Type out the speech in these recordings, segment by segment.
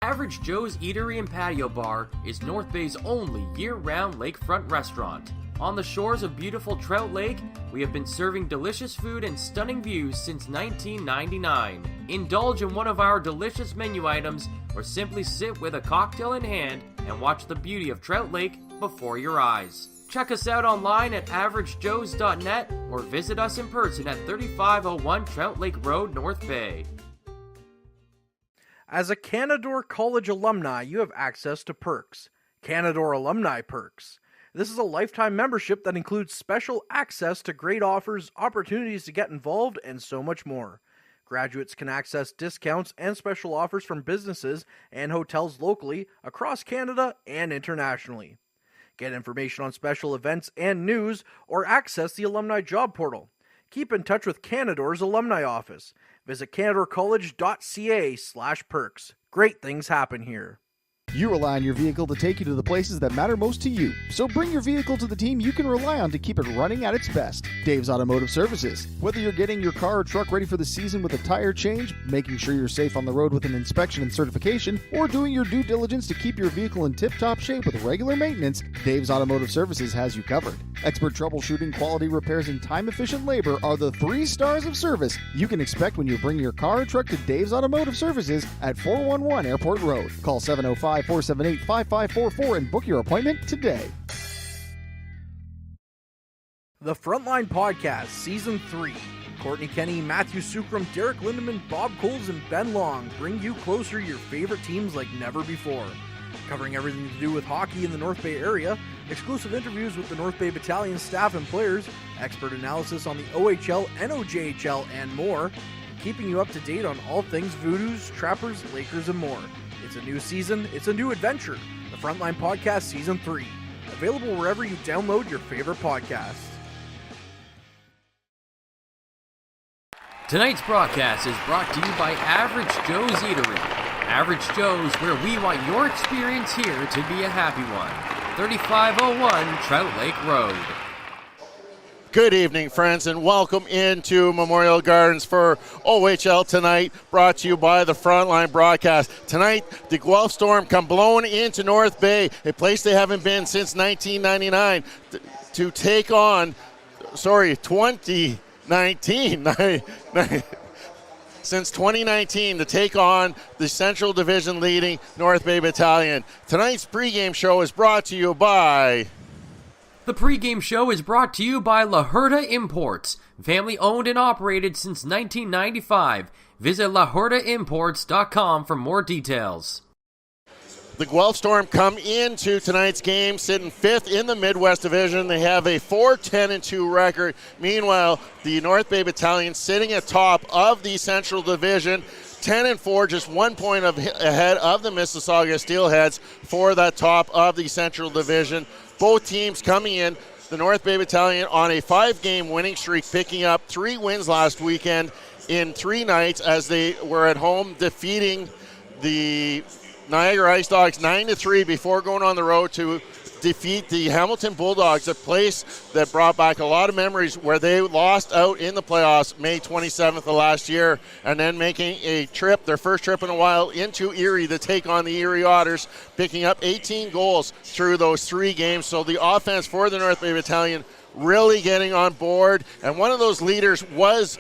Average Joe's Eatery and Patio Bar is North Bay's only year-round lakefront restaurant. On the shores of beautiful Trout Lake, we have been serving delicious food and stunning views since 1999. Indulge in one of our delicious menu items or simply sit with a cocktail in hand and watch the beauty of Trout Lake before your eyes. Check us out online at averagejoes.net or visit us in person at 3501 Trout Lake Road, North Bay. As a Canadore College alumni, you have access to perks. Canadore Alumni Perks. This is a lifetime membership that includes special access to great offers, opportunities to get involved, and so much more. Graduates can access discounts and special offers from businesses and hotels locally, across Canada, and internationally. Get information on special events and news, or access the alumni job portal. Keep in touch with Canadore's alumni office. Visit canadorecollege.ca/perks. Great things happen here. You rely on your vehicle to take you to the places that matter most to you. So bring your vehicle to the team you can rely on to keep it running at its best. Dave's Automotive Services. Whether you're getting your car or truck ready for the season with a tire change, making sure you're safe on the road with an inspection and certification, or doing your due diligence to keep your vehicle in tip-top shape with regular maintenance, Dave's Automotive Services has you covered. Expert troubleshooting, quality repairs, and time-efficient labor are the 3 stars of service you can expect when you bring your car or truck to Dave's Automotive Services at 411 Airport Road. Call 705-478-5544 and book your appointment today. The Frontline Podcast, Season 3. Courtney Kenny, Matthew Sukram, Derek Lindemann, Bob Coles, and Ben Long bring you closer to your favorite teams like never before. Covering everything to do with hockey in the North Bay area, exclusive interviews with the North Bay Battalion staff and players, expert analysis on the OHL, NOJHL, and more, keeping you up to date on all things Voodoos, Trappers, Lakers, and more. It's a new season, it's a new adventure. The Frontline Podcast Season 3. Available wherever you download your favorite podcasts. Tonight's broadcast is brought to you by Average Joe's Eatery. Average Joe's, where we want your experience here to be a happy one. 3501 Trout Lake Road. Good evening, friends, and welcome into Memorial Gardens for OHL Tonight, brought to you by the Frontline Broadcast. Tonight, the Guelph Storm come blowing into North Bay, a place they haven't been since 1999, to take on, 2019. Since 2019 to take on the Central Division leading North Bay Battalion. Tonight's pregame show is brought to you by... The pregame show is brought to you by La Herda Imports, family owned and operated since 1995. Visit laherdaimports.com for more details. The Guelph Storm come into tonight's game sitting 5th in the Midwest Division. They have a 4-10-2 record. Meanwhile, the North Bay Battalion sitting at top of the Central Division, 10-4, just 1 point ahead of the Mississauga Steelheads for that top of the Central Division. Both teams coming in, the North Bay Battalion on a 5-game winning streak, picking up 3 wins last weekend in 3 nights as they were at home defeating the Niagara Ice Dogs 9-3 before going on the road to defeat the Hamilton Bulldogs, a place that brought back a lot of memories where they lost out in the playoffs May 27th of last year, and then making a trip, their first trip in a while, into Erie to take on the Erie Otters, picking up 18 goals through those 3 games. So the offense for the North Bay Battalion really getting on board, and one of those leaders was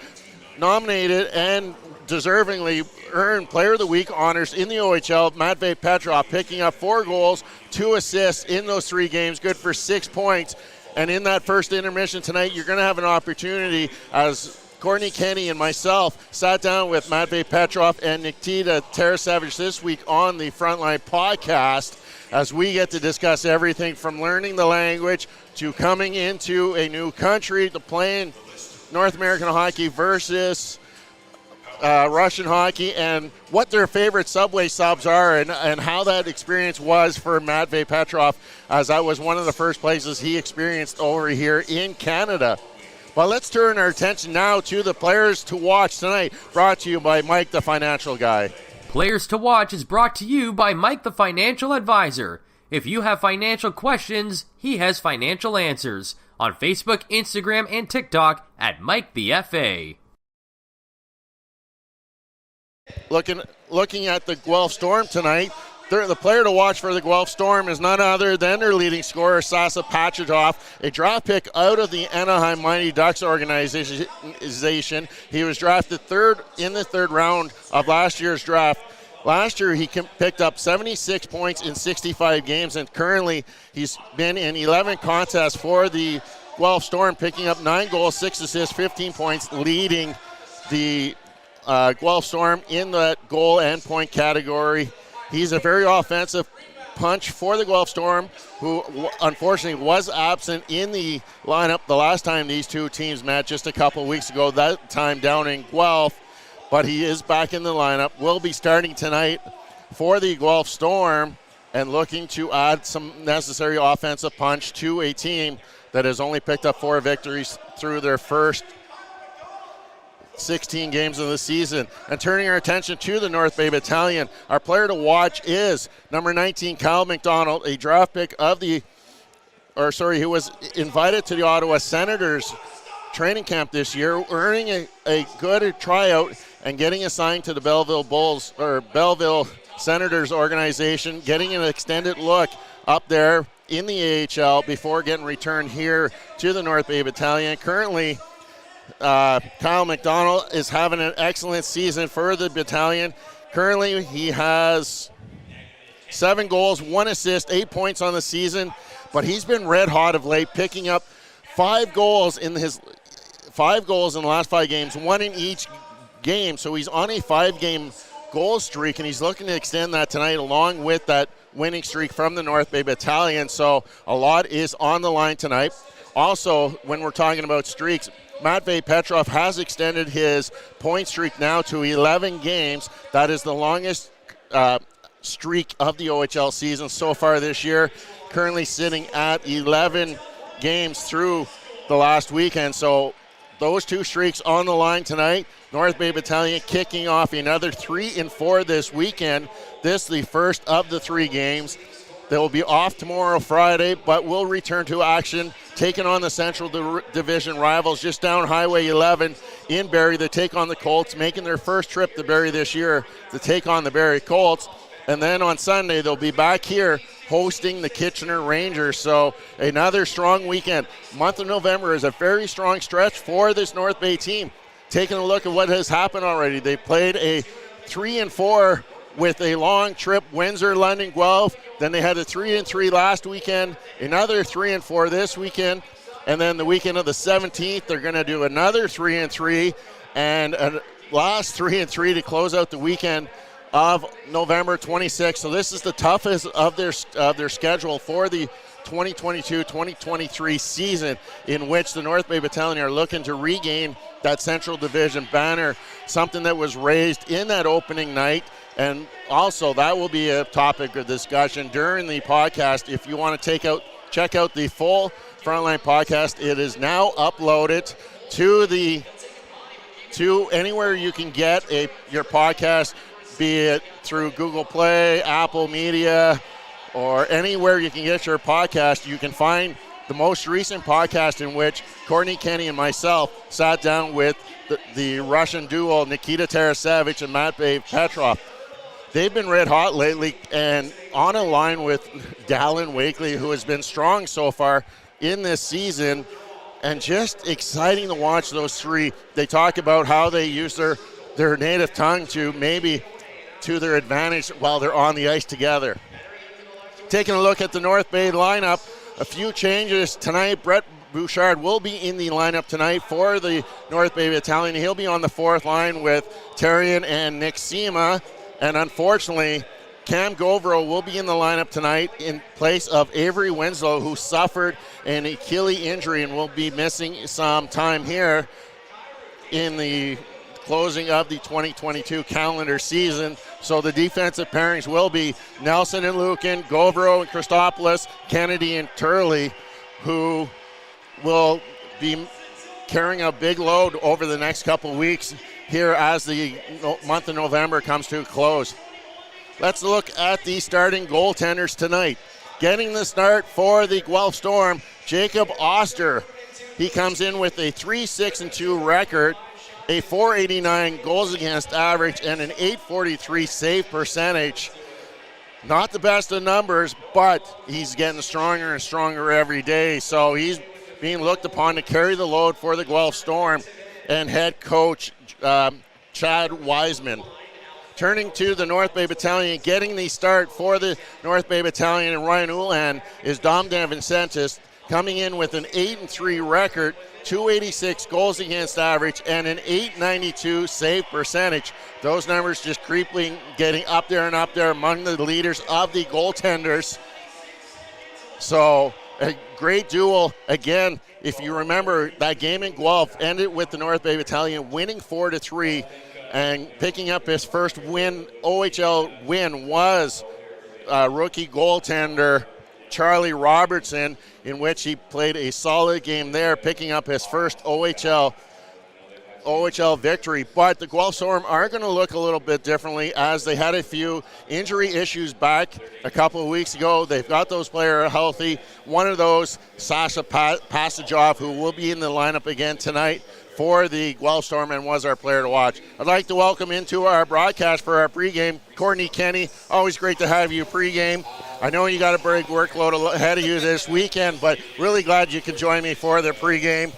nominated and deservingly earned Player of the Week honors in the OHL. Matvei Petrov picking up 4 goals, 2 assists in those 3 games, good for 6 points. And in that first intermission tonight, you're going to have an opportunity as Courtney Kenny and myself sat down with Matvei Petrov and Nikita Tarasevich this week on the Frontline Podcast as we get to discuss everything from learning the language to coming into a new country to playing North American hockey versus Russian hockey, and what their favorite Subway subs are, and how that experience was for Matvei Petrov, as that was one of the first places he experienced over here in Canada. Well, let's turn our attention now to the players to watch tonight, brought to you by Mike the Financial Guy. Players to Watch is brought to you by Mike the Financial Advisor. If you have financial questions, he has financial answers. On Facebook, Instagram, and TikTok at Mike the FA. Looking at the Guelph Storm tonight, the player to watch for the Guelph Storm is none other than their leading scorer, Sasa Pachitov, a draft pick out of the Anaheim Mighty Ducks organization. He was drafted in the third round of last year's draft. Last year, he picked up 76 points in 65 games, and currently he's been in 11 contests for the Guelph Storm, picking up 9 goals, 6 assists, 15 points, leading the Guelph Storm in the goal and point category. He's a very offensive punch for the Guelph Storm, who unfortunately was absent in the lineup the last time these two teams met just a couple weeks ago, that time down in Guelph. But he is back in the lineup, will be starting tonight for the Guelph Storm and looking to add some necessary offensive punch to a team that has only picked up 4 victories through their first 16 games of the season. And turning our attention to the North Bay Battalion, our player to watch is number 19, Kyle McDonald, a draft pick who was invited to the Ottawa Senators training camp this year, earning a good tryout and getting assigned to the Belleville Senators organization, getting an extended look up there in the AHL before getting returned here to the North Bay Battalion. Currently, Kyle McDonald is having an excellent season for the battalion. Currently, he has 7 goals, 1 assist, 8 points on the season, but he's been red hot of late, picking up 5 goals in the last 5 games, 1 in each game. So he's on a 5-game goal streak, and he's looking to extend that tonight along with that winning streak from the North Bay Battalion. So a lot is on the line tonight. Also, when we're talking about streaks, Matvey Petrov has extended his point streak now to 11 games. That is the longest streak of the OHL season so far this year, currently sitting at 11 games through the last weekend. So those 2 streaks on the line tonight. North Bay Battalion kicking off another 3-4 this weekend. This the first of the 3 games. They will be off tomorrow, Friday, but will return to action, taking on the Central Division rivals just down Highway 11 in Barrie. They take on the Colts, making their first trip to Barrie this year to take on the Barrie Colts. And then on Sunday, they'll be back here hosting the Kitchener Rangers. So another strong weekend. Month of November is a very strong stretch for this North Bay team. Taking a look at what has happened already. They played a 3-4 with a long trip, Windsor, London, Guelph. Then they had a 3-3 last weekend, another 3-4 this weekend. And then the weekend of the 17th, they're going to do another 3-3 and a last 3-3 to close out the weekend of November 26th. So this is the toughest of their schedule for the 2022-2023 season, in which the North Bay Battalion are looking to regain that Central Division banner, something that was raised in that opening night. And also that will be a topic of discussion during the podcast. If you want to check out the full Frontline podcast, it is now uploaded to anywhere you can get your podcast, be it through Google Play, Apple Media, or anywhere you can get your podcast. You can find the most recent podcast in which Courtney Kenny and myself sat down with the Russian duo Nikita Tarasevich and Matvey Petrov. They've been red hot lately and on a line with Dallin Wakely, who has been strong so far in this season, and just exciting to watch those 3. They talk about how they use their native tongue to their advantage while they're on the ice together. Taking a look at the North Bay lineup, a few changes tonight. Brett Bouchard will be in the lineup tonight for the North Bay Battalion. He'll be on the 4th line with Tarian and Nick Sema. And unfortunately, Cam Govro will be in the lineup tonight in place of Avery Winslow, who suffered an Achilles injury and will be missing some time here in the closing of the 2022 calendar season. So the defensive pairings will be Nelson and Lucan, Govro and Christopoulos, Kennedy and Turley, who will be carrying a big load over the next couple weeks here as the month of November comes to a close. Let's look at the starting goaltenders tonight. Getting the start for the Guelph Storm, Jacob Oster He comes in with a 3-6-2 record, a 489 goals against average, and an 843 save percentage. Not the best of numbers, but he's getting stronger and stronger every day. So he's being looked upon to carry the load for the Guelph Storm and head coach Chad Wiseman. Turning to the North Bay Battalion, getting the start for the North Bay Battalion and Ryan Ulan is Dom DeVincentis, coming in with an 8-3 record, 286 goals against average, and an 892 save percentage. Those numbers just creepily getting up there and up there among the leaders of the goaltenders. So a great duel. Again, if you remember, that game in Guelph ended with the North Bay Battalion winning 4-3 and picking up his first OHL win was rookie goaltender Charlie Robertson, in which he played a solid game there, picking up his first OHL victory. But the Guelph Storm are going to look a little bit differently, as they had a few injury issues back a couple of weeks ago. They've got those players healthy. One of those, Sasha Passageoff, who will be in the lineup again tonight for the Guelph Storm and was our player to watch. I'd like to welcome into our broadcast for our pregame, Courtney Kenny. Always great to have you pregame. I know you got a big workload ahead of you this weekend, but really glad you could join me for the pregame.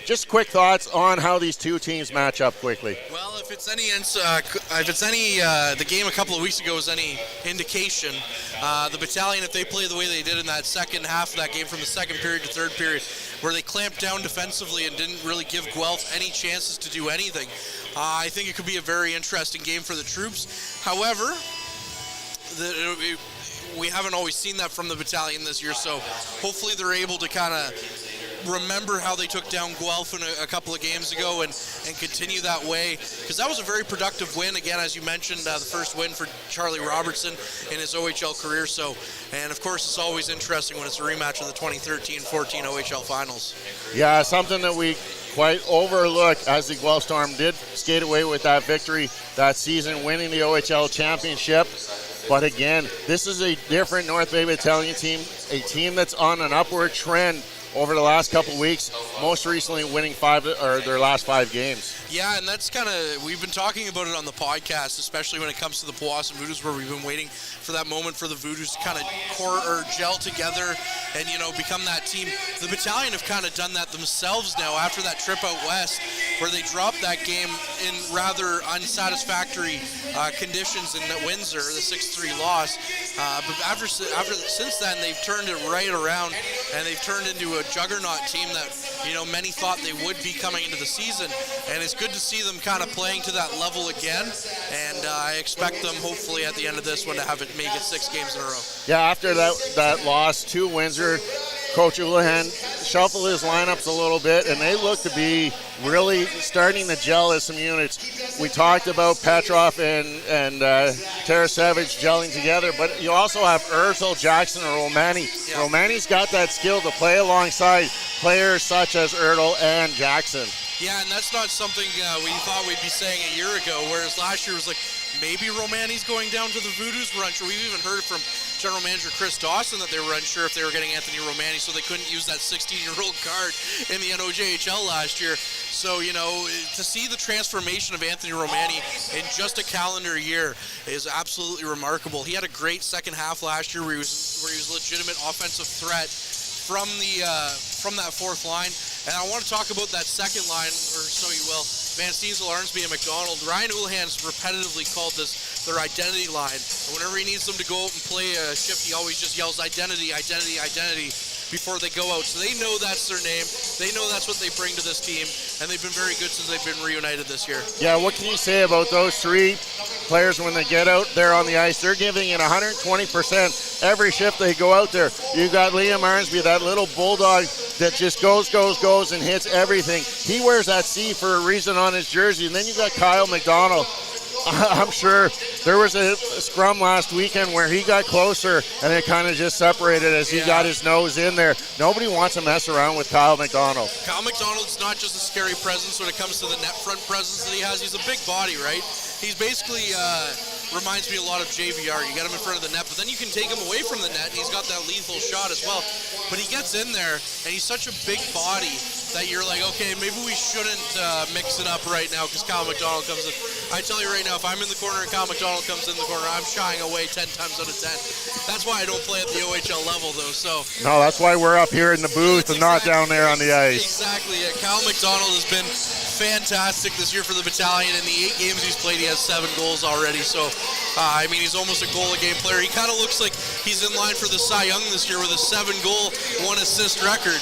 Just quick thoughts on how these two teams match up quickly. Well, if it's any, the game a couple of weeks ago was any indication, the Battalion, if they play the way they did in that second half of that game, from the second period to third period, where they clamped down defensively and didn't really give Guelph any chances to do anything, I think it could be a very interesting game for the troops. However, we haven't always seen that from the Battalion this year, so hopefully they're able to kind of remember how they took down Guelph in a couple of games ago and continue that way, because that was a very productive win. Again, as you mentioned, the first win for Charlie Robertson in his OHL career. So, and of course, it's always interesting when it's a rematch of the 2013-14 OHL finals. Yeah, something that we quite overlooked, as the Guelph Storm did skate away with that victory that season, winning the OHL championship. But again, this is a different North Bay Battalion team, a team that's on an upward trend over the last couple of weeks, most recently winning their last 5 games. Yeah, and that's kind of, we've been talking about it on the podcast, especially when it comes to the Powassan Voodoos, where we've been waiting for that moment for the Voodoos to kind of gel together and, become that team. The Battalion have kind of done that themselves now after that trip out west, where they dropped that game in rather unsatisfactory conditions in Windsor, the 6-3 loss. But since then, they've turned it right around, and they've turned into a juggernaut team that, many thought they would be coming into the season. And it's good to see them kind of playing to that level again. And I expect them, hopefully, at the end of this one, to have it make it 6 games in a row. Yeah, after that loss to Windsor, Coach Ullahan shuffled his lineups a little bit, and they look to be really starting to gel as some units. We talked about Petrov and Tarasevich gelling together, but you also have Ursul, Jackson, and Romani. Yeah. Romani's got that skill to play alongside players such as Erdl and Jackson. Yeah, and that's not something we thought we'd be saying a year ago, whereas last year was like, maybe Romani's going down to the Voodoos. We're unsure. We've even heard from General Manager Chris Dawson that they were unsure if they were getting Anthony Romani, so they couldn't use that 16-year-old card in the NOJHL last year. So, to see the transformation of Anthony Romani in just a calendar year is absolutely remarkable. He had a great second half last year where he was a legitimate offensive threat from that fourth line. And I want to talk about that second line, or so you will. Van Steensel, Arnsby, and McDonald. Ryan Ullahan's repetitively called this their identity line. And whenever he needs them to go out and play a shift, he always just yells identity, identity, identity before they go out. So they know that's their name. They know that's what they bring to this team. And they've been very good since they've been reunited this year. Yeah, what can you say about those 3 players when they get out there on the ice? They're giving it 120% every shift they go out there. You've got Liam Arnsby, that little bulldog that just goes and hits everything. He wears that C for a reason on his jersey. And then you've got Kyle McDonald. I'm sure there was a scrum last weekend where he got closer and it kind of just separated as he got his nose in there. Nobody wants to mess around with Kyle McDonald. Kyle McDonald's not just a scary presence when it comes to the net front presence that he has. He's a big body, right? He's basically reminds me a lot of JVR. You get him in front of the net, but then you can take him away from the net, and he's got that lethal shot as well. But he gets in there, and he's such a big body that you're like, okay, maybe we shouldn't mix it up right now because Kyle McDonald comes in. I tell you right now, if I'm in the corner and Kyle McDonald comes in the corner, I'm shying away 10 times out of 10. That's why I don't play at the OHL level, though. So No, that's why we're up here in the booth and not down there on the ice. Exactly. Yeah. Kyle McDonald has been fantastic this year for the Battalion. In the 8 games he's played, he has 7 goals already. So, I mean, he's almost a goal-a-game player. He kind of looks like he's in line for the Cy Young this year with a 7-goal, 1-assist record.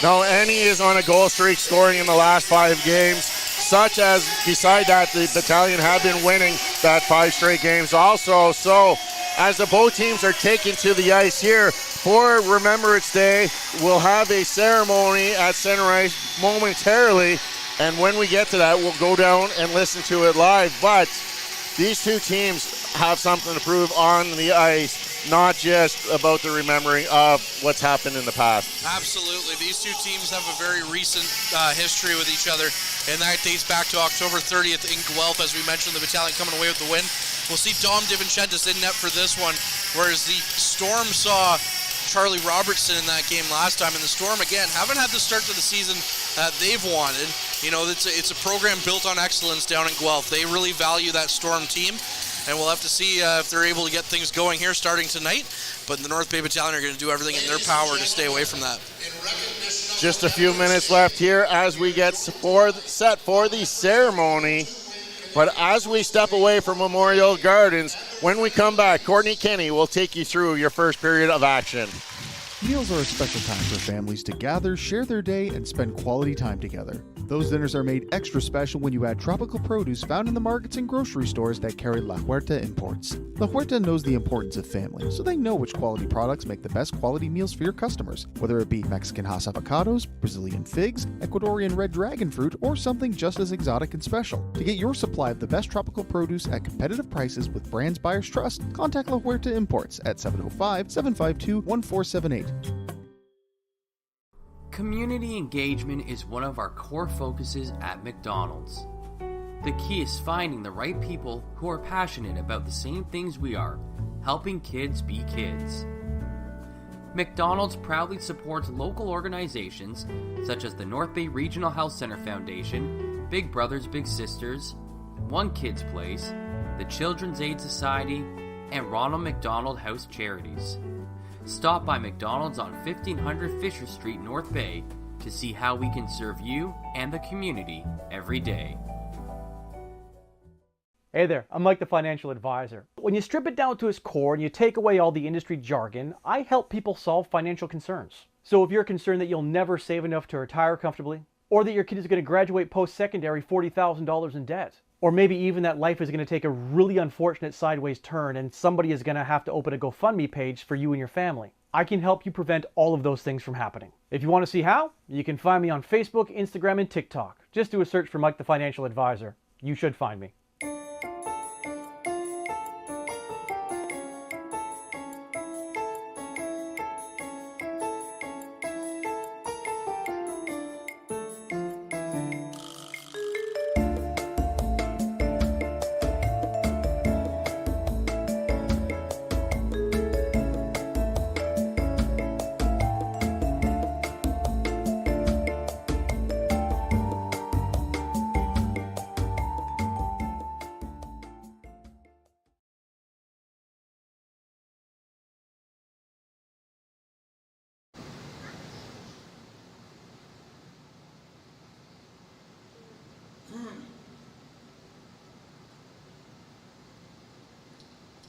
No, and he is on a goal streak, scoring in the last 5 games, such as, beside that, the Battalion have been winning that 5 straight games also. So, as the both teams are taken to the ice here for Remembrance Day, we'll have a ceremony at center ice momentarily, and when we get to that, we'll go down and listen to it live. But these two teams have something to prove on the ice, not just about the remembering of what's happened in the past. Absolutely. These two teams have a very recent history with each other, and that dates back to October 30th in Guelph. As we mentioned, the Battalion coming away with the win. We'll see Dom Divinchentis in net for this one, whereas the Storm saw Charlie Robertson in that game last time, and the Storm, again, haven't had the start to the season that they've wanted. You know, it's a program built on excellence down in Guelph. They really value that Storm team, and we'll have to see if they're able to get things going here starting tonight. But the North Bay Battalion are going to do everything in their power to stay away from that. Just a few minutes left here as we get set for the ceremony. But as we step away from Memorial Gardens, when we come back, Courtney Kenny will take you through your first period of action. Meals are a special time for families to gather, share their day, and spend quality time together. Those dinners are made extra special when you add tropical produce found in the markets and grocery stores that carry La Huerta imports. La Huerta knows the importance of family, so they know which quality products make the best quality meals for your customers, whether it be Mexican Hass avocados, Brazilian figs, Ecuadorian red dragon fruit, or something just as exotic and special. To get your supply of the best tropical produce at competitive prices with brands buyers trust, contact La Huerta Imports at 705-752-1478. Community engagement is one of our core focuses at McDonald's. The key is finding the right people who are passionate about the same things we are, helping kids be kids. McDonald's proudly supports local organizations such as the North Bay Regional Health Center Foundation, Big Brothers Big Sisters, One Kids Place, the Children's Aid Society, and Ronald McDonald House Charities. Stop by McDonald's on 1500 Fisher Street, North Bay, to see how we can serve you and the community every day. Hey there, I'm Mike the Financial Advisor. When you strip it down to its core and you take away all the industry jargon, I help people solve financial concerns. So if you're concerned that you'll never save enough to retire comfortably, or that your kid is going to graduate post-secondary $40,000 in debt, or maybe even that life is going to take a really unfortunate sideways turn and somebody is going to have to open a GoFundMe page for you and your family, I can help you prevent all of those things from happening. If you want to see how, you can find me on Facebook, Instagram, and TikTok. Just do a search for Mike the Financial Advisor. You should find me.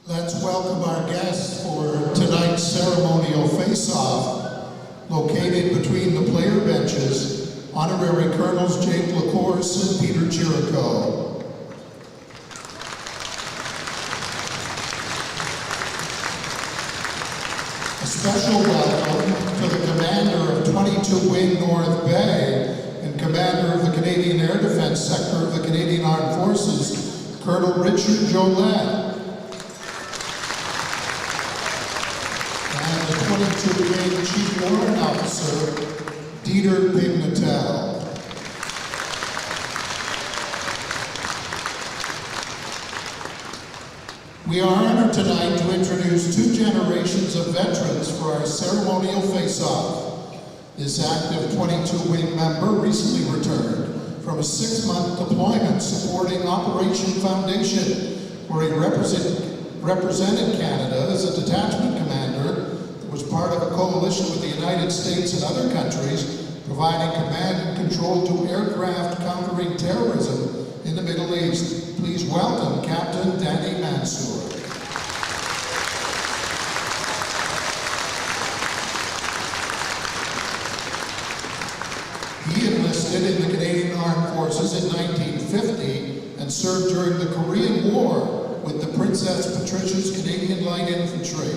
Let's welcome our guests for tonight's ceremonial face-off. Located between the player benches, Honorary Colonels Jake LaCourse and Peter Chirico. A special welcome to the Commander of 22 Wing North Bay and Commander of the Canadian Air Defense Sector of the Canadian Armed Forces, Colonel Richard Jolette. And the 22 Wing Chief Warrant Officer, Dieter Pignatel. We are honored tonight to introduce 2 generations of veterans for our ceremonial face-off. This active 22-wing member recently returned from a 6-month deployment supporting Operation Foundation, where he represented Canada as a detachment commander that was part of a coalition with the United States and other countries, providing command and control to aircraft countering terrorism in the Middle East. Please welcome Captain Danny Mansour. He enlisted in the Canadian Armed Forces in 1950 and served during the Korean War with the Princess Patricia's Canadian Light Infantry.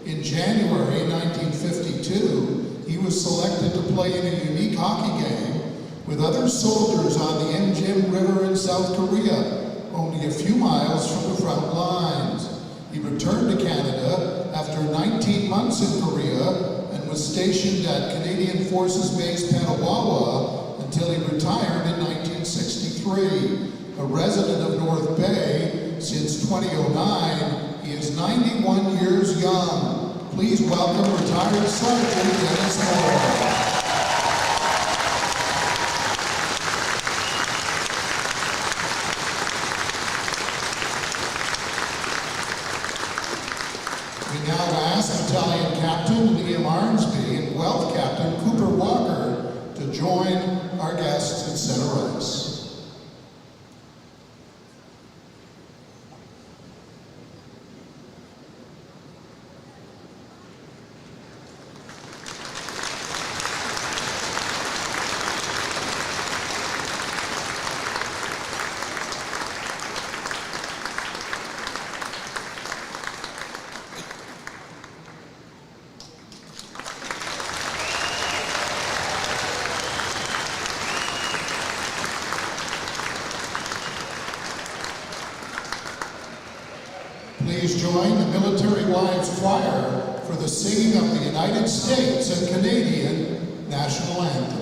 In January 1952, he was selected to play in a unique hockey game with other soldiers on the Injim River in South Korea, only a few miles from the front lines. He returned to Canada after 19 months in Korea and was stationed at Canadian Forces Base Petawawa until he retired in 1963. A resident of North Bay since 2009, he is 91 years young. Please welcome retired Sergeant Dennis Moore. We now ask Battalion Captain Liam Arnsby and Guelph Captain Cooper Walker to join our guests and center ice. Please join the Military Wives Choir for the singing of the United States and Canadian National Anthem.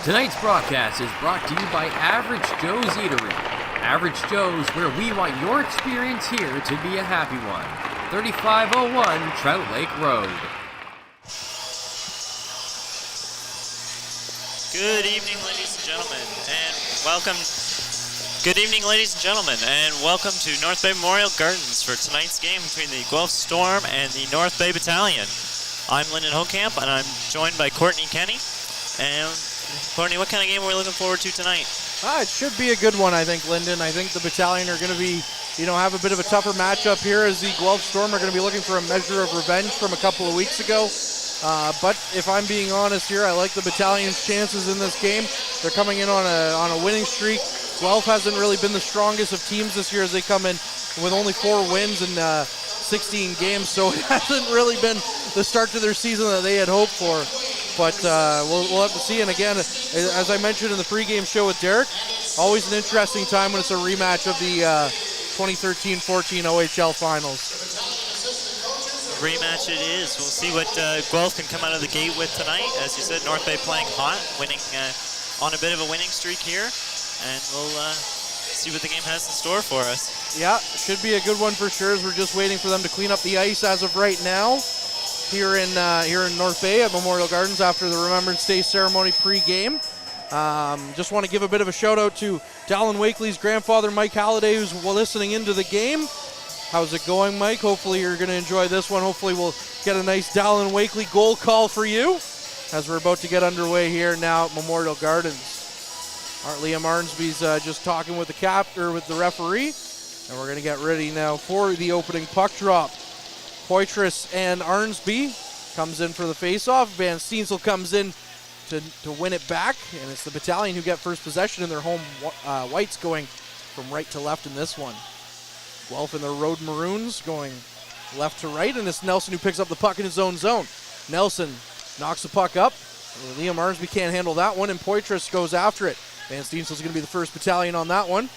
Tonight's broadcast is brought to you by Average Joe's Eatery. Average Joe's, where we want your experience here to be a happy one. 3501 Trout Lake Road. Good evening, ladies and gentlemen, and welcome. Good evening, ladies and gentlemen, and welcome to North Bay Memorial Gardens for tonight's game between the Guelph Storm and the North Bay Battalion. I'm Lyndon Hokamp, and I'm joined by Courtney Kenny. And Courtney, what kind of game are we looking forward to tonight? It should be a good one, I think, Lyndon. I think the Battalion are going to be, have a bit of a tougher matchup here, as the Guelph Storm are going to be looking for a measure of revenge from a couple of weeks ago. But if I'm being honest here, I like the Battalion's chances in this game. They're coming in on a winning streak. Guelph hasn't really been the strongest of teams this year, as they come in with only 4 wins in 16 games, so it hasn't really been the start to their season that they had hoped for. But we'll have to see. And again, as I mentioned in the pregame show with Derek, always an interesting time when it's a rematch of the 2013-14 OHL Finals. Rematch it is. We'll see what Guelph can come out of the gate with tonight. As you said, North Bay playing hot, winning on a bit of a winning streak here. And we'll see what the game has in store for us. Yeah, should be a good one for sure, as we're just waiting for them to clean up the ice as of right now here in North Bay at Memorial Gardens after the Remembrance Day ceremony pre-game. Just want to give a bit of a shout out to Dallin Wakely's grandfather, Mike Halliday, who's listening into the game. How's it going, Mike? Hopefully you're going to enjoy this one. Hopefully we'll get a nice Dallin Wakely goal call for you as we're about to get underway here now at Memorial Gardens. Liam Arnsby's just talking with the referee, and we're going to get ready now for the opening puck drop. Poitras and Arnsby comes in for the face-off. Van Steensel comes in to win it back, and it's the Battalion who get first possession in their home whites, going from right to left in this one. Guelph in their road maroons going left to right, and it's Nelson who picks up the puck in his own zone. Nelson knocks the puck up. Liam Arnsby can't handle that one, and Poitras goes after it. Van Steensel's going to be the first Battalion on that one,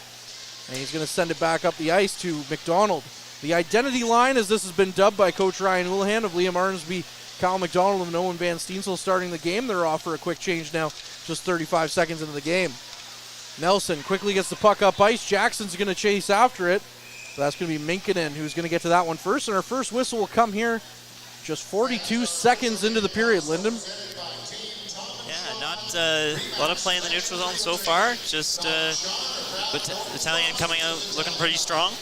and he's going to send it back up the ice to McDonald. The identity line, as this has been dubbed by Coach Ryan Houlihan, of Liam Arnsby, Kyle McDonald, and Owen Van Steensel starting the game. They're off for a quick change now, just 35 seconds into the game. Nelson quickly gets the puck up ice. Jackson's going to chase after it. So that's going to be Minkinen who's going to get to that one first, and our first whistle will come here just 42 seconds into the period, Lyndon. Not a lot of play in the neutral zone so far. Just Battalion coming out looking pretty strong.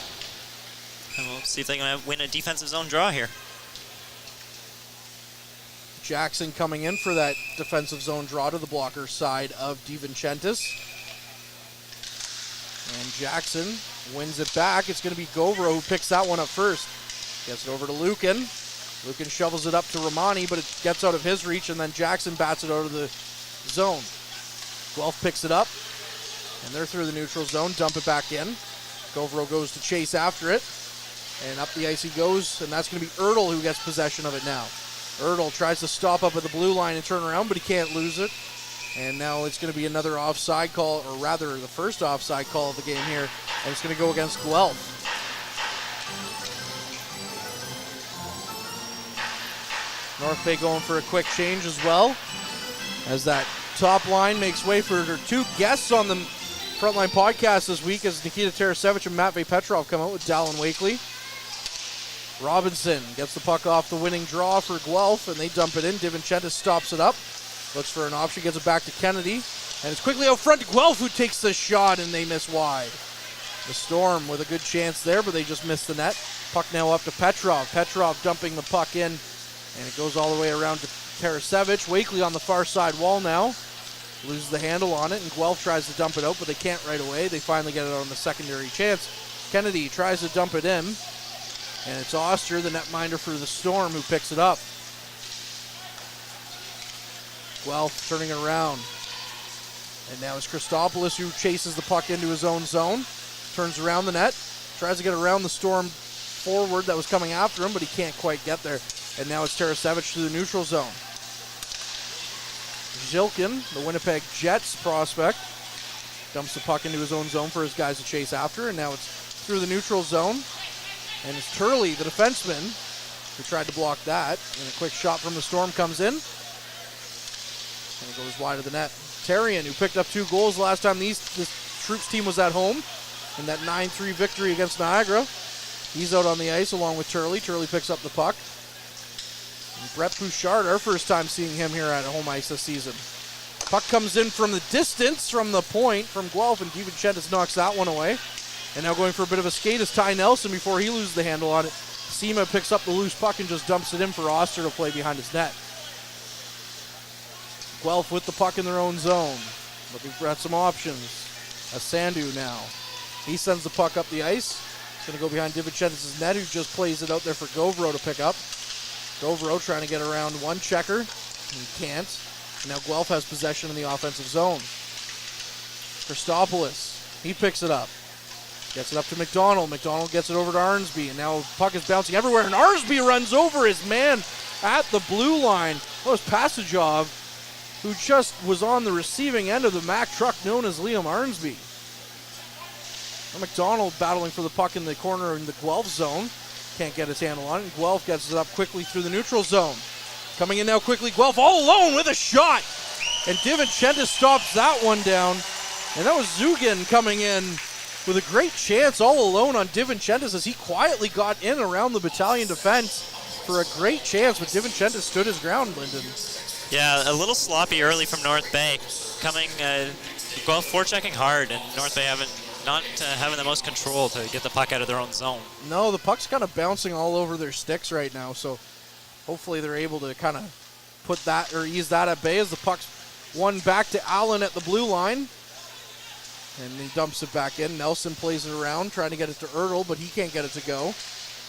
And we'll see if they can win a defensive zone draw here. Jackson coming in for that defensive zone draw to the blocker side of DiVincentis. And Jackson wins it back. It's going to be Govro who picks that one up first. Gets it over to Lucan. Lucan shovels it up to Romani, but it gets out of his reach, and then Jackson bats it out of the zone. Guelph picks it up, and they're through the neutral zone. Dump it back in. Govro goes to chase after it, and up the ice he goes, and that's going to be Ertl who gets possession of it now. Ertl tries to stop up at the blue line and turn around, but he can't lose it. And now it's going to be another offside call, or rather the first offside call of the game here, and it's going to go against Guelph. North Bay going for a quick change as well, as that top line makes way for their 2 guests on the Frontline podcast this week, as Nikita Tarasevich and Matvey Petrov come out with Dallin Wakely. Robinson gets the puck off the winning draw for Guelph, and they dump it in. DiVincentis stops it up, looks for an option, gets it back to Kennedy, and it's quickly out front to Guelph, who takes the shot, and they miss wide. The Storm with a good chance there, but they just missed the net. Puck now up to Petrov. Petrov dumping the puck in, and it goes all the way around to Tarasevich. Wakely on the far side wall now. Loses the handle on it, and Guelph tries to dump it out, but they can't right away. They finally get it on the secondary chance. Kennedy tries to dump it in, and it's Oster, the netminder for the Storm, who picks it up. Guelph turning it around. And now it's Christopoulos who chases the puck into his own zone. Turns around the net. Tries to get around the Storm forward that was coming after him, but he can't quite get there. And now it's Tarasevich to the neutral zone. Zilkin, the Winnipeg Jets prospect, dumps the puck into his own zone for his guys to chase after, and now it's through the neutral zone. And it's Turley, the defenseman, who tried to block that. And a quick shot from the Storm comes in, and it goes wide of the net. Terrian, who picked up 2 goals last time this Troops team was at home in that 9-3 victory against Niagara. He's out on the ice along with Turley. Turley picks up the puck. And Brett Bouchard, our first time seeing him here at home ice this season. Puck comes in from the distance, from the point, from Guelph, and DiVincentis knocks that one away. And now going for a bit of a skate is Ty Nelson before he loses the handle on it. Sema picks up the loose puck and just dumps it in for Oster to play behind his net. Guelph with the puck in their own zone. Looking for some options. Asandu now. He sends the puck up the ice. Going to go behind DiVincentis' net, who just plays it out there for Govro to pick up. Govro trying to get around one checker. He can't. And now Guelph has possession in the offensive zone. Christopoulos, he picks it up. Gets it up to McDonald. McDonald gets it over to Arnsby. And now puck is bouncing everywhere. And Arnsby runs over his man at the blue line. That was Passajov, who just was on the receiving end of the Mack truck known as Liam Arnsby. Now McDonald battling for the puck in the corner in the Guelph zone. Can't get his handle on it. And Guelph gets it up quickly through the neutral zone. Coming in now quickly, Guelph all alone with a shot. And DiVincentis stops that one down. And that was Zugin coming in with a great chance all alone on DiVincentis as he quietly got in around the Battalion defense for a great chance, but DiVincentis stood his ground, Lyndon. Yeah, a little sloppy early from North Bay. Coming, Guelph forechecking hard, and North Bay not having the most control to get the puck out of their own zone. No, the puck's kind of bouncing all over their sticks right now, so hopefully they're able to kind of put that or ease that at bay as the puck's won back to Allen at the blue line. And he dumps it back in. Nelson plays it around, trying to get it to Ertl, but he can't get it to go.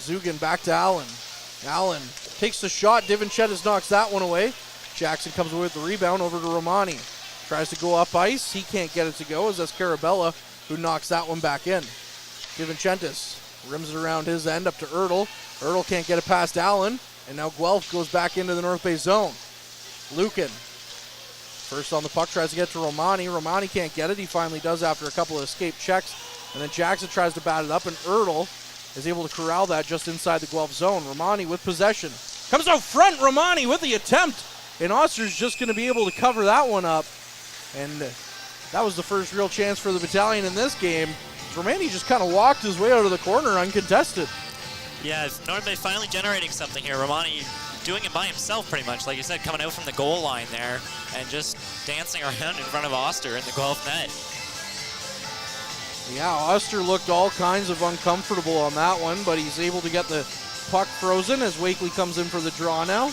Zugin back to Allen. Allen takes the shot. DiVincentis knocks that one away. Jackson comes away with the rebound over to Romani. Tries to go up ice. He can't get it to go as that's Carabella who knocks that one back in. DiVincentis rims it around his end up to Ertl. Ertl can't get it past Allen. And now Guelph goes back into the North Bay zone. Lucan. First on the puck, tries to get to Romani. Romani can't get it. He finally does after a couple of escape checks. And then Jackson tries to bat it up, and Ertl is able to corral that just inside the Guelph zone. Romani with possession. Comes out front, Romani with the attempt. And Oster's just going to be able to cover that one up. And that was the first real chance for the Battalion in this game. Romani just kind of walked his way out of the corner uncontested. Yeah, North Bay finally generating something here. Romani doing it by himself pretty much, like you said, coming out from the goal line there and just dancing around in front of Oster in the Guelph net. Yeah, Oster looked all kinds of uncomfortable on that one, but he's able to get the puck frozen as Wakely comes in for the draw now.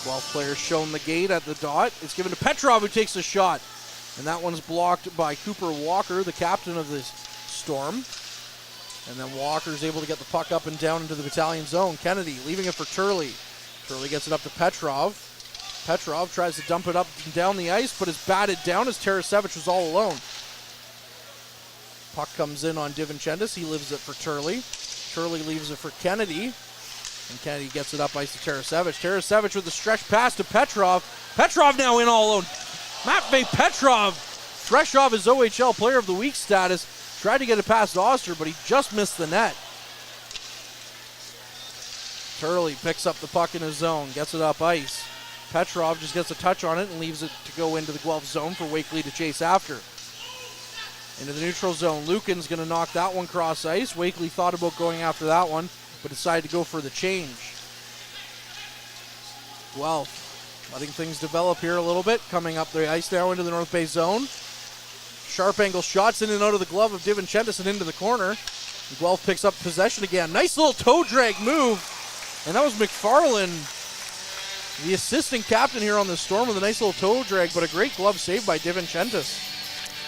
Guelph player shown the gate at the dot. It's given to Petrov, who takes the shot. And that one's blocked by Cooper Walker, the captain of this Storm. And then Walker's able to get the puck up and down into the Battalion zone. Kennedy leaving it for Turley. Turley gets it up to Petrov. Petrov tries to dump it up and down the ice, but is batted down as Tarasevic was all alone. Puck comes in on DiVincentis. He leaves it for Turley. Turley leaves it for Kennedy. And Kennedy gets it up ice to Tarasevic. Tarasevic with the stretch pass to Petrov. Petrov now in all alone. Matvey Petrov, fresh off his OHL Player of the Week status, tried to get it past Oster, but he just missed the net. Turley picks up the puck in his zone, gets it up ice. Petrov just gets a touch on it and leaves it to go into the Guelph zone for Wakely to chase after. Into the neutral zone, Lucan's going to knock that one cross ice. Wakely thought about going after that one, but decided to go for the change. Guelph letting things develop here a little bit, coming up the ice now into the North Bay zone. Sharp angle shots in and out of the glove of DiVincentis and into the corner. Guelph picks up possession again. Nice little toe drag move. And that was McFarland, the assistant captain here on the Storm, with a nice little toe drag, but a great glove save by DiVincentis.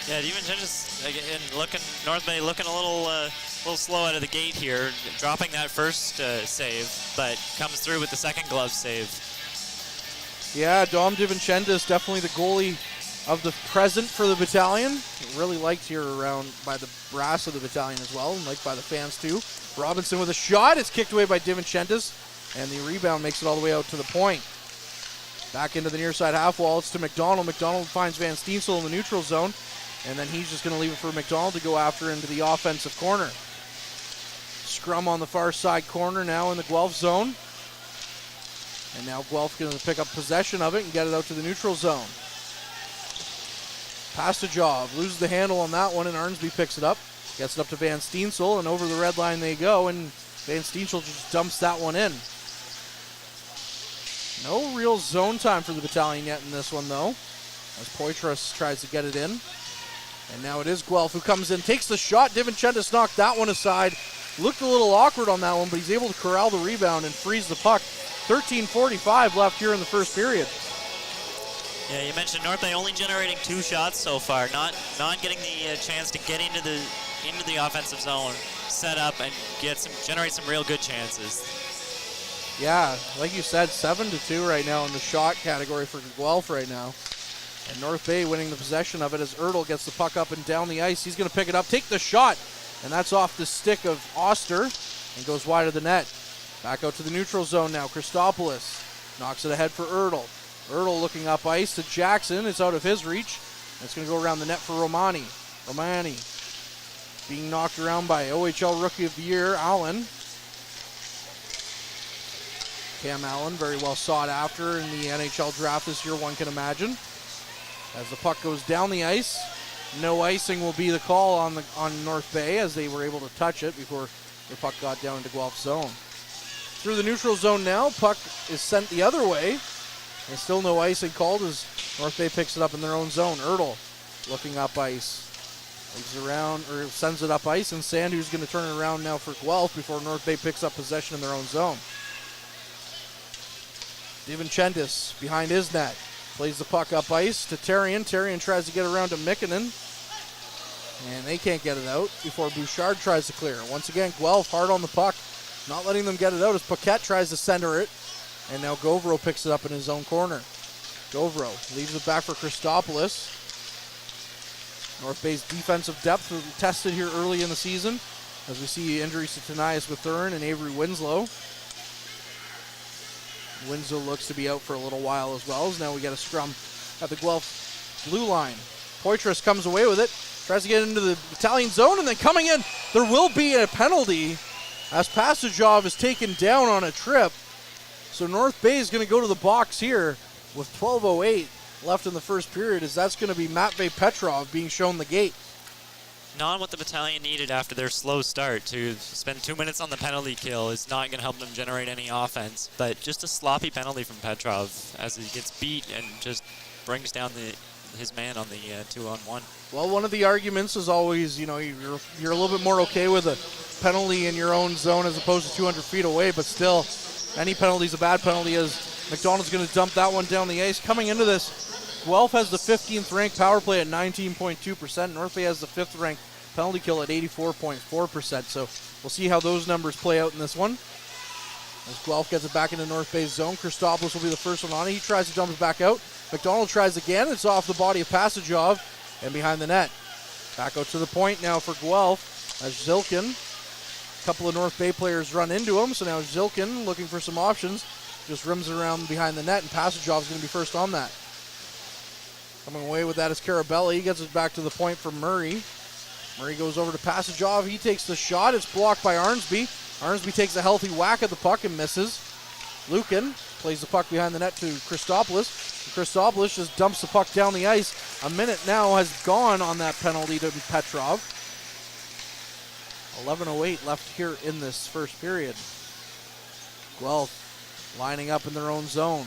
Yeah, DiVincentis again North Bay looking a little slow out of the gate here, dropping that first save, but comes through with the second glove save. Yeah, Dom DiVincentis, definitely the goalie of the present for the Battalion. Really liked here around by the brass of the Battalion as well, and liked by the fans too. Robinson with a shot. It's kicked away by DiVincentis, and the rebound makes it all the way out to the point. Back into the near side half wall. It's to McDonald. McDonald finds Van Steensel in the neutral zone, and then he's just going to leave it for McDonald to go after into the offensive corner. Scrum on the far side corner now in the Guelph zone. And now Guelph going to pick up possession of it and get it out to the neutral zone. Passajov loses the handle on that one, and Arnsby picks it up. Gets it up to Van Steensel, and over the red line they go, and Van Steensel just dumps that one in. No real zone time for the Battalion yet in this one, though, as Poitras tries to get it in. And now it is Guelph who comes in, takes the shot. DiVincentis knocked that one aside. Looked a little awkward on that one, but he's able to corral the rebound and freeze the puck. 13:45 left here in the first period. Yeah, you mentioned North Bay only generating 2 shots so far, not getting the chance to get into the offensive zone, set up and generate some real good chances. Yeah, like you said, 7-2 right now in the shot category for Guelph right now. And North Bay winning the possession of it as Ertl gets the puck up and down the ice. He's going to pick it up, take the shot, and that's off the stick of Oster and goes wide of the net. Back out to the neutral zone now. Christopoulos knocks it ahead for Ertl. Ertl looking up ice to Jackson. It's out of his reach. It's going to go around the net for Romani. Romani being knocked around by OHL Rookie of the Year, Allen. Cam Allen, very well sought after in the NHL draft this year, one can imagine. As the puck goes down the ice, no icing will be the call on North Bay, as they were able to touch it before the puck got down into Guelph's zone. Through the neutral zone now, puck is sent the other way. And still no icing called as North Bay picks it up in their own zone. Ertl looking up ice. Leaves around, or sends it up ice, and Sandu's going to turn it around now for Guelph before North Bay picks up possession in their own zone. DiVincentis behind his net. Plays the puck up ice to Terrian. Terrian tries to get around to Mikkonen. And they can't get it out before Bouchard tries to clear. Once again, Guelph hard on the puck. Not letting them get it out as Paquette tries to center it. And now Govro picks it up in his own corner. Govro leaves it back for Christopoulos. North Bay's defensive depth was tested here early in the season as we see injuries to Tanias Bethurn and Avery Winslow. Winslow looks to be out for a little while as well, as now we get a scrum at the Guelph blue line. Poitras comes away with it, tries to get into the Battalion zone, and then coming in, there will be a penalty as Passagov is taken down on a trip. So North Bay is going to go to the box here with 12:08 left in the first period, as that's going to be Matvey Petrov being shown the gate. Not what the Battalion needed after their slow start. To spend 2 minutes on the penalty kill is not going to help them generate any offense, but just a sloppy penalty from Petrov as he gets beat and just brings down his man on the 2-on-1. Well, one of the arguments is always, you're a little bit more okay with a penalty in your own zone as opposed to 200 feet away, but still, any penalty is a bad penalty, as McDonald's going to dump that one down the ice. Coming into this, Guelph has the 15th ranked power play at 19.2%. North Bay has the 5th ranked penalty kill at 84.4%. So we'll see how those numbers play out in this one. As Guelph gets it back into North Bay's zone, Christopoulos will be the first one on it. He tries to dump it back out. McDonald tries again. It's off the body of Passagov and behind the net. Back out to the point now for Guelph as Zilkin. A couple of North Bay players run into him, so now Zilkin looking for some options. Just rims around behind the net, and Passagov is going to be first on that. Coming away with that is Carabelli. He gets it back to the point for Murray. Murray goes over to Passagov. He takes the shot. It's blocked by Arnsby. Arnsby takes a healthy whack at the puck and misses. Lukin plays the puck behind the net to Christopoulos. Christopoulos just dumps the puck down the ice. A minute now has gone on that penalty to Petrov. 11:08 left here in this first period. Guelph lining up in their own zone.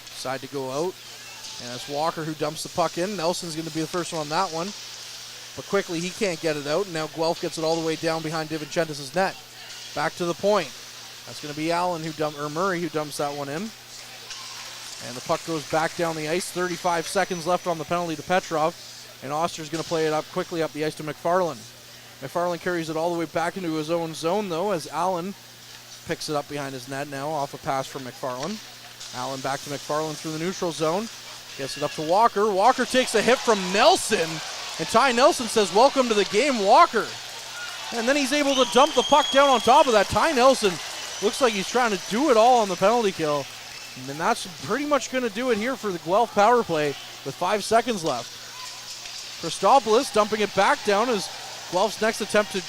Decide to go out. And it's Walker who dumps the puck in. Nelson's going to be the first one on that one. But quickly he can't get it out. And now Guelph gets it all the way down behind DiVincentis' net. Back to the point. That's going to be Murray who dumps that one in. And the puck goes back down the ice. 35 seconds left on the penalty to Petrov. And Oster's going to play it up quickly up the ice to McFarland. McFarland carries it all the way back into his own zone, though, as Allen picks it up behind his net now off a pass from McFarland. Allen back to McFarland through the neutral zone. Gets it up to Walker. Walker takes a hit from Nelson. And Ty Nelson says, "Welcome to the game, Walker." And then he's able to dump the puck down on top of that. Ty Nelson looks like he's trying to do it all on the penalty kill. And that's pretty much going to do it here for the Guelph power play with 5 seconds left. Christopoulos dumping it back down as Guelph's next attempt to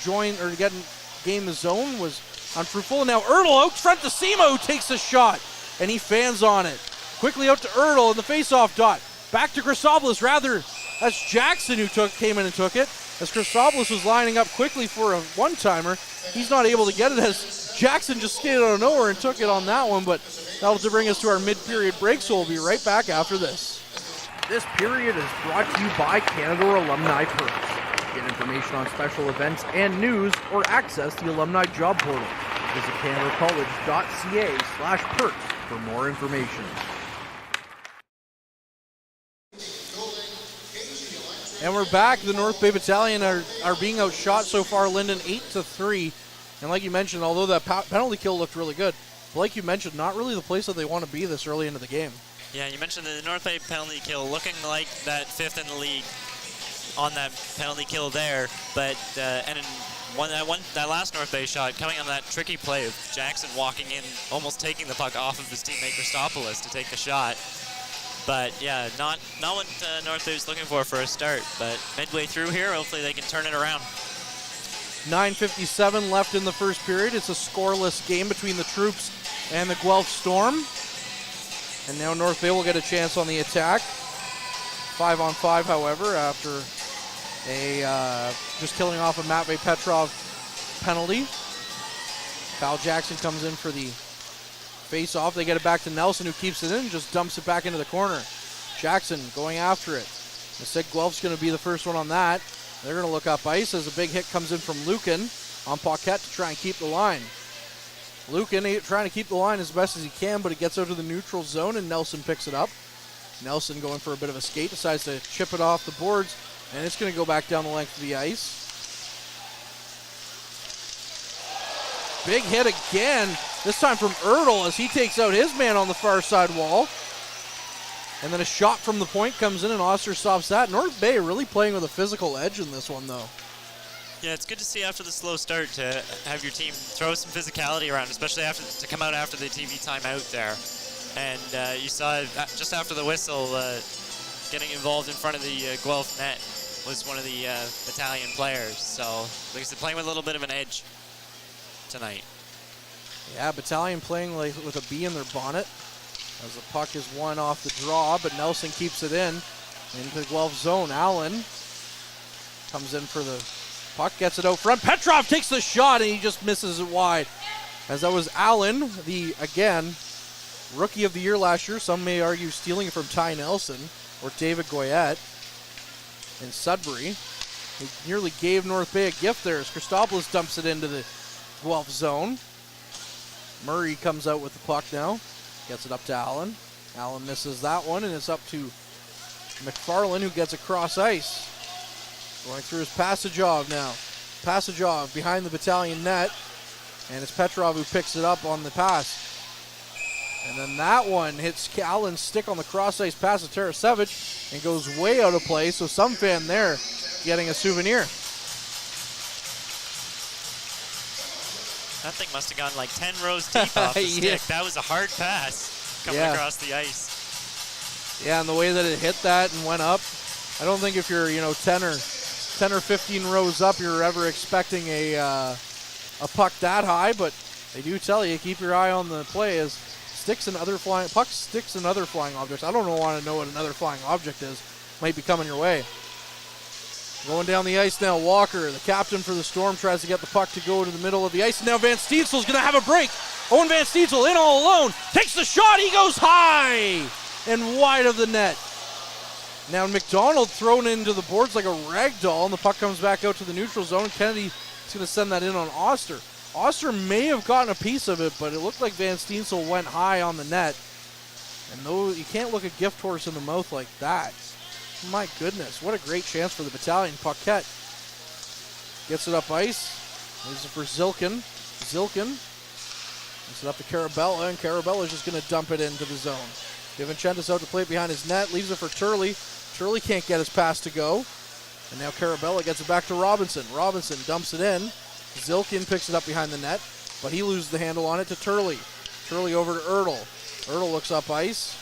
gain the zone was unfruitful. And now Ertl out front to Sema, who takes a shot. And he fans on it. Quickly out to Ertl in the face-off dot. Back to Christopoulos, that's Jackson who came in and took it. As Christopoulos was lining up quickly for a one-timer, he's not able to get it as Jackson just skated out of nowhere and took it on that one, but that'll bring us to our mid-period break, so we'll be right back after this. This period is brought to you by Canada Alumni Perks. Get information on special events and news or access the alumni job portal. Visit canadacollege.ca/perks for more information. And we're back. The North Bay Battalion are being outshot so far, Lyndon, 8-3. And like you mentioned, although that penalty kill looked really good, but like you mentioned, not really the place that they want to be this early into the game. Yeah, you mentioned the North Bay penalty kill looking like that 5th in the league on that penalty kill there, but and in that last North Bay shot coming on that tricky play of Jackson walking in, almost taking the puck off of his teammate Christopoulos to take a shot. But yeah, not what North Bay was looking for a start, but midway through here, hopefully they can turn it around. 9:57 left in the first period. It's a scoreless game between the Troops and the Guelph Storm. And now North Bay will get a chance on the attack. 5-on-5, however, after just killing off a Matvey Petrov penalty. Kyle Jackson comes in for the face-off. They get it back to Nelson, who keeps it in and just dumps it back into the corner. Jackson going after it. I said Guelph's going to be the first one on that. They're going to look up ice as a big hit comes in from Lucan on Paquette to try and keep the line. Lucan trying to keep the line as best as he can, but it gets out to the neutral zone, and Nelson picks it up. Nelson going for a bit of a skate, decides to chip it off the boards, and it's going to go back down the length of the ice. Big hit again, this time from Ertl as he takes out his man on the far side wall. And then a shot from the point comes in, and Oster stops that. North Bay really playing with a physical edge in this one, though. Yeah, it's good to see after the slow start to have your team throw some physicality around, especially to come out after the TV timeout there. And you saw just after the whistle, getting involved in front of the Guelph net was one of the Battalion players. So, like I said, playing with a little bit of an edge tonight. Yeah, Battalion playing like with a bee in their bonnet as the puck is won off the draw, but Nelson keeps it in into the Guelph zone. Allen comes in for the puck, gets it out front. Petrov takes the shot, and he just misses it wide. As that was Allen, the, again, Rookie of the Year last year. Some may argue stealing it from Ty Nelson or David Goyette in Sudbury. He nearly gave North Bay a gift there as Christopoulos dumps it into the Guelph zone. Murray comes out with the puck now. Gets it up to Allen. Allen misses that one, and it's up to McFarland, who gets across ice. Going through his Passagov now. Passagov behind the Battalion net, and it's Petrov who picks it up on the pass. And then that one hits Allen's stick on the cross ice pass to Tarasevic and goes way out of play, so some fan there getting a souvenir. That thing must have gone like 10 rows deep off the Yeah. stick. That was a hard pass coming across the ice. Yeah, and the way that it hit that and went up, I don't think if you're 10 or 15 rows up, you're ever expecting a puck that high. But they do tell you, keep your eye on the play as pucks, sticks, and other flying objects. I don't want to know what another flying object is. Might be coming your way. Going down the ice now, Walker, the captain for the Storm, tries to get the puck to go to the middle of the ice. And now Van Steedsel's going to have a break. Owen Van Steedsel in all alone. Takes the shot. He goes high and wide of the net. Now McDonald thrown into the boards like a rag doll, and the puck comes back out to the neutral zone. Kennedy is going to send that in on Oster. Oster may have gotten a piece of it, but it looked like Van Steensel went high on the net. And though you can't look a gift horse in the mouth like that. My goodness, what a great chance for the Battalion. Paquette gets it up ice. This is for Zilkin. Zilkin gets it up to Carabella, and Carabella's just going to dump it into the zone. DiVincentis out to play it behind his net, leaves it for Turley. Turley can't get his pass to go. And now Carabella gets it back to Robinson. Robinson dumps it in. Zilkin picks it up behind the net, but he loses the handle on it to Turley. Turley over to Ertl. Ertl looks up ice.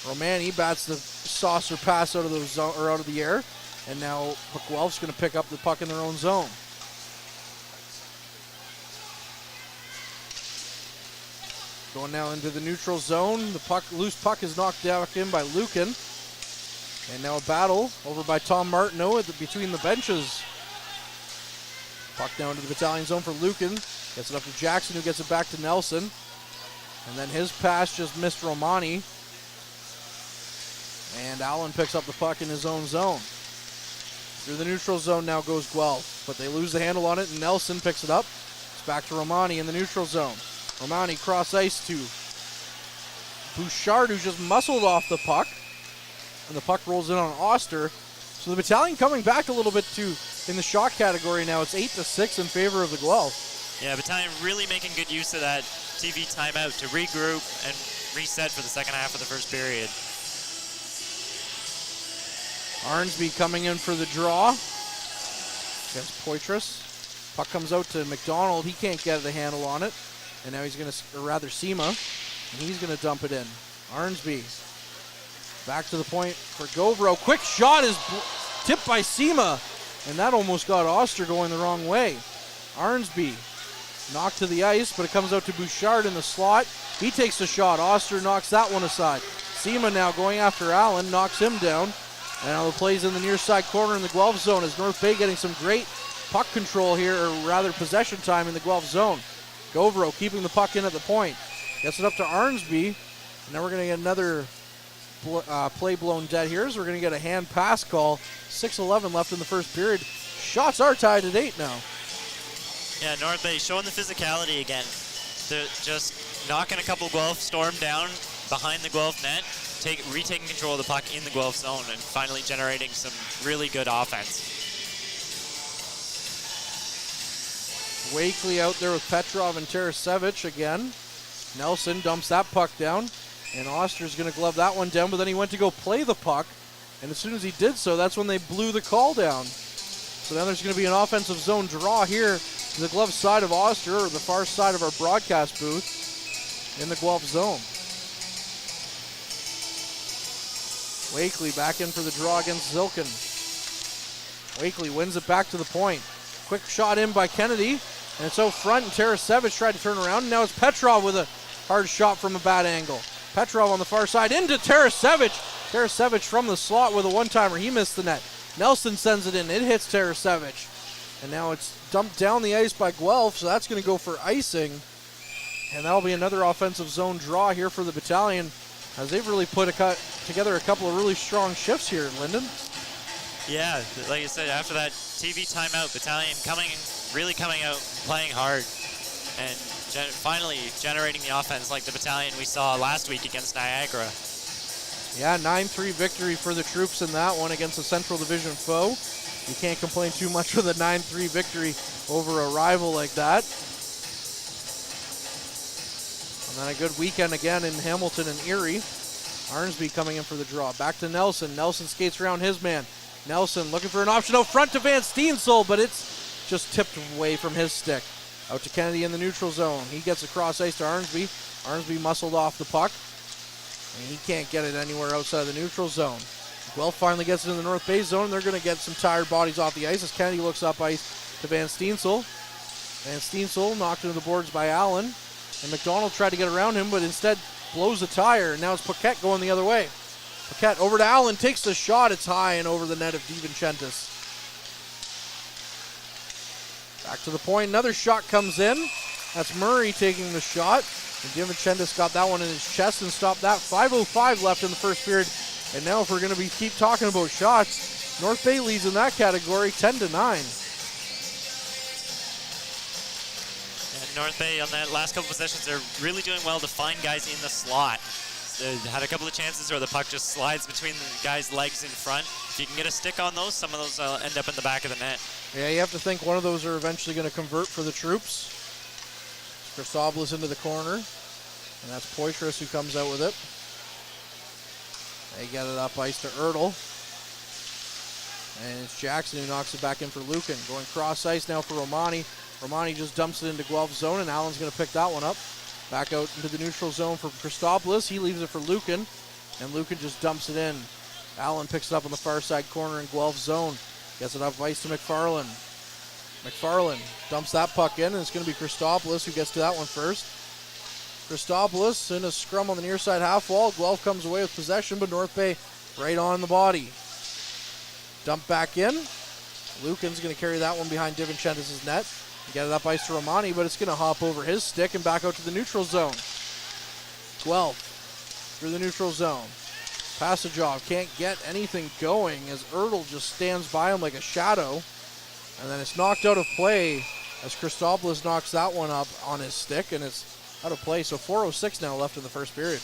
Romani bats the saucer pass out of the zone, or out of the air, and now Guelph's going to pick up the puck in their own zone. Going now into the neutral zone. The loose puck is knocked back in by Lucan, and now a battle over by Tom Martineau between the benches. Puck down to the Battalion zone for Lucan. Gets it up to Jackson, who gets it back to Nelson. And then his pass just missed Romani. And Allen picks up the puck in his own zone. Through the neutral zone now goes Guelph, but they lose the handle on it, and Nelson picks it up. It's back to Romani in the neutral zone. Romani cross ice to Bouchard, who's just muscled off the puck. And the puck rolls in on Oster. So the Battalion coming back a little bit too in the shot category now. It's 8-6 in favor of the Guelph. Yeah, Battalion really making good use of that TV timeout to regroup and reset for the second half of the first period. Arnsby coming in for the draw against Poitras. Puck comes out to McDonald. He can't get the handle on it. And now he's going to, or rather Sema, and he's going to dump it in. Arnsby back to the point for Govro. Quick shot is tipped by Sema, and that almost got Oster going the wrong way. Arnsby knocked to the ice, but it comes out to Bouchard in the slot. He takes the shot. Oster knocks that one aside. Sema now going after Allen, knocks him down. And now the play's in the near side corner in the Guelph zone as North Bay getting some great puck control here, or rather possession time in the Guelph zone. Govro keeping the puck in at the point. Gets it up to Arnsby. And now we're going to get another play blown dead here, so we're going to get a hand pass call. 6:11 left in the first period. Shots are tied at 8 now. Yeah, North Bay showing the physicality again. They're just knocking a couple Guelph Storm down behind the Guelph net, retaking control of the puck in the Guelph zone, and finally generating some really good offense. Wakely out there with Petrov and Tarasevic again. Nelson dumps that puck down, and Oster's going to glove that one down, but then he went to go play the puck, and as soon as he did so, that's when they blew the call down. So then there's going to be an offensive zone draw here to the glove side of Oster, or the far side of our broadcast booth, in the Guelph zone. Wakely back in for the draw against Zilkin. Wakely wins it back to the point. Quick shot in by Kennedy, and it's out front, and Tarasevic tried to turn around, and now it's Petrov with a hard shot from a bad angle. Petrov on the far side into Tarasevic. Tarasevic from the slot with a one-timer. He missed the net. Nelson sends it in. It hits Tarasevic. And now it's dumped down the ice by Guelph, so that's going to go for icing. And that'll be another offensive zone draw here for the Battalion, as they've really put together a couple of really strong shifts here, Lyndon. Yeah, like you said, after that TV timeout, Battalion really coming out, playing hard, and finally generating the offense like the Battalion we saw last week against Niagara. Yeah, 9-3 victory for the troops in that one against a Central Division foe. You can't complain too much with a 9-3 victory over a rival like that. And then a good weekend again in Hamilton and Erie. Arnsby coming in for the draw. Back to Nelson. Nelson skates around his man. Nelson looking for an option out front to Van Steensel, but it's just tipped away from his stick. Out to Kennedy in the neutral zone. He gets across ice to Arnsby. Arnsby muscled off the puck, and he can't get it anywhere outside the neutral zone. Guelph finally gets it in the North Bay zone. They're going to get some tired bodies off the ice as Kennedy looks up ice to Van Steensel. Van Steensel knocked into the boards by Allen. And McDonald tried to get around him, but instead blows a tire. Now it's Paquette going the other way. Paquette over to Allen, takes the shot. It's high and over the net of DiVincentis. Back to the point. Another shot comes in. That's Murray taking the shot. And DiVincentis got that one in his chest and stopped that. 5:05 left in the first period. And now if we're going to keep talking about shots, North Bay leads in that category 10-9. North Bay on that last couple possessions, they're really doing well to find guys in the slot. They had a couple of chances where the puck just slides between the guys' legs in front. If you can get a stick on those, some of those end up in the back of the net. Yeah, you have to think one of those are eventually going to convert for the troops. Christopoulos into the corner, and that's Poitras who comes out with it. They get it up ice to Ertl. And it's Jackson who knocks it back in for Lucan. Going cross ice now for Romani. Romani just dumps it into Guelph zone, and Allen's going to pick that one up. Back out into the neutral zone for Christopoulos. He leaves it for Lucan, and Lucan just dumps it in. Allen picks it up on the far side corner in Guelph zone. Gets it up ice to McFarland. McFarland dumps that puck in, and it's going to be Christopoulos who gets to that one first. Christopoulos in a scrum on the near side half wall. Guelph comes away with possession, but North Bay right on the body. Dump back in. Lucan's going to carry that one behind DiVincentis' net. Get it up ice to Romani, but it's going to hop over his stick and back out to the neutral zone. Guelph through the neutral zone. Passagov can't get anything going as Ertl just stands by him like a shadow. And then it's knocked out of play as Christopoulos knocks that one up on his stick, and it's out of play. So 4:06 now left in the first period.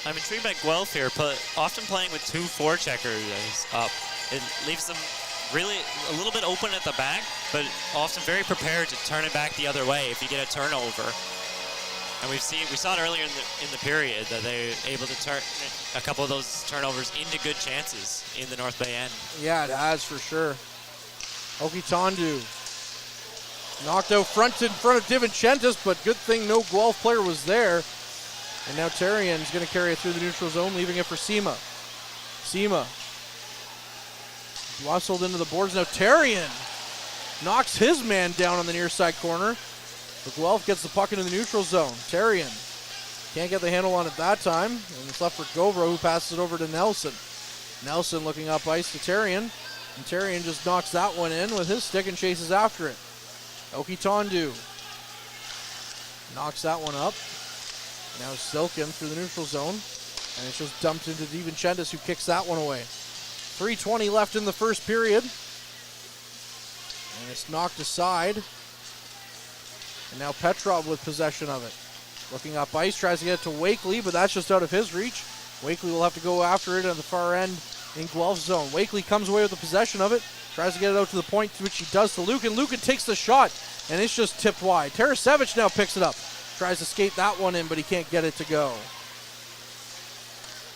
I'm intrigued by Guelph here, but often playing with 2 forecheckers up. It leaves them really a little bit open at the back, but often very prepared to turn it back the other way if you get a turnover. And we saw it earlier in the period that they're able to turn a couple of those turnovers into good chances in the North Bay end. Yeah, it has for sure. Okitandu knocked out front in front of DiVincentis, but good thing no Guelph player was there. And now Therrien's going to carry it through the neutral zone, leaving it for Sema. Sema bustled into the boards. Now Therrien knocks his man down on the near side corner. But Guelph gets the puck into the neutral zone. Therrien can't get the handle on it that time. And it's left for Govro, who passes it over to Nelson. Nelson looking up ice to Therrien. And Therrien just knocks that one in with his stick and chases after it. Okitandu knocks that one up. Now Silkin through the neutral zone. And it's just dumped into DiVincentis, who kicks that one away. 3:20 left in the first period. And it's knocked aside. And now Petrov with possession of it. Looking up ice, tries to get it to Wakely, but that's just out of his reach. Wakely will have to go after it on the far end in Guelph's zone. Wakely comes away with the possession of it, tries to get it out to the point, which he does to Lucan. Lucan takes the shot, and it's just tipped wide. Tarasevic now picks it up. Tries to skate that one in, but he can't get it to go.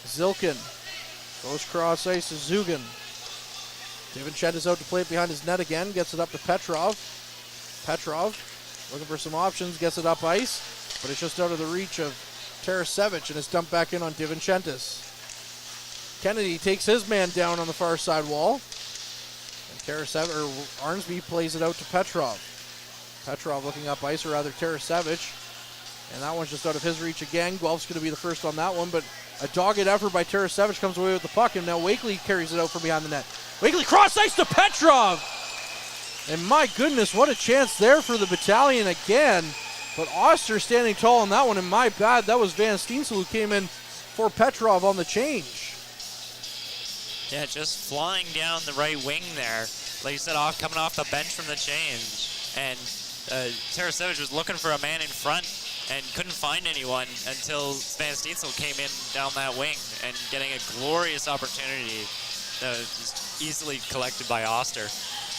Zilkin goes cross ice to Zugan. DiVincentis out to play it behind his net again, gets it up to Petrov. Petrov looking for some options, gets it up ice, but it's just out of the reach of Tarasevic, and it's dumped back in on DiVincentis. Kennedy takes his man down on the far side wall, and Arnsby plays it out to Petrov. Petrov looking up ice, or rather Tarasevic, and that one's just out of his reach again. Guelph's going to be the first on that one, but a dogged effort by Tarasevic comes away with the puck, and now Wakely carries it out from behind the net. Wakely cross ice to Petrov! And my goodness, what a chance there for the Battalion again. But Oster standing tall on that one, and my bad, that was Van Steensel who came in for Petrov on the change. Yeah, just flying down the right wing there. Like you said, coming off the bench from the change. And Tarasevic was looking for a man in front and couldn't find anyone until Van Steensel came in down that wing and getting a glorious opportunity that was easily collected by Oster.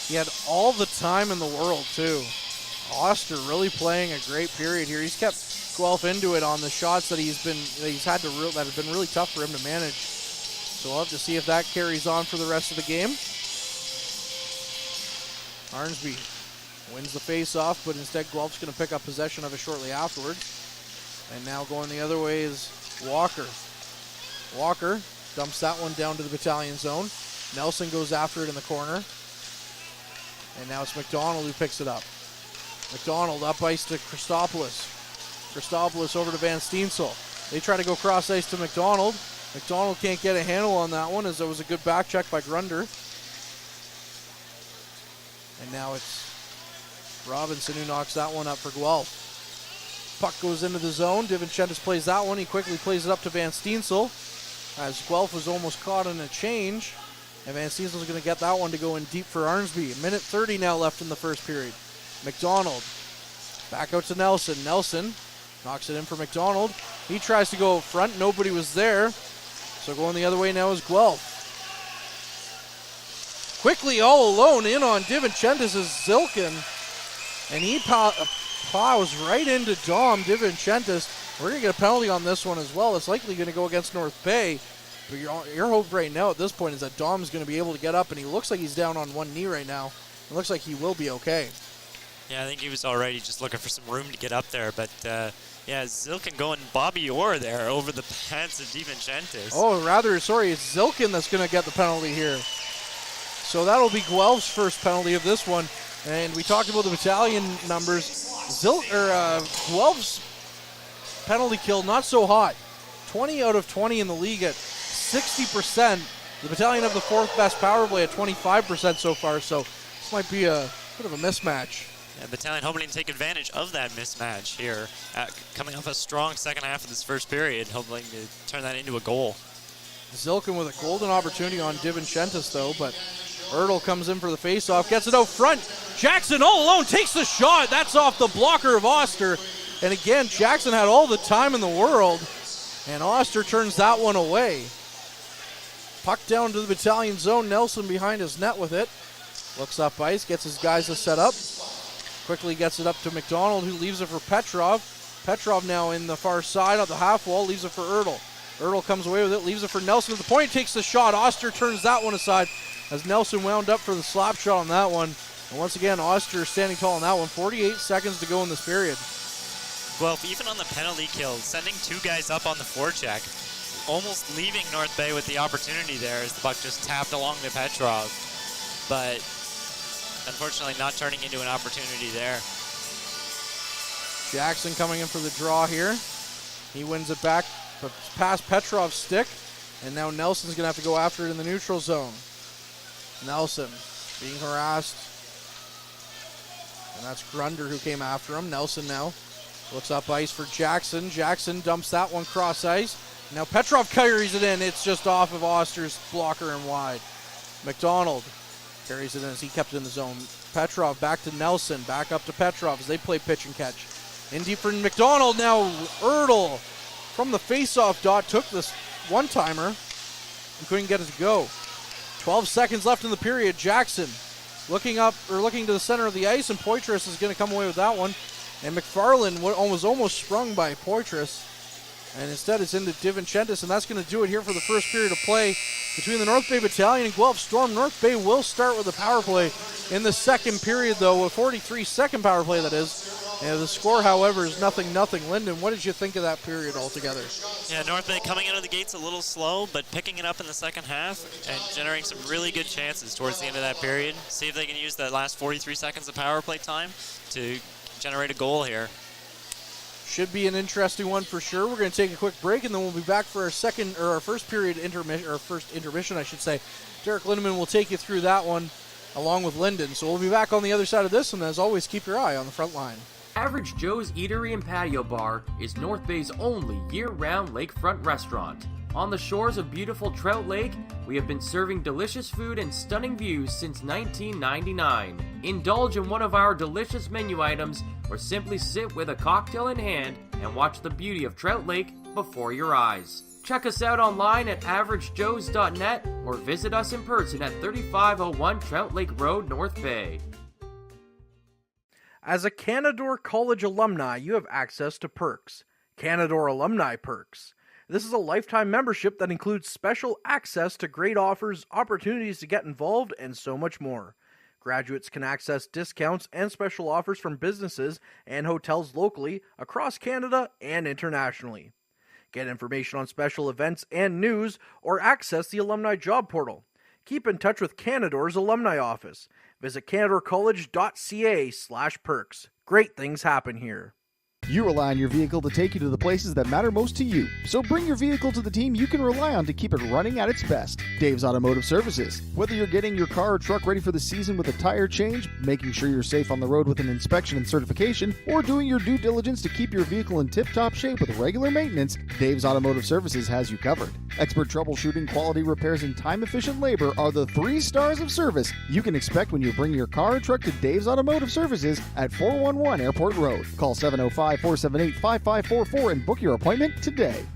He had all the time in the world, too. Oster really playing a great period here. He's kept Guelph into it on the shots that that have been really tough for him to manage. So we'll have to see if that carries on for the rest of the game. Arnsby wins the face-off, but instead Guelph's going to pick up possession of it shortly afterwards. And now going the other way is Walker. Walker dumps that one down to the Battalion zone. Nelson goes after it in the corner. And now it's McDonald who picks it up. McDonald up ice to Christopoulos. Christopoulos over to Van Steensel. They try to go cross ice to McDonald. McDonald can't get a handle on that one, as there was a good back check by Grunder. And now it's Robinson who knocks that one up for Guelph. Puck goes into the zone. DiVincentis plays that one. He quickly plays it up to Van Steensel, as Guelph was almost caught in a change. And Van Steensel's going to get that one to go in deep for Arnsby. 1:30 now left in the first period. McDonald back out to Nelson. Nelson knocks it in for McDonald. He tries to go up front. Nobody was there. So going the other way now is Guelph. Quickly all alone in on DiVincentis is Zilkin. And he plows right into Dom DiVincentis. We're going to get a penalty on this one as well. It's likely going to go against North Bay. But your hope right now at this point is that Dom's going to be able to get up, and he looks like he's down on one knee right now. It looks like he will be okay. Yeah, I think he was already just looking for some room to get up there. But, yeah, Zilkin going Bobby Orr there over the pants of DiVincentis. Oh, rather, sorry, it's Zilkin that's going to get the penalty here. So that'll be Guelph's first penalty of this one. And we talked about the Battalion numbers. Guelph's penalty kill not so hot. 20 out of 20 in the league at 60%. The Battalion have the fourth best power play at 25% so far, so this might be a bit of a mismatch. Yeah, Battalion hoping to take advantage of that mismatch here. Coming off a strong second half of this first period, hoping to turn that into a goal. Zilkin with a golden opportunity on DiVincentis though, but Ertl comes in for the faceoff, gets it out front. Jackson all alone takes the shot. That's off the blocker of Oster. And again, Jackson had all the time in the world, and Oster turns that one away. Puck down to the Battalion zone. Nelson behind his net with it. Looks up ice, gets his guys to set up. Quickly gets it up to McDonald, who leaves it for Petrov. Petrov now in the far side of the half wall, leaves it for Ertl. Ertl comes away with it, leaves it for Nelson at the point, takes the shot. Oster turns that one aside as Nelson wound up for the slap shot on that one. And once again, Oster standing tall on that one. 48 seconds to go in this period. Guelph, even on the penalty kill, sending two guys up on the forecheck, almost leaving North Bay with the opportunity there as the puck just tapped along to Petrov. But unfortunately not turning into an opportunity there. Jackson coming in for the draw here. He wins it back, but past Petrov's stick. And now Nelson's going to have to go after it in the neutral zone. Nelson being harassed. And that's Grunder who came after him. Nelson now looks up ice for Jackson. Jackson dumps that one cross ice. Now Petrov carries it in. It's just off of Oster's blocker and wide. McDonald carries it in as he kept it in the zone. Petrov back to Nelson. Back up to Petrov as they play pitch and catch. In deep for McDonald. Now Ertl from the faceoff dot took this one-timer and couldn't get it to go. 12 seconds left in the period. Jackson looking up or looking to the center of the ice, and Poitras is going to come away with that one. And McFarland was almost sprung by Poitras. And instead it's into DiVincentis, and that's going to do it here for the first period of play between the North Bay Battalion and Guelph Storm. North Bay will start with a power play in the second period, though, a 43-second power play, that is. And the score, however, is 0-0. Lyndon, what did you think of that period altogether? Yeah, North Bay coming out of the gates a little slow, but picking it up in the second half and generating some really good chances towards the end of that period. See if they can use that last 43 seconds of power play time to generate a goal here. Should be an interesting one for sure. We're going to take a quick break, and then we'll be back for our first period intermission, or first intermission, I should say. Derek Lindemann will take you through that one along with Lyndon. So we'll be back on the other side of this, and as always, keep your eye on the front line. Average Joe's Eatery and Patio Bar is North Bay's only year-round lakefront restaurant. On the shores of beautiful Trout Lake, we have been serving delicious food and stunning views since 1999. Indulge in one of our delicious menu items, or simply sit with a cocktail in hand and watch the beauty of Trout Lake before your eyes. Check us out online at averagejoes.net or visit us in person at 3501 Trout Lake Road, North Bay. As a Canadore College alumni, you have access to perks. Canadore Alumni Perks. This is a lifetime membership that includes special access to great offers, opportunities to get involved, and so much more. Graduates can access discounts and special offers from businesses and hotels locally, across Canada, and internationally. Get information on special events and news, or access the alumni job portal. Keep in touch with Canadore's alumni office. Visit canadorecollege.ca/perks. Great things happen here. You rely on your vehicle to take you to the places that matter most to you. So bring your vehicle to the team you can rely on to keep it running at its best. Dave's Automotive Services. Whether you're getting your car or truck ready for the season with a tire change, making sure you're safe on the road with an inspection and certification, or doing your due diligence to keep your vehicle in tip-top shape with regular maintenance, Dave's Automotive Services has you covered. Expert troubleshooting, quality repairs, and time-efficient labor are the 3 stars of service you can expect when you bring your car or truck to Dave's Automotive Services at 411 Airport Road. Call 705-478-5544 and book your appointment today.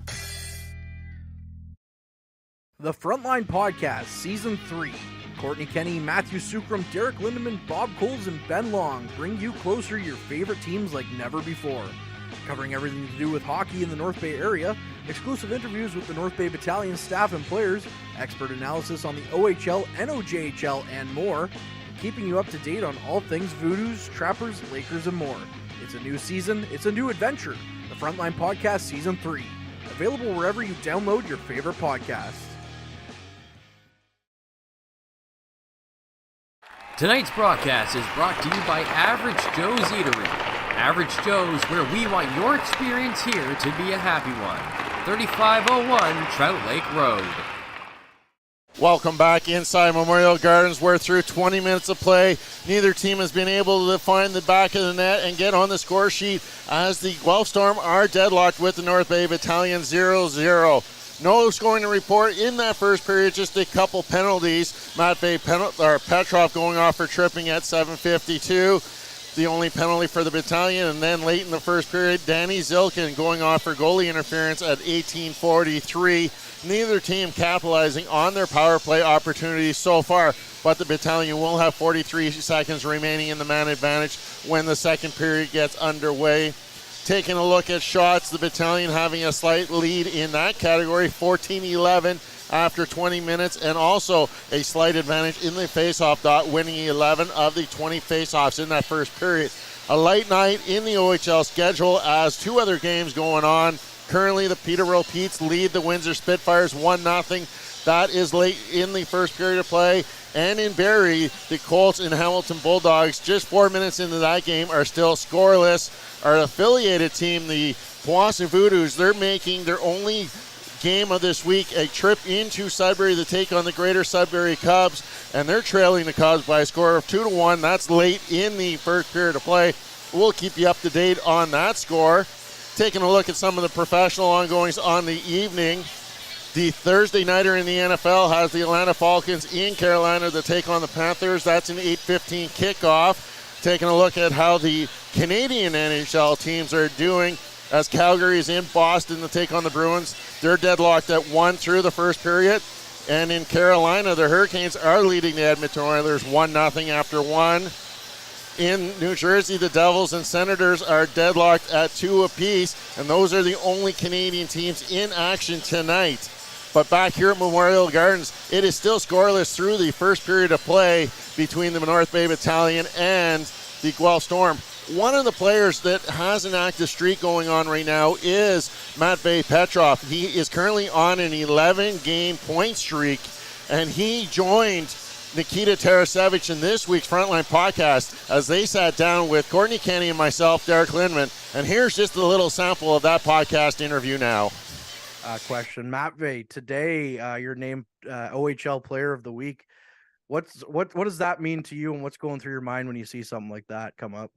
The Frontline Podcast, Season 3. Courtney Kenny, Matthew Sukram, Derek Lindemann, Bob Coles, and Ben Long bring you closer to your favorite teams like never before. Covering everything to do with hockey in the North Bay area, exclusive interviews with the North Bay Battalion staff and players, expert analysis on the OHL, NOJHL, and more, and keeping you up to date on all things Voodoos, Trappers, Lakers, and more. It's a new season, it's a new adventure. The Frontline Podcast Season 3. Available wherever you download your favorite podcasts. Tonight's broadcast is brought to you by Average Joe's Eatery. Average Joe's, where we want your experience here to be a happy one. 3501 Trout Lake Road. Welcome back inside Memorial Gardens. We're through 20 minutes of play. Neither team has been able to find the back of the net and get on the score sheet as the Guelph Storm are deadlocked with the North Bay Battalion 0-0. No scoring to report in that first period, just a couple penalties. Petrov going off for tripping at 7:52. The only penalty for the Battalion. And then late in the first period, Danny Zilkin going off for goalie interference at 18:43. Neither team capitalizing on their power play opportunities so far, but the Battalion will have 43 seconds remaining in the man advantage when the second period gets underway. Taking a look at shots, the Battalion having a slight lead in that category, 14-11 after 20 minutes, and also a slight advantage in the face-off dot, winning 11 of the 20 face-offs in that first period. A light night in the OHL schedule as two other games going on. Currently, the Peterborough Petes lead the Windsor Spitfires 1-0. That is late in the first period of play. And in Barrie, the Colts and Hamilton Bulldogs, just 4 minutes into that game, are still scoreless. Our affiliated team, the Powassan Voodoos, they're making their only game of this week a trip into Sudbury to take on the Greater Sudbury Cubs, and they're trailing the Cubs by a score of 2-1. That's late in the first period of play. We'll keep you up to date on that score. Taking a look at some of the professional ongoings on the evening. The Thursday nighter in the NFL has the Atlanta Falcons in Carolina to take on the Panthers. That's an 8:15 kickoff. Taking a look at how the Canadian NHL teams are doing as Calgary is in Boston to take on the Bruins. They're deadlocked at 1 through the first period. And in Carolina, the Hurricanes are leading the Edmonton Oilers 1-0 after 1. In New Jersey, the Devils and Senators are deadlocked at 2 apiece, and those are the only Canadian teams in action tonight. But back here at Memorial Gardens, it is still scoreless through the first period of play between the North Bay Battalion and the Guelph Storm. One of the players that has an active streak going on right now is Matvei Petrov. He is currently on an 11-game point streak, and he joined Nikita Tarasevich in this week's Frontline podcast as they sat down with Courtney Kenny and myself, Derek Lindman. And here's just a little sample of that podcast interview now. Question, Matvei, today you're named OHL Player of the Week. What does that mean to you, and what's going through your mind when you see something like that come up?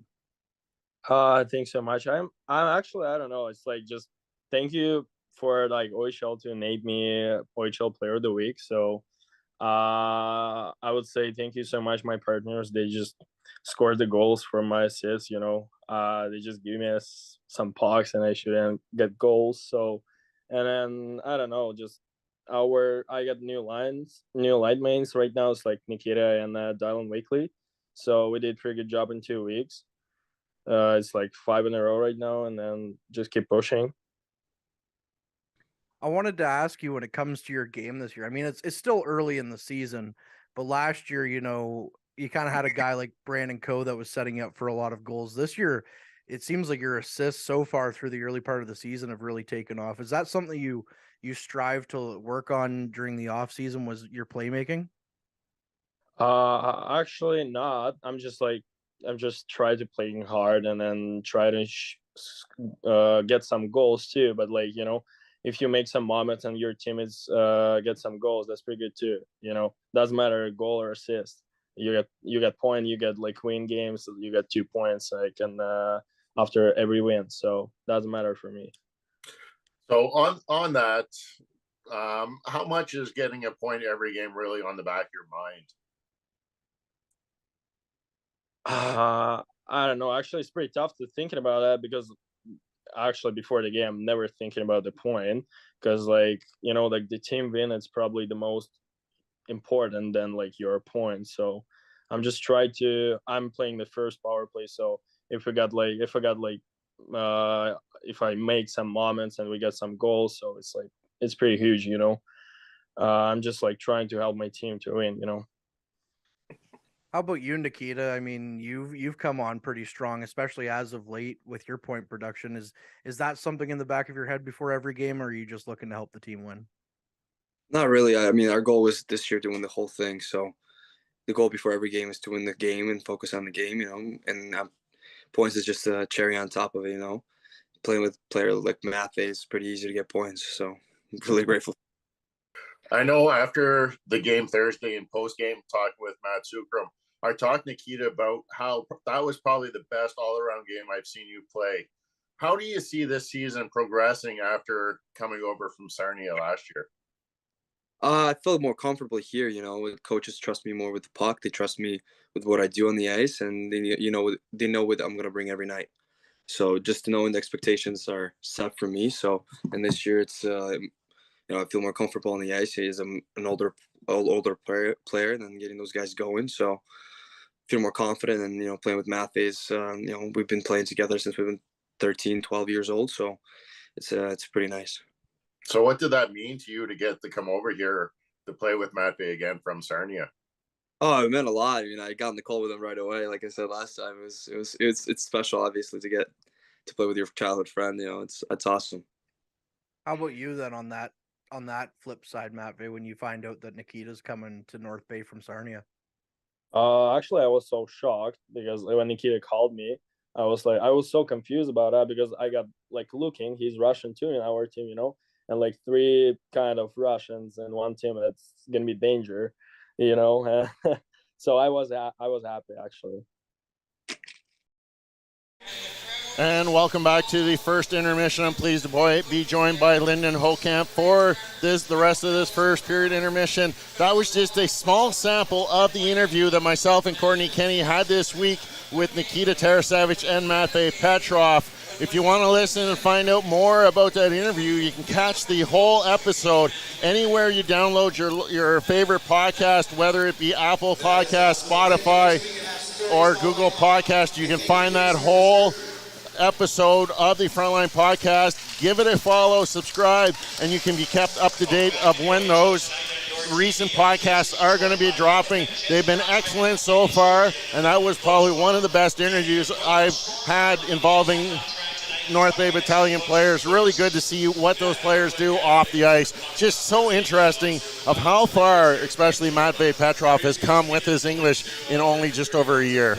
Thanks so much. I'm actually, I don't know. It's like, just thank you for like OHL to name me OHL Player of the Week. So I would say thank you so much, my partners. They just scored the goals for my assists. They just give me some pucks and I shouldn't get goals. So, and then I don't know, just I got new line mates right now. It's like Nikita and Dylan Wakely. So we did pretty good job in 2 weeks. It's like 5 in a row right now, and then just keep pushing. I wanted to ask you, when it comes to your game this year, I mean, it's still early in the season, but last year, you kind of had a guy like Brandon Coe that was setting you up for a lot of goals. This year, it seems like your assists so far through the early part of the season have really taken off. Is that something you strive to work on during the off season, was your playmaking? Actually not. I'm just trying to play hard and then try to get some goals too. But if you make some moments and your teammates get some goals, that's pretty good too. Doesn't matter goal or assist. You get point. You get like win games. You get 2 points after every win. So doesn't matter for me. So on that, how much is getting a point every game really on the back of your mind? I don't know. Actually, it's pretty tough to thinking about that, because actually before the game, I'm never thinking about the point, because the team win, it's probably the most important than your point. So I'm just I'm playing the first power play. So if I make some moments and we get some goals, so it's pretty huge, I'm just trying to help my team to win, How about you, Nikita? I mean, you've come on pretty strong, especially as of late with your point production. Is that something in the back of your head before every game, or are you just looking to help the team win? Not really. I mean, our goal was this year to win the whole thing. So the goal before every game is to win the game and focus on the game, and points is just a cherry on top of it, Playing with a player like Matvei is pretty easy to get points. So I'm really grateful. I know after the game Thursday and post-game talking with Matt Sukram, I talked to Nikita about how that was probably the best all-around game I've seen you play. How do you see this season progressing after coming over from Sarnia last year? I felt more comfortable here. Coaches trust me more with the puck. They trust me with what I do on the ice, and they know what I'm gonna bring every night. So just knowing the expectations are set for me. So, and this year it's I feel more comfortable on the ice as I'm an older player than getting those guys going. So I feel more confident, and playing with Mathe's. We've been playing together since we've been 13, 12 years old. So it's pretty nice. So what did that mean to you to get to come over here to play with Matt Bay again from Sarnia? Oh, it meant a lot. I got on the call with him right away. Like I said last time, it's special, obviously, to get to play with your childhood friend. It's awesome. How about you then on that flip side, Matt, when you find out that Nikita's coming to North Bay from Sarnia? Actually, I was so shocked because when Nikita called me, I was so confused about that because I got looking, he's Russian too in our team, and 3 kind of Russians in one team. That's gonna be danger, So I was happy actually. And welcome back to the first intermission. I'm pleased to be joined by Lyndon Hokamp for the rest of this first period intermission. That was just a small sample of the interview that myself and Courtney Kenny had this week with Nikita Tarasevich and Matvey Petrov. If you want to listen and find out more about that interview, you can catch the whole episode anywhere you download your favorite podcast, whether it be Apple Podcast, Spotify, or Google Podcast. You can find that whole episode of the Frontline Podcast. Give it a follow, subscribe, and you can be kept up to date of when those recent podcasts are going to be dropping. They've been excellent so far, and that was probably one of the best interviews I've had involving North Bay Battalion players. Really good to see what those players do off the ice. Just so interesting of how far, especially Matvey Petrov, has come with his English in only just over a year.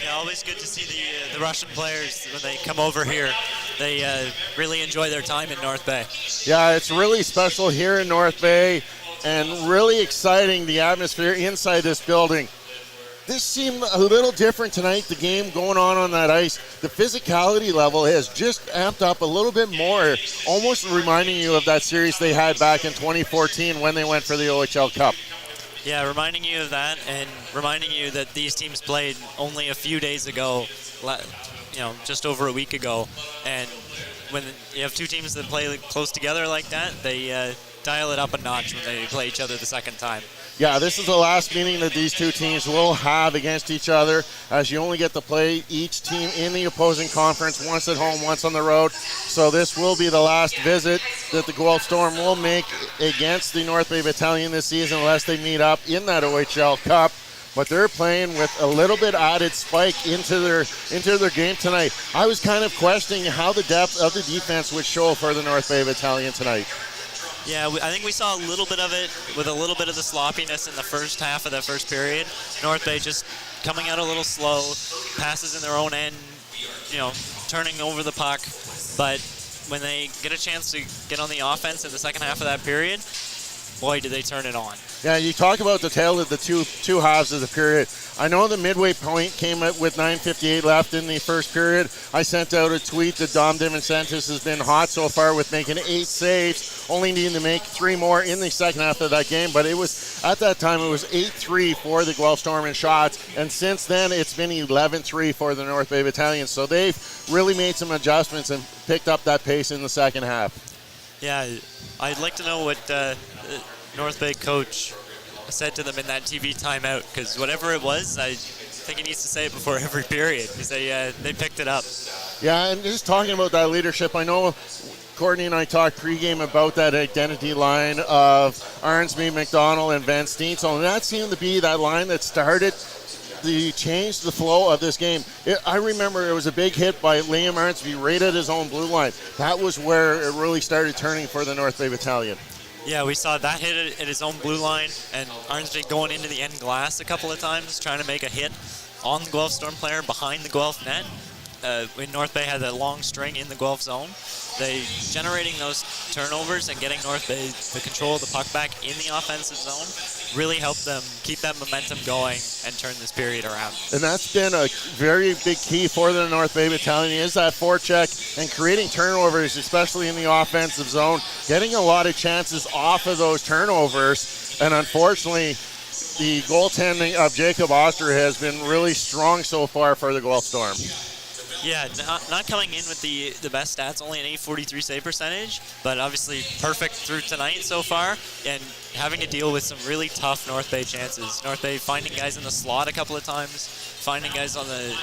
Yeah, always good to see the Russian players when they come over here. They really enjoy their time in North Bay. Yeah, it's really special here in North Bay and really exciting, the atmosphere inside this building. This seemed a little different tonight, the game going on that ice. The physicality level has just amped up a little bit more, almost reminding you of that series they had back in 2014 when they went for the OHL Cup. Yeah, reminding you of that and reminding you that these teams played only a few days ago, just over a week ago. And when you have two teams that play close together like that, they dial it up a notch when they play each other the second time. Yeah, this is the last meeting that these two teams will have against each other, as you only get to play each team in the opposing conference, once at home, once on the road. So this will be the last visit that the Guelph Storm will make against the North Bay Battalion this season, unless they meet up in that OHL Cup. But they're playing with a little bit added spike into their game tonight. I was kind of questioning how the depth of the defense would show for the North Bay Battalion tonight. Yeah, I think we saw a little bit of it with a little bit of the sloppiness in the first half of the first period. North Bay just coming out a little slow, passes in their own end, turning over the puck. But when they get a chance to get on the offense in the second half of that period, boy, did they turn it on. Yeah, you talk about the tail of the two halves of the period. I know the midway point came with 9:58 left in the first period. I sent out a tweet that Dom DiVincentis has been hot so far with making 8 saves, only needing to make 3 more in the second half of that game. But it was, at that time, it was 8-3 for the Guelph Storm in shots. And since then, it's been 11-3 for the North Bay Battalion. So they've really made some adjustments and picked up that pace in the second half. Yeah, I'd like to know what North Bay coach said to them in that TV timeout, because whatever it was, I think he needs to say it before every period, because they picked it up. Yeah, and just talking about that leadership, I know Courtney and I talked pregame about that identity line of Arnsby, McDonald, and Van Steensel, and that seemed to be that line that started changed the flow of this game. I remember it was a big hit by Liam Arnsby right at his own blue line. That was where it really started turning for the North Bay Battalion. Yeah, we saw that hit at his own blue line, and Arnsby going into the end glass a couple of times, trying to make a hit on the Guelph Storm player behind the Guelph net. when North Bay had that long string in the Guelph zone, they generating those turnovers and getting North Bay the control of the puck back in the offensive zone really helped them keep that momentum going and turn this period around. And that's been a very big key for the North Bay Battalion, is that forecheck and creating turnovers, especially in the offensive zone, getting a lot of chances off of those turnovers. And unfortunately, the goaltending of Jacob Oster has been really strong so far for the Guelph Storm. Yeah, not coming in with the best stats, only an .843 save percentage, but obviously perfect through tonight so far, and having to deal with some really tough North Bay chances. North Bay finding guys in the slot a couple of times, finding guys on the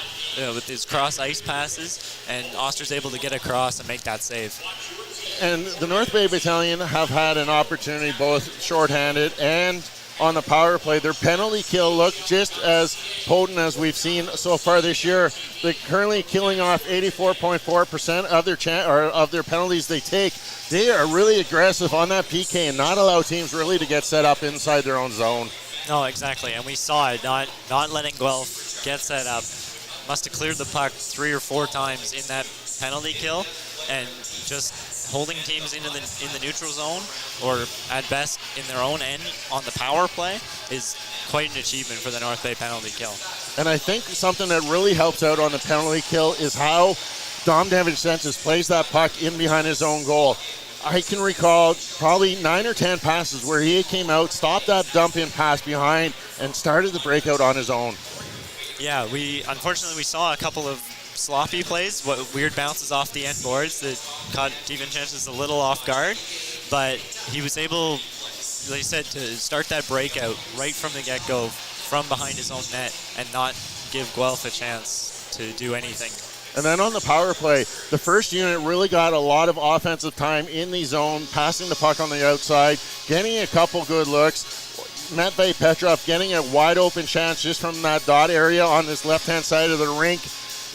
with his cross ice passes, and Oster's able to get across and make that save. And the North Bay Battalion have had an opportunity, both shorthanded and on the power play. Their penalty kill looked just as potent as we've seen so far this year. They're currently killing off 84.4% of their penalties they take. They are really aggressive on that PK and not allow teams really to get set up inside their own zone. No, exactly, and we saw it, not letting Guelph get set up. Must have cleared the puck 3 or 4 times in that penalty kill, and just holding teams in the neutral zone, or at best in their own end on the power play, is quite an achievement for the North Bay penalty kill. And I think something that really helps out on the penalty kill is how Dom DeVincentis plays that puck in behind his own goal. I can recall probably 9 or 10 passes where he came out, stopped that dump-in pass behind, and started the breakout on his own. Yeah, unfortunately we saw a couple of sloppy plays, weird bounces off the end boards that caught DeVincentis a little off guard, but he was able, like you said, to start that breakout right from the get-go from behind his own net and not give Guelph a chance to do anything. And then on the power play, the first unit really got a lot of offensive time in the zone, passing the puck on the outside, getting a couple good looks. Matvei Petrov getting a wide open chance just from that dot area on this left-hand side of the rink.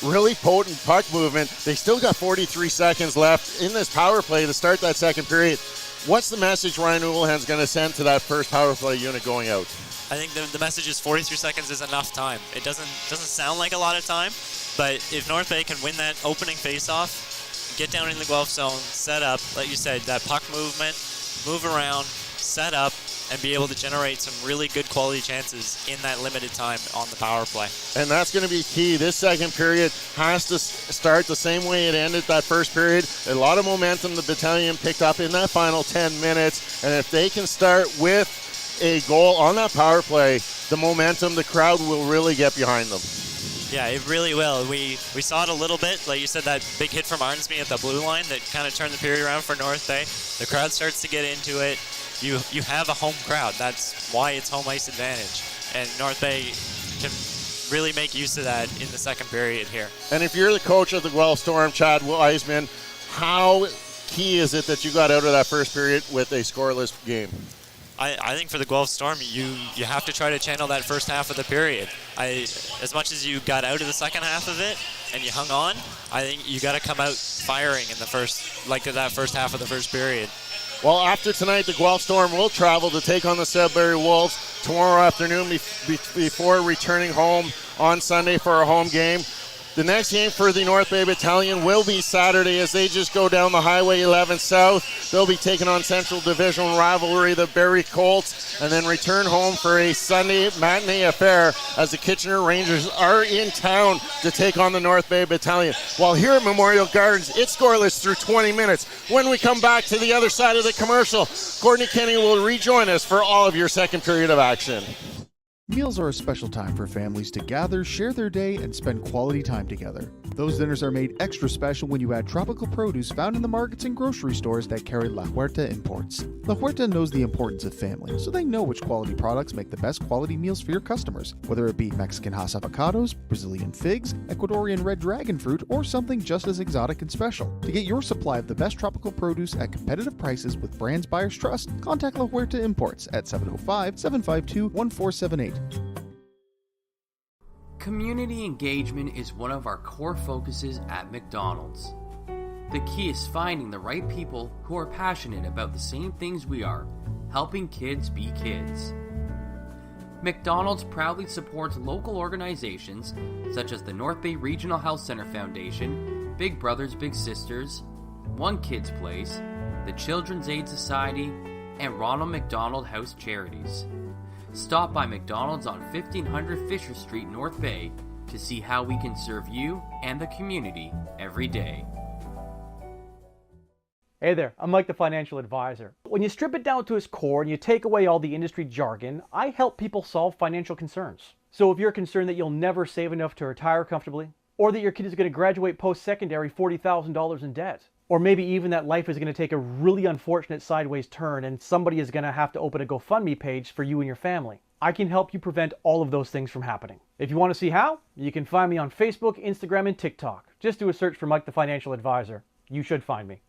Really potent puck movement. They still got 43 seconds left in this power play to start that second period. What's the message Ryan Ulehan's going to send to that first power play unit going out? I think the message is 43 seconds is enough time. It doesn't sound like a lot of time, but if North Bay can win that opening faceoff, get down in the Guelph zone, set up, like you said, that puck movement, move around, set up, and be able to generate some really good quality chances in that limited time on the power play. And that's going to be key. This second period has to start the same way it ended that first period. A lot of momentum the battalion picked up in that final 10 minutes. And if they can start with a goal on that power play, the momentum, the crowd will really get behind them. Yeah, it really will. We saw it a little bit. Like you said, that big hit from Arnsby at the blue line that kind of turned the period around for North Bay. The crowd starts to get into it. You have a home crowd. That's why it's home ice advantage. And North Bay can really make use of that in the second period here. And if you're the coach of the Guelph Storm, Chad Wiseman, how key is it that you got out of that first period with a scoreless game? I think for the Guelph Storm, you have to try to channel that first half of the period. As much as you got out of the second half of it and you hung on, I think you got to come out firing in that first half of the first period. Well, after tonight, the Guelph Storm will travel to take on the Sudbury Wolves tomorrow afternoon before returning home on Sunday for a home game. The next game for the North Bay Battalion will be Saturday as they just go down the Highway 11 South. They'll be taking on Central Division rivalry, the Barrie Colts, and then return home for a Sunday matinee affair as the Kitchener Rangers are in town to take on the North Bay Battalion. While here at Memorial Gardens, it's scoreless through 20 minutes. When we come back to the other side of the commercial, Courtney Kenny will rejoin us for all of your second period of action. Meals are a special time for families to gather, share their day, and spend quality time together. Those dinners are made extra special when you add tropical produce found in the markets and grocery stores that carry La Huerta imports. La Huerta knows the importance of family, so they know which quality products make the best quality meals for your customers, whether it be Mexican Hass avocados, Brazilian figs, Ecuadorian red dragon fruit, or something just as exotic and special. To get your supply of the best tropical produce at competitive prices with brands buyers trust, contact La Huerta Imports at 705-752-1478. Community engagement is one of our core focuses at McDonald's. The key is finding the right people who are passionate about the same things we are, helping kids be kids. McDonald's proudly supports local organizations such as the North Bay Regional Health Center Foundation, Big Brothers Big Sisters, One Kids Place, the Children's Aid Society, and Ronald McDonald House Charities. Stop by McDonald's on 1500 Fisher Street, North Bay to see how we can serve you and the community every day. Hey there, I'm Mike the Financial Advisor. When you strip it down to its core and you take away all the industry jargon, I help people solve financial concerns. So if you're concerned that you'll never save enough to retire comfortably, or that your kid is going to graduate post-secondary $40,000 in debt, or maybe even that life is going to take a really unfortunate sideways turn and somebody is going to have to open a GoFundMe page for you and your family, I can help you prevent all of those things from happening. If you want to see how, you can find me on Facebook, Instagram, and TikTok. Just do a search for Mike the Financial Advisor. You should find me.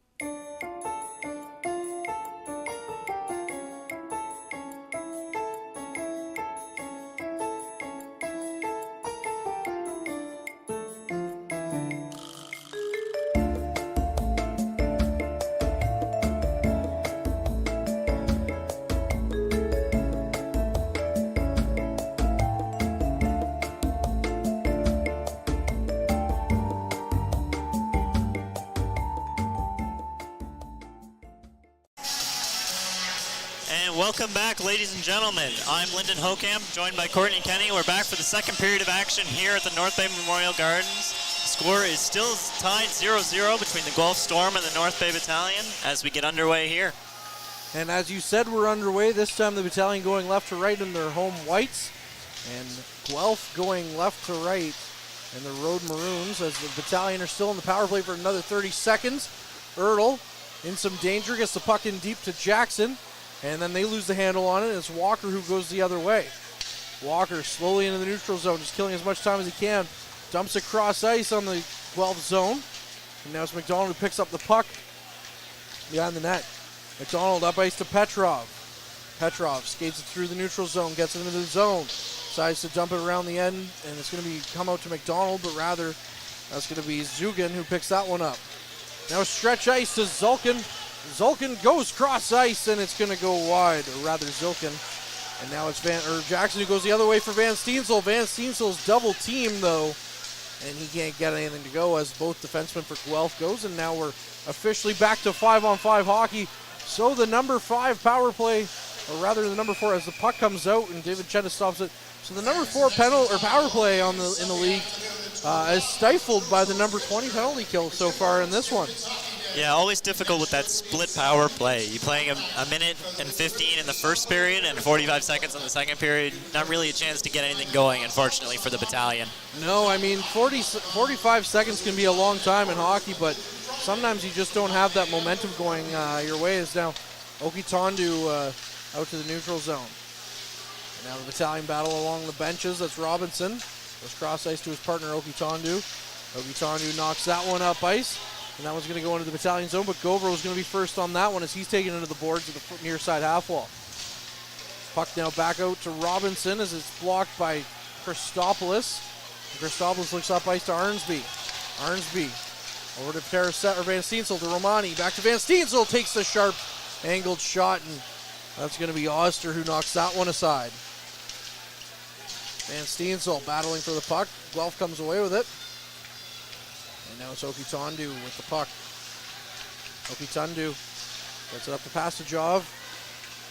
And welcome back, ladies and gentlemen. I'm Lyndon Hokamp, joined by Courtney Kenny. We're back for the second period of action here at the North Bay Memorial Gardens. The score is still tied 0-0 between the Guelph Storm and the North Bay Battalion as we get underway here. And as you said, we're underway. This time the Battalion going left to right in their home whites, and Guelph going left to right in the road maroons as the Battalion are still in the power play for another 30 seconds. Ertl in some danger, gets the puck in deep to Jackson, and then they lose the handle on it. It's Walker who goes the other way. Walker slowly into the neutral zone, just killing as much time as he can. Dumps across ice on the Guelph zone. And now it's McDonald who picks up the puck behind the net. McDonald up ice to Petrov. Petrov skates it through the neutral zone, gets it into the zone. Decides to dump it around the end, and it's going to come out to McDonald, but rather that's going to be Zugan who picks that one up. Now stretch ice to Zulkin. Zulkin goes cross ice, and it's going to go wide, or rather Zulkin. And now it's Jackson who goes the other way for Van Steensel. Van Steensel's double team, though, and he can't get anything to go as both defensemen for Guelph goes. And now we're officially back to 5-on-5 hockey. So the number 5 power play, or rather the number 4, as the puck comes out and David Chenda stops it. So the number 4 power play in the league is stifled by the number 20 penalty kill so far in this one. Yeah, always difficult with that split power play. You're playing a minute and 15 in the first period and 45 seconds in the second period. Not really a chance to get anything going, unfortunately, for the Battalion. No, I mean, 45 seconds can be a long time in hockey, but sometimes you just don't have that momentum going your way. Is now Okitondu out to the neutral zone. And now the Battalion battle along the benches. That's Robinson. Goes cross ice to his partner Okitondu. Okitondu knocks that one up ice. And that one's going to go into the Battalion zone, but Govro is going to be first on that one as he's taken into the boards at the near side half wall. Puck now back out to Robinson as it's blocked by Christopoulos. Christopoulos looks up ice to Arnsby. Arnsby over to Van Steensel to Romani. Back to Van Steensel, takes the sharp angled shot, and that's going to be Oster who knocks that one aside. Van Steensel battling for the puck. Guelph comes away with it. And now it's Okitondu with the puck. Okitondu gets it up to Pasajov.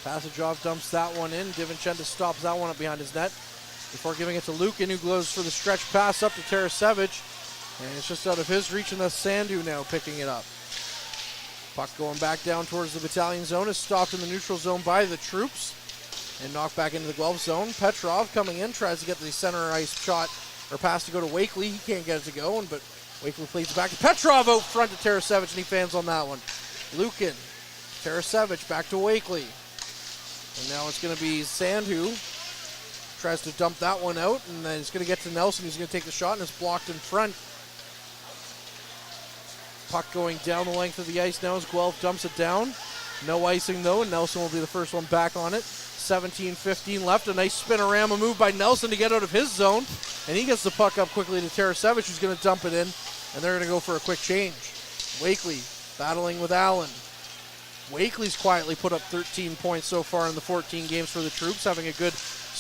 Pasajov dumps that one in. Divinchenda stops that one up behind his net before giving it to Lukin, who goes for the stretch pass up to Tarasevic. And it's just out of his reach, and that's Sandu now picking it up. Puck going back down towards the Battalion zone is stopped in the neutral zone by the troops and knocked back into the Guelph zone. Petrov coming in, tries to get the center ice shot or pass to go to Wakely. He can't get it to go, but Wakely plays it back to Petrov out front to Tarasevic, and he fans on that one. Lukin, Tarasevic back to Wakely. And now it's going to be Sandu. Tries to dump that one out, and then it's going to get to Nelson. He's going to take the shot, and it's blocked in front. Puck going down the length of the ice now as Guelph dumps it down. No icing, though, and Nelson will be the first one back on it. 17-15 left. A nice spinorama move by Nelson to get out of his zone. And he gets the puck up quickly to Tarasevic, who's going to dump it in. And they're going to go for a quick change. Wakely battling with Allen. Wakely's quietly put up 13 points so far in the 14 games for the troops, having a good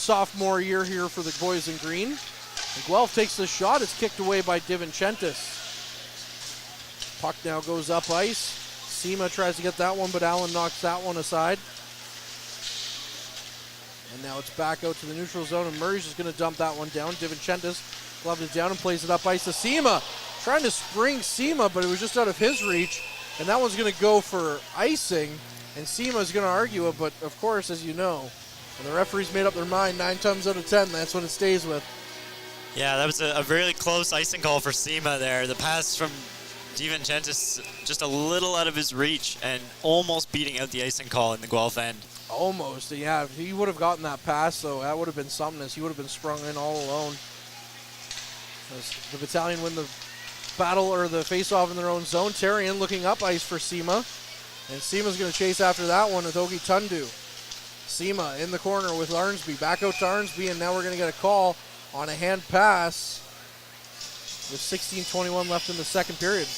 sophomore year here for the boys in green. And Guelph takes the shot. It's kicked away by DiVincentis. Puck now goes up ice. Sema tries to get that one, but Allen knocks that one aside. And now it's back out to the neutral zone, and Murray's just going to dump that one down. DiVincentis gloved it down and plays it up ice to Sema. Trying to spring Sema, but it was just out of his reach. And that one's going to go for icing, and Sema's going to argue it, but of course, as you know, when the referee's made up their mind 9 times out of 10, that's what it stays with. Yeah, that was a really close icing call for Sema there. The pass from DiVincentis just a little out of his reach and almost beating out the icing call in the Guelph end. Almost, yeah. If he would have gotten that pass, though, that would have been something, as he would have been sprung in all alone. As the Battalion win the battle, or the face-off in their own zone. Tarian looking up ice for Sema. And Sema's going to chase after that one with Ogi Tundu. Sema in the corner with Arnsby. Back out to Arnsby, and now we're going to get a call on a hand pass with 16:21 left in the second period.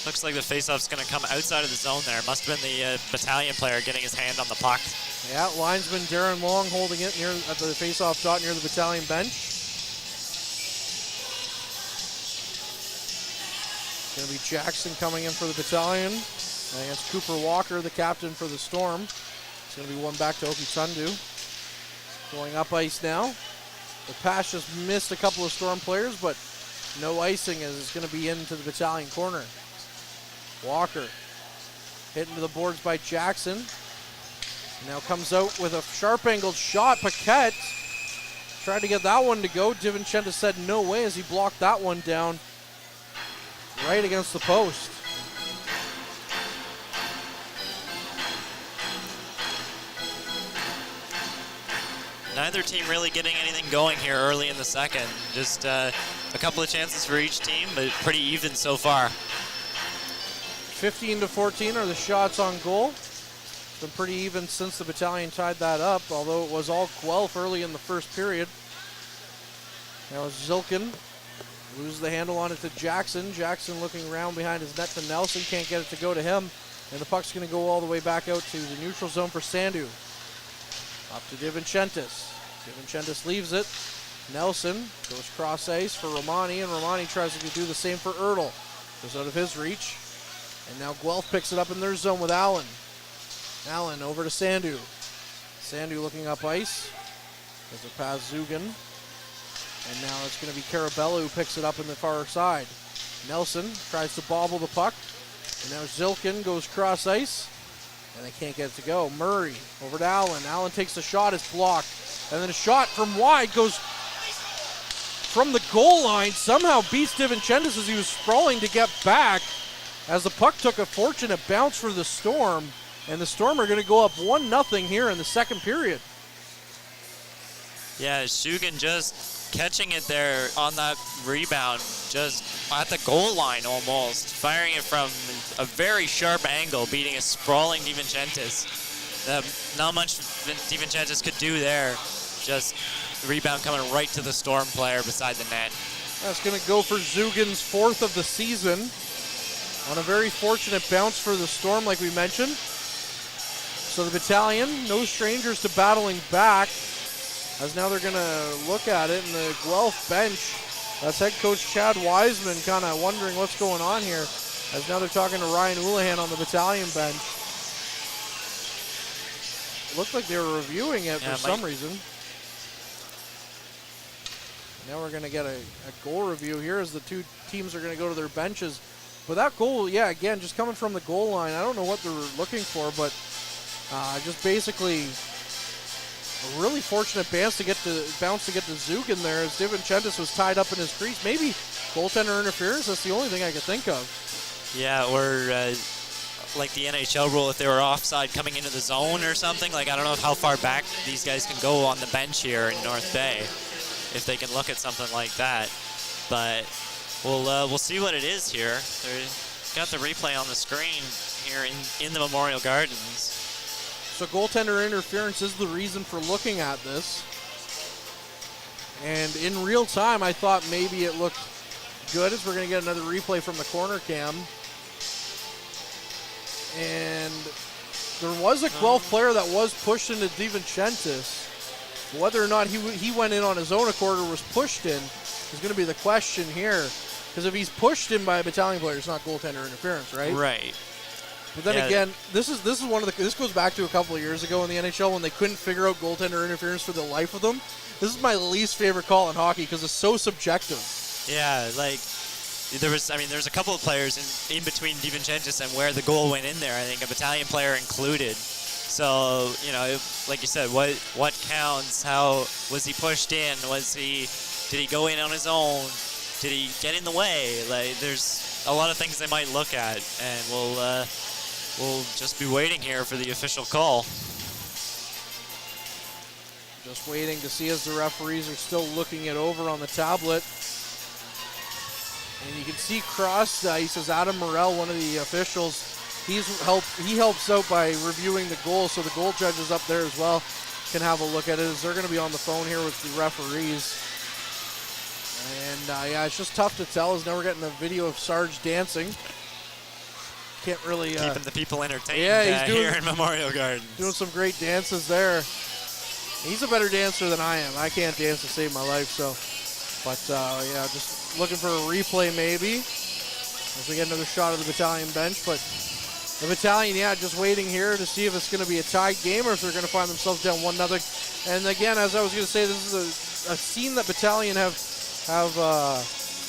Looks like the faceoff's going to come outside of the zone there. Must have been the Battalion player getting his hand on the puck. Yeah, linesman Darren Long holding it near at the faceoff dot near the Battalion bench. It's going to be Jackson coming in for the Battalion against Cooper Walker, the captain for the Storm. It's going to be one back to Oki Tundu. Going up ice now. The pass just missed a couple of Storm players, but no icing, as it's going to be into the Battalion corner. Walker hit into the boards by Jackson. Now comes out with a sharp angled shot. Paquette tried to get that one to go. DiVincentis said no way, as he blocked that one down right against the post. Neither team really getting anything going here early in the second. Just a couple of chances for each team, but pretty even so far. 15-14 are the shots on goal. It's been pretty even since the Battalion tied that up, although it was all Guelph early in the first period. Now Zilkin loses the handle on it to Jackson. Jackson looking around behind his net to Nelson. Can't get it to go to him. And the puck's going to go all the way back out to the neutral zone for Sandu. Up to DiVincentis. DiVincentis leaves it. Nelson goes cross ice for Romani, and Romani tries to do the same for Ertl. Goes out of his reach. And now Guelph picks it up in their zone with Allen. Allen over to Sandu. Sandu looking up ice. There's a pass Zugan. And now it's going to be Carabella who picks it up in the far side. Nelson tries to bobble the puck. And now Zilkin goes cross ice. And they can't get it to go. Murray over to Allen. Allen takes the shot. It's blocked. And then a shot from wide goes from the goal line. Somehow beats DiVincentis as he was sprawling to get back. As the puck took a fortunate bounce for the Storm. And the Storm are going to go up 1-0 here in the second period. Yeah, Shugan just catching it there on that rebound, just at the goal line almost, firing it from a very sharp angle, beating a sprawling DiVincentis. Not much DiVincentis could do there, just the rebound coming right to the Storm player beside the net. That's going to go for Zugan's 4th of the season on a very fortunate bounce for the Storm, like we mentioned. So the Battalion, no strangers to battling back, as now they're going to look at it, and the Guelph bench, that's head coach Chad Wiseman kind of wondering what's going on here, as now they're talking to Ryan Houlihan on the Battalion bench. It looked like they were reviewing it for some reason. Now we're going to get a goal review here as the two teams are going to go to their benches. But that goal, yeah, again, just coming from the goal line, I don't know what they're looking for, but just basically a really fortunate bounce to get to Zugan there, as DiVincentis was tied up in his crease. Maybe goaltender interference, that's the only thing I could think of. Yeah, or like the NHL rule, if they were offside coming into the zone or something. Like, I don't know how far back these guys can go on the bench here in North Bay, if they can look at something like that. But we'll see what it is here. They've got the replay on the screen here in the Memorial Gardens. So goaltender interference is the reason for looking at this. And in real time, I thought maybe it looked good, as we're going to get another replay from the corner cam. And There was a Guelph player that was pushed into DiVincentis. Whether or not he went in on his own accord or was pushed in is going to be the question here. Because if he's pushed in by a Battalion player, it's not goaltender interference, right? Right. But then again, this goes back to a couple of years ago in the NHL when they couldn't figure out goaltender interference for the life of them. This is my least favorite call in hockey because it's so subjective. Yeah, like there's a couple of players in between DiVincentis and where the goal went in there. I think a Battalion player included. So, like you said, what counts? How was he pushed in? Did he go in on his own? Did he get in the way? Like, there's a lot of things they might look at, and we'll just be waiting here for the official call. Just waiting to see as the referees are still looking it over on the tablet. And you can see cross ice as Adam Morrell, one of the officials, he helps out by reviewing the goal, so the goal judges up there as well can have a look at it as they're going to be on the phone here with the referees. And it's just tough to tell as now we're getting a video of Sarge dancing. Can't really keeping the people entertained here in Memorial Gardens. Doing some great dances there. He's a better dancer than I am. I can't dance to save my life, so. But just looking for a replay maybe as we get another shot of the Battalion bench. But the Battalion, just waiting here to see if it's going to be a tied game or if they're going to find themselves down 1-0. And again, as I was going to say, this is a scene that Battalion have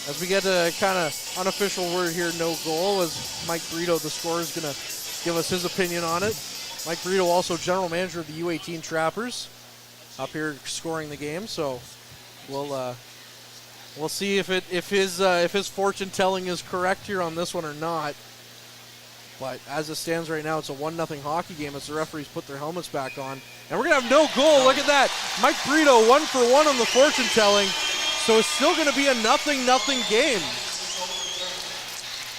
as we get a kind of unofficial word here, no goal, as Mike Brito, the scorer, is going to give us his opinion on it. Mike Brito, also general manager of the U18 Trappers, up here scoring the game. So we'll see if his fortune telling is correct here on this one or not. But as it stands right now, it's a 1-0 hockey game as the referees put their helmets back on. And we're going to have no goal. Look at that. Mike Brito 1 for 1 on the fortune telling. So it's still going to be a 0-0 game.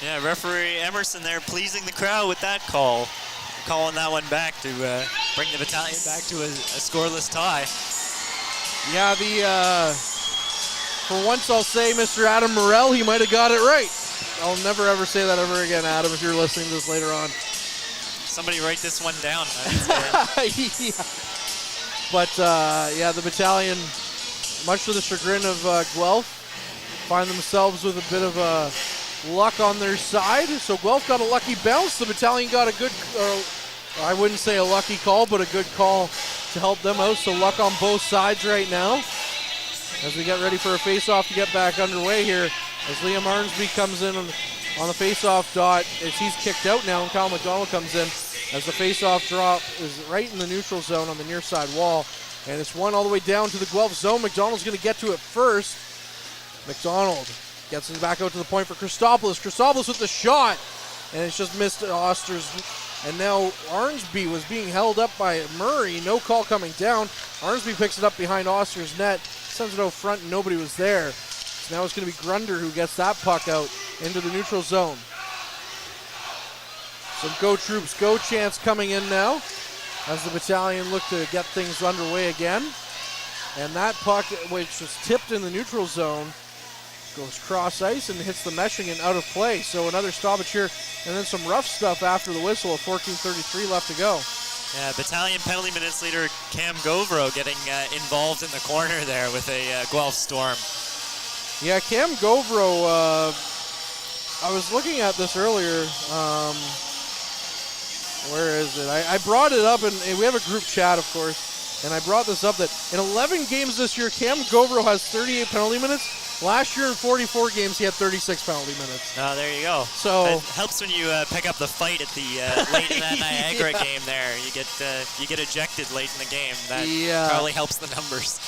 Yeah, referee Emerson there pleasing the crowd with that call. Calling that one back to bring the Battalion back to a scoreless tie. Yeah, for once I'll say Mr. Adam Morrell, he might have got it right. I'll never ever say that ever again, Adam, if you're listening to this later on. Somebody write this one down. Yeah. But the Battalion, much to the chagrin of Guelph, find themselves with a bit of luck on their side. So Guelph got a lucky bounce. The Battalion got a good, I wouldn't say a lucky call, but a good call to help them out. So luck on both sides right now as we get ready for a face-off to get back underway here. As Liam Arnsby comes in on the face-off dot, as he's kicked out now, and Kyle McDonald comes in as the face-off drop is right in the neutral zone on the near side wall. And it's one all the way down to the Guelph zone. McDonald's going to get to it first. McDonald gets it back out to the point for Christopoulos. Christopoulos with the shot, and it's just missed Oster's. And now Arnsby was being held up by Murray. No call coming down. Arnsby picks it up behind Oster's net, sends it out front, and nobody was there. So now it's going to be Grunder who gets that puck out into the neutral zone. Some go troops, go chance coming in now as the Battalion look to get things underway again. And that puck, which was tipped in the neutral zone, goes cross ice and hits the meshing and out of play. So another stoppage here, and then some rough stuff after the whistle. 14:33 left to go. Yeah, Battalion penalty minutes leader Cam Govro getting involved in the corner there with a Guelph Storm. Yeah, Cam Govro, I was looking at this earlier. Where is it? I brought it up, and we have a group chat, of course, and I brought this up that in 11 games this year, Cam Govro has 38 penalty minutes. Last year in 44 games, he had 36 penalty minutes. Oh, there you go. So it helps when you pick up the fight at the late in that Niagara game. There, you get ejected late in the game. That probably helps the numbers.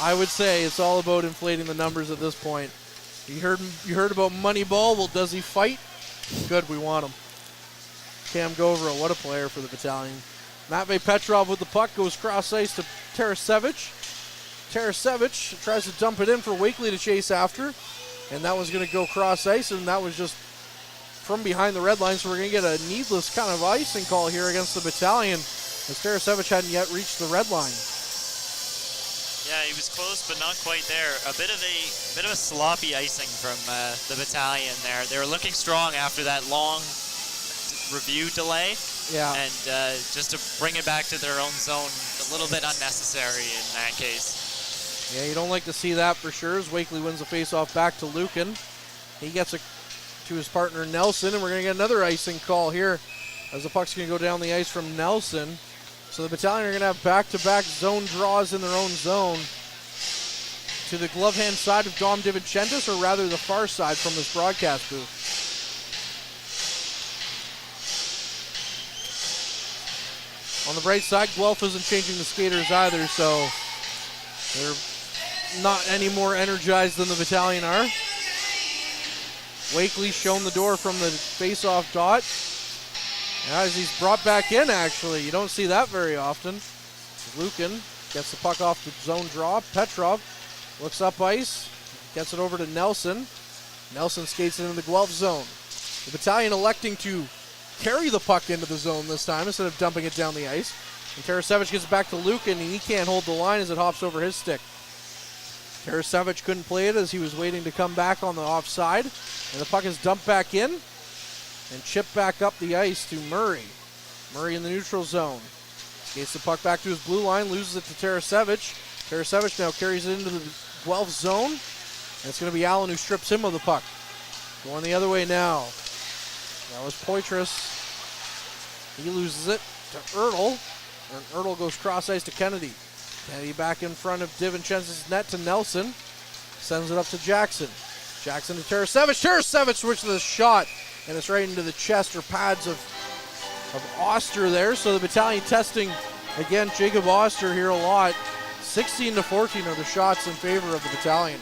I would say it's all about inflating the numbers at this point. You heard about Moneyball. Well, does he fight? Good, we want him. Cam Govro, what a player for the Battalion. Matvey Petrov with the puck goes cross ice to Tarasevic. Tarasevic tries to dump it in for Wakely to chase after, and that was going to go cross ice, and that was just from behind the red line, so we're going to get a needless kind of icing call here against the Battalion as Tarasevic hadn't yet reached the red line. Yeah, he was close, but not quite there. A bit of a sloppy icing from the Battalion there. They were looking strong after that long review delay, Yeah. And just to bring it back to their own zone, a little bit unnecessary in that case. Yeah, you don't like to see that for sure, as Wakely wins the faceoff back to Lucan. He gets it to his partner Nelson, and we're going to get another icing call here as the puck's going to go down the ice from Nelson. So the Battalion are going to have back-to-back zone draws in their own zone. To the glove hand side of Dom DiVincentis, or rather the far side from this broadcast booth. On the bright side, Guelph isn't changing the skaters either, so they're not any more energized than the Battalion are. Wakely shown the door from the face-off dot. As he's brought back in, actually. You don't see that very often. Lucan gets the puck off the zone draw. Petrov looks up ice, gets it over to Nelson. Nelson skates into the Guelph zone. The Battalion electing to carry the puck into the zone this time instead of dumping it down the ice. And Tarasevic gets it back to Lucan, and he can't hold the line as it hops over his stick. Tarasevic couldn't play it as he was waiting to come back on the offside. And the puck is dumped back in and chipped back up the ice to Murray. Murray in the neutral zone. Skates the puck back to his blue line, loses it to Tarasevic. Tarasevic now carries it into the Guelph zone. And it's going to be Allen who strips him of the puck. Going the other way now. That was Poitras. He loses it to Ertl. And Ertl goes cross ice to Kennedy. Kennedy back in front of DiVincentis' net to Nelson. Sends it up to Jackson. Jackson to Tarasevic. Tarasevic with the shot. And it's right into the chest or pads of Oster there. So the Battalion testing, again, Jacob Oster here a lot. 16-14 are the shots in favor of the Battalion.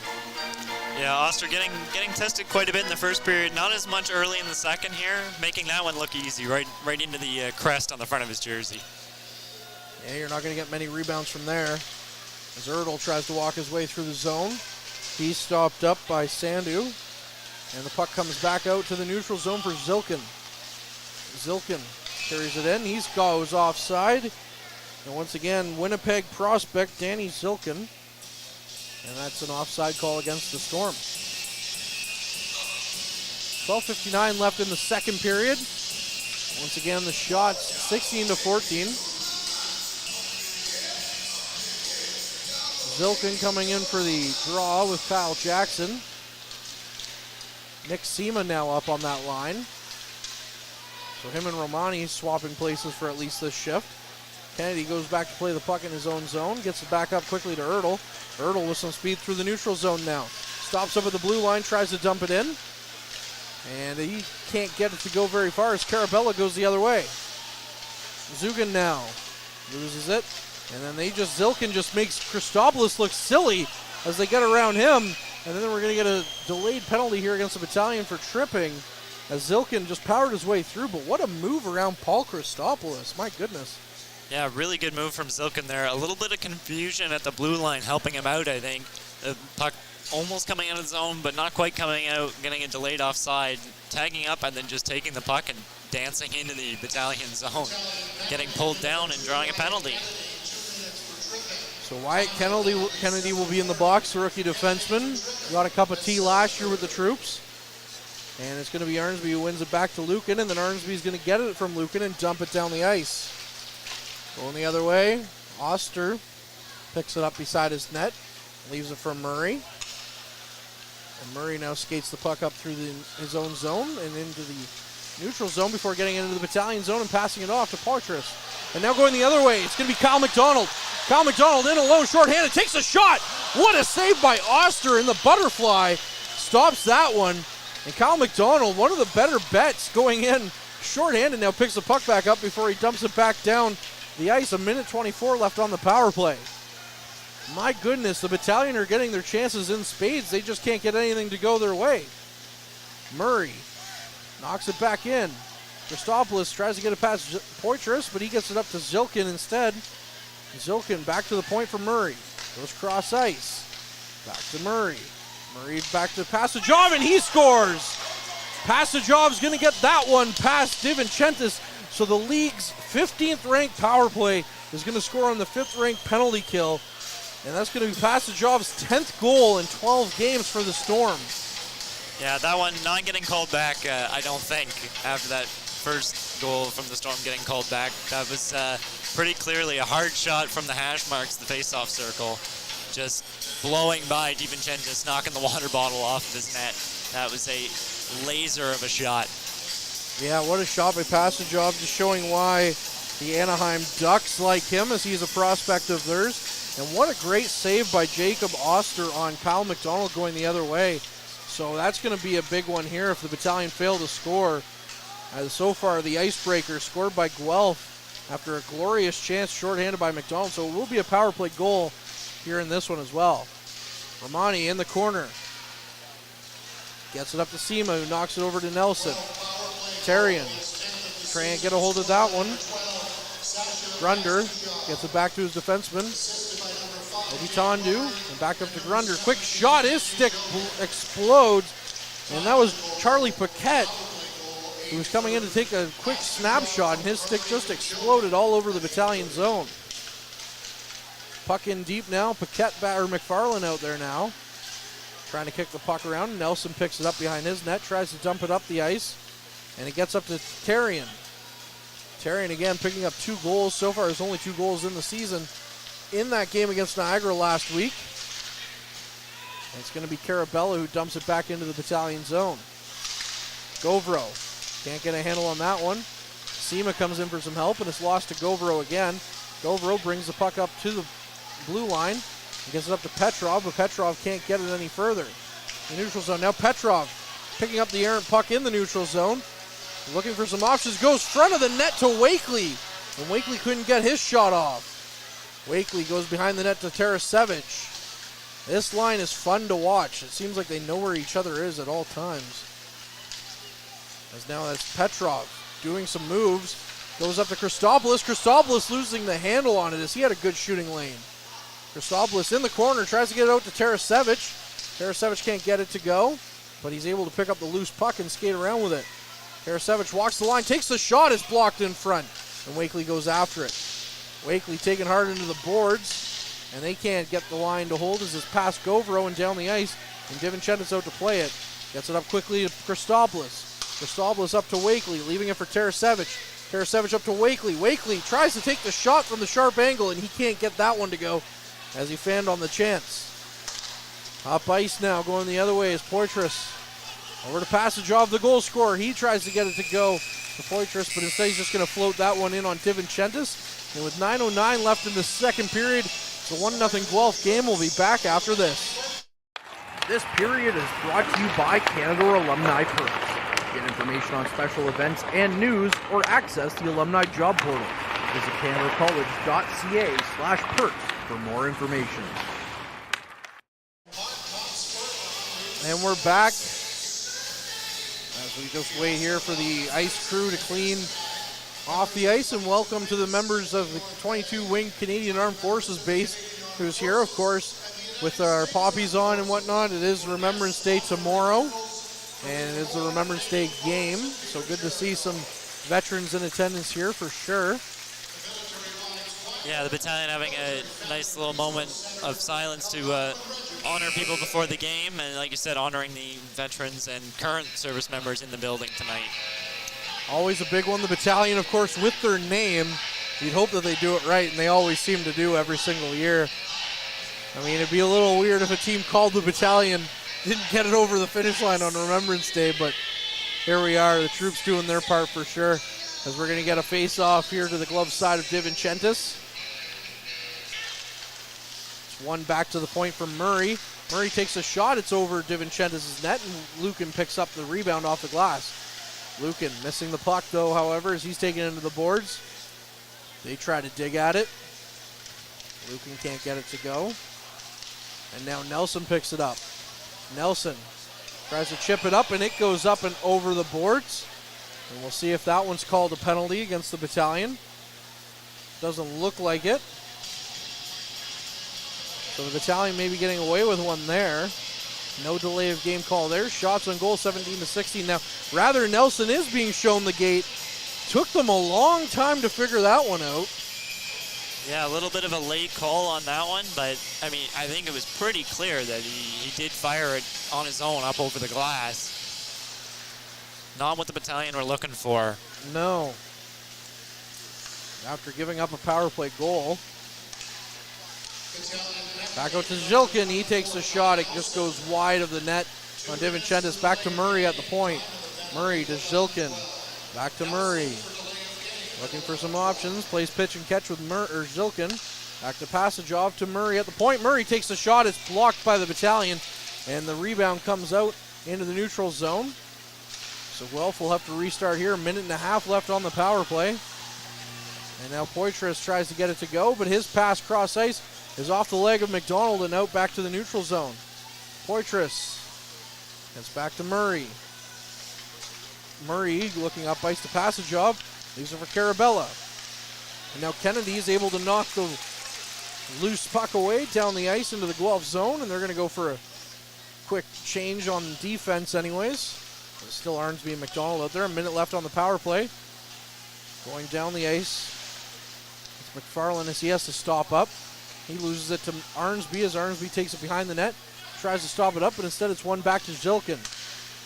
Yeah, Oster getting tested quite a bit in the first period. Not as much early in the second here, making that one look easy, right into the crest on the front of his jersey. Yeah, you're not going to get many rebounds from there. As Ertl tries to walk his way through the zone. He's stopped up by Sandu. And the puck comes back out to the neutral zone for Zilkin. Zilkin carries it in. He goes offside. And once again, Winnipeg prospect Danny Zilkin. And that's an offside call against the Storm. 12:59 left in the second period. Once again, the shots 16-14. Zilkin coming in for the draw with Kyle Jackson. Nick Sema now up on that line. So him and Romani swapping places for at least this shift. Kennedy goes back to play the puck in his own zone. Gets it back up quickly to Ertl. Ertl with some speed through the neutral zone now. Stops up at the blue line, tries to dump it in. And he can't get it to go very far as Carabella goes the other way. Zugan now loses it. And then Zilkin just makes Christopoulos look silly as they get around him. And then we're going to get a delayed penalty here against the Battalion for tripping as Zilkin just powered his way through. But what a move around Paul Christopoulos. My goodness. Yeah, really good move from Zilkin there. A little bit of confusion at the blue line helping him out, I think. The puck almost coming out of the zone, but not quite coming out, getting a delayed offside, tagging up and then just taking the puck and dancing into the Battalion zone, getting pulled down and drawing a penalty. So Wyatt Kennedy will be in the box, the rookie defenseman. Got a cup of tea last year with the troops. And it's going to be Arnsby who wins it back to Lucan, and then Arnsby's going to get it from Lucan and dump it down the ice. Going the other way, Oster picks it up beside his net, leaves it for Murray. And Murray now skates the puck up through his own zone and into the neutral zone before getting into the Battalion zone and passing it off to Poitras. And now going the other way, it's going to be Kyle McDonald. Kyle McDonald in alone, shorthanded, takes a shot. What a save by Oster, in the butterfly stops that one. And Kyle McDonald, one of the better bets, going in shorthanded, now picks the puck back up before he dumps it back down the ice. 1:24 left on the power play. My goodness, the Battalion are getting their chances in spades. They just can't get anything to go their way. Murray knocks it back in. Christopoulos tries to get it past Poitras, but he gets it up to Zilkin instead. Zilkin back to the point for Murray. Goes cross ice. Back to Murray. Murray back to Pasajov, and he scores! Pasajov's going to get that one past DiVincentis. So the league's 15th ranked power play is going to score on the 5th ranked penalty kill. And that's going to be Pasajov's 10th goal in 12 games for the Storm. Yeah, that one not getting called back, I don't think, after that first goal from the Storm getting called back. That was pretty clearly a hard shot from the hash marks, the face-off circle. Just blowing by DiVincentis, knocking the water bottle off of his net. That was a laser of a shot. Yeah, what a shot by Passage-Job, just showing why the Anaheim Ducks like him, as he's a prospect of theirs. And what a great save by Jacob Oster on Kyle McDonald going the other way. So that's going to be a big one here if the Battalion fail to score. So far, the icebreaker scored by Guelph after a glorious chance shorthanded by McDonald. So it will be a power play goal here in this one as well. Romani in the corner. Gets it up to Sema, who knocks it over to Nelson. Tarian trying to get a hold of that one. Grunder gets it back to his defenseman. Obitandu, and back up to Grunder. Quick shot, his stick explodes. And that was Charlie Paquette, who was coming in to take a quick snapshot, and his stick just exploded all over the Battalion zone. Puck in deep now. Paquette or McFarland out there now. Trying to kick the puck around. Nelson picks it up behind his net, tries to dump it up the ice, and it gets up to Tarian. Tarian again picking up 2 goals. So far, there's only 2 goals in the season in that game against Niagara last week. And it's going to be Carabella who dumps it back into the Battalion zone. Govro can't get a handle on that one. Sema comes in for some help, and it's lost to Govro again. Govro brings the puck up to the blue line. He gets it up to Petrov, but Petrov can't get it any further. The neutral zone. Now Petrov picking up the errant puck in the neutral zone. Looking for some options. Goes front of the net to Wakely. And Wakely couldn't get his shot off. Wakely goes behind the net to Tarasevich. This line is fun to watch. It seems like they know where each other is at all times. As now that's Petrov doing some moves. Goes up to Christopoulos. Christopoulos losing the handle on it as he had a good shooting lane. Christopoulos in the corner, tries to get it out to Tarasevich. Tarasevich can't get it to go, but he's able to pick up the loose puck and skate around with it. Tarasevich walks the line, takes the shot, is blocked in front, and Wakely goes after it. Wakely taken hard into the boards, and they can't get the line to hold as it's past Govro and down the ice, and DiVincentis out to play it. Gets it up quickly to Christopoulos. Christopoulos up to Wakely, leaving it for Tarasevich. Tarasevich up to Wakely. Wakely tries to take the shot from the sharp angle, and he can't get that one to go as he fanned on the chance. Up ice now, going the other way is Poitras. Over to Passage-Job, the goal scorer. He tries to get it to go to Poitras, but instead he's just going to float that one in on DiVincentis. And with 9:09 left in the second period, it's a 1-0 Guelph game. We'll be back after this. This period is brought to you by Canada Alumni Perks. Get information on special events and news, or access the alumni job portal. Visit canadacollege.ca/perks for more information. And we're back as we just wait here for the ice crew to clean off the ice, and welcome to the members of the 22 Wing Canadian Armed Forces base who's here, of course, with our poppies on and whatnot. It is Remembrance Day tomorrow, and it is the Remembrance Day game, so good to see some veterans in attendance here for sure. Yeah, the battalion having a nice little moment of silence to honor people before the game, and like you said, honoring the veterans and current service members in the building tonight. Always a big one. The battalion, of course, with their name, you'd hope that they do it right, and they always seem to do every single year. I mean, it'd be a little weird if a team called the battalion didn't get it over the finish line on Remembrance Day, but here we are, the troops doing their part for sure, as we're going to get a face-off here to the glove side of DiVincentis. One back to the point from Murray. Murray takes a shot. It's over DiVincentis' net, and Lucan picks up the rebound off the glass. Lucan missing the puck, though, however, as he's taken into the boards. They try to dig at it. Lucan can't get it to go. And now Nelson picks it up. Nelson tries to chip it up, and it goes up and over the boards. And we'll see if that one's called a penalty against the battalion. Doesn't look like it. So the battalion may be getting away with one there. No delay of game call there. Shots on goal, 17-16. Now, rather Nelson is being shown the gate. Took them a long time to figure that one out. Yeah, a little bit of a late call on that one, but I mean, I think it was pretty clear that he did fire it on his own up over the glass. Not what the battalion were looking for. No. after giving up a power play goal. Back out to Zilkin. He takes a shot. It just goes wide of the net on DiVincentis. Back to Murray at the point. Murray to Zilkin. Back to Murray. Looking for some options. Plays pitch and catch with Zilkin. Back to Passagov to Murray at the point. Murray takes a shot. It's blocked by the Battalion. And the rebound comes out into the neutral zone. So Guelph will have to restart here. A minute and a half left on the power play. And now Poitras tries to get it to go, but his pass cross ice is off the leg of McDonald and out back to the neutral zone. Poitras gets back to Murray. Murray looking up ice to Passagov. Leaves it for Carabella. And now Kennedy is able to knock the loose puck away down the ice into the Guelph zone, and they're going to go for a quick change on defense anyways. There's still Arnsby and McDonald out there. A minute left on the power play. Going down the ice. It's McFarland as he has to stop up. He loses it to Arnsby as Arnsby takes it behind the net. Tries to stop it up, but instead it's one back to Zilkin.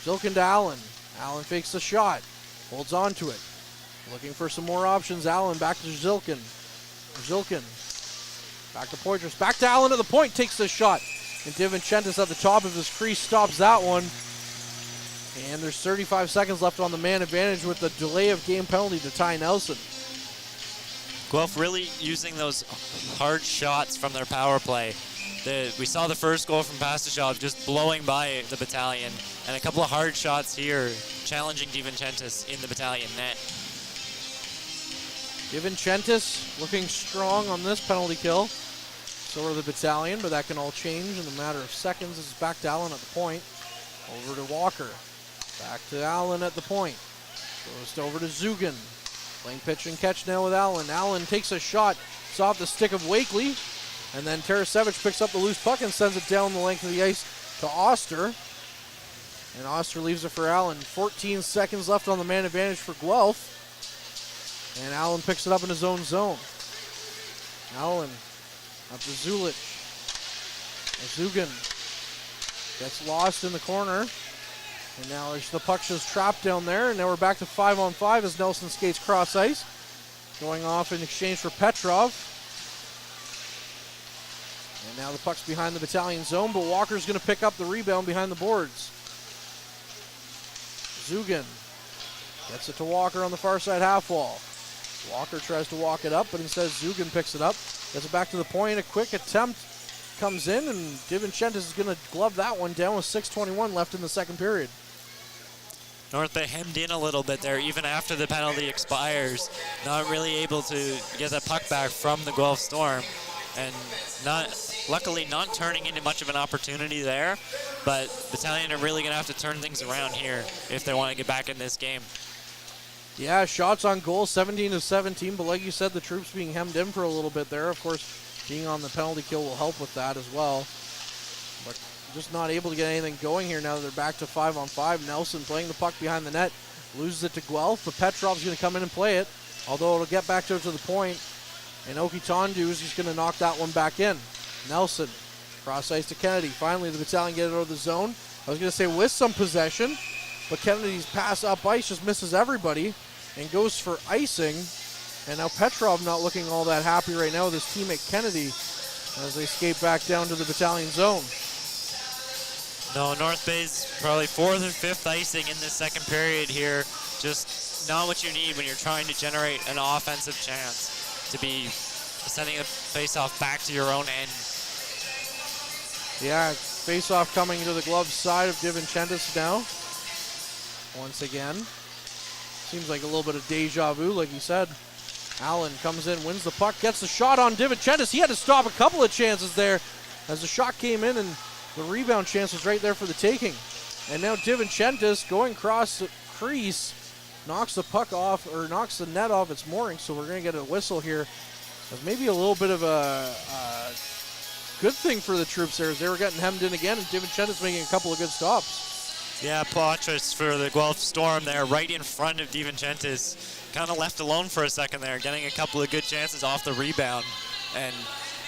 Zilkin to Allen. Allen fakes the shot. Holds on to it. Looking for some more options. Allen back to Zilkin. Zilkin. Back to Poitras. Back to Allen at the point. Takes the shot. And DiVincentis at the top of his crease stops that one. And there's 35 seconds left on the man advantage with the delay of game penalty to Ty Nelson. Guelph really using those hard shots from their power play. We saw the first goal from Passagov just blowing by the Battalion, and a couple of hard shots here challenging DiVincentis in the Battalion net. DiVincentis looking strong on this penalty kill. So are the Battalion, but that can all change in a matter of seconds. It's back to Allen at the point. Over to Walker. Back to Allen at the point. Goes over to Zugan. Playing pitch and catch now with Allen. Allen takes a shot. It's off the stick of Wakely. And then Tarasevich picks up the loose puck and sends it down the length of the ice to Oster. And Oster leaves it for Allen. 14 seconds left on the man advantage for Guelph. And Allen picks it up in his own zone. Allen up to Zulich. Zugan gets lost in the corner. And now the puck's just trapped down there. And now we're back to 5-on-5 as Nelson skates cross ice. Going off in exchange for Petrov. And now the puck's behind the Battalion zone, but Walker's going to pick up the rebound behind the boards. Zugan gets it to Walker on the far side half wall. Walker tries to walk it up, but instead Zugan picks it up. Gets it back to the point. A quick attempt comes in, and DiVincentis is going to glove that one down with 6:21 left in the second period. North Bay hemmed in a little bit there, even after the penalty expires. Not really able to get that puck back from the Guelph Storm. And luckily not turning into much of an opportunity there. But Battalion are really going to have to turn things around here if they want to get back in this game. Yeah, shots on goal, 17-17. But like you said, the troops being hemmed in for a little bit there. Of course, being on the penalty kill will help with that as well. But just not able to get anything going here now that they're back to 5-on-5. Nelson playing the puck behind the net. Loses it to Guelph, but Petrov's going to come in and play it. Although it'll get back to the point. And Okitondu is just going to knock that one back in. Nelson, cross ice to Kennedy. Finally, the Battalion get it out of the zone. I was going to say with some possession, but Kennedy's pass up ice just misses everybody and goes for icing. And now Petrov not looking all that happy right now with his teammate Kennedy as they skate back down to the Battalion zone. No, North Bay's probably fourth or fifth icing in this second period here. Just not what you need when you're trying to generate an offensive chance to be sending the face-off back to your own end. Yeah, face-off coming to the glove side of DiVincentis now. Once again. Seems like a little bit of deja vu, like you said. Allen comes in, wins the puck, gets the shot on DiVincentis. He had to stop a couple of chances there as the shot came in, and the rebound chance was right there for the taking. And now DiVincentis going across the crease, knocks the puck off, or knocks the net off its mooring, so we're going to get a whistle here. That's maybe a little bit of a good thing for the troops there as they were getting hemmed in again, and DiVincentis making a couple of good stops. Yeah, Poitras for the Guelph Storm there, right in front of DiVincentis. Kind of left alone for a second there, getting a couple of good chances off the rebound. And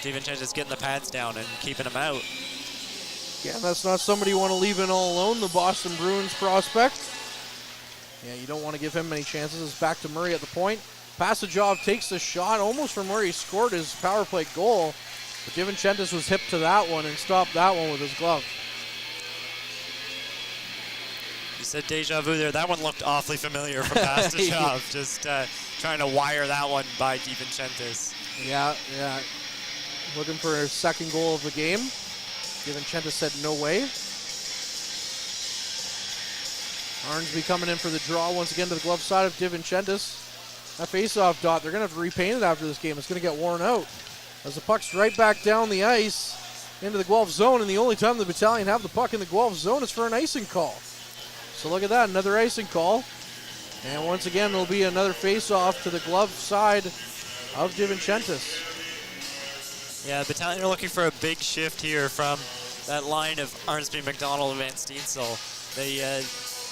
DiVincentis getting the pads down and keeping him out. Yeah, that's not somebody you want to leave in all alone, the Boston Bruins prospect. Yeah, you don't want to give him many chances. It's back to Murray at the point. Passajov takes the shot almost from where he scored his power play goal. But DiVincentis was hip to that one and stopped that one with his glove. You said deja vu there. That one looked awfully familiar from Passajov. Just trying to wire that one by DiVincentis. Yeah. Looking for his second goal of the game. DiVincentis said no way. Arnsby coming in for the draw once again to the glove side of DiVincentis. That face-off dot, they're going to have to repaint it after this game. It's going to get worn out. As the puck's right back down the ice into the Guelph zone, and the only time the Battalion have the puck in the Guelph zone is for an icing call. So look at that, another icing call. And once again, there'll be another face-off to the glove side of DiVincentis. Yeah, the Battalion are looking for a big shift here from that line of Arnsby, McDonald, and Van Steensel. They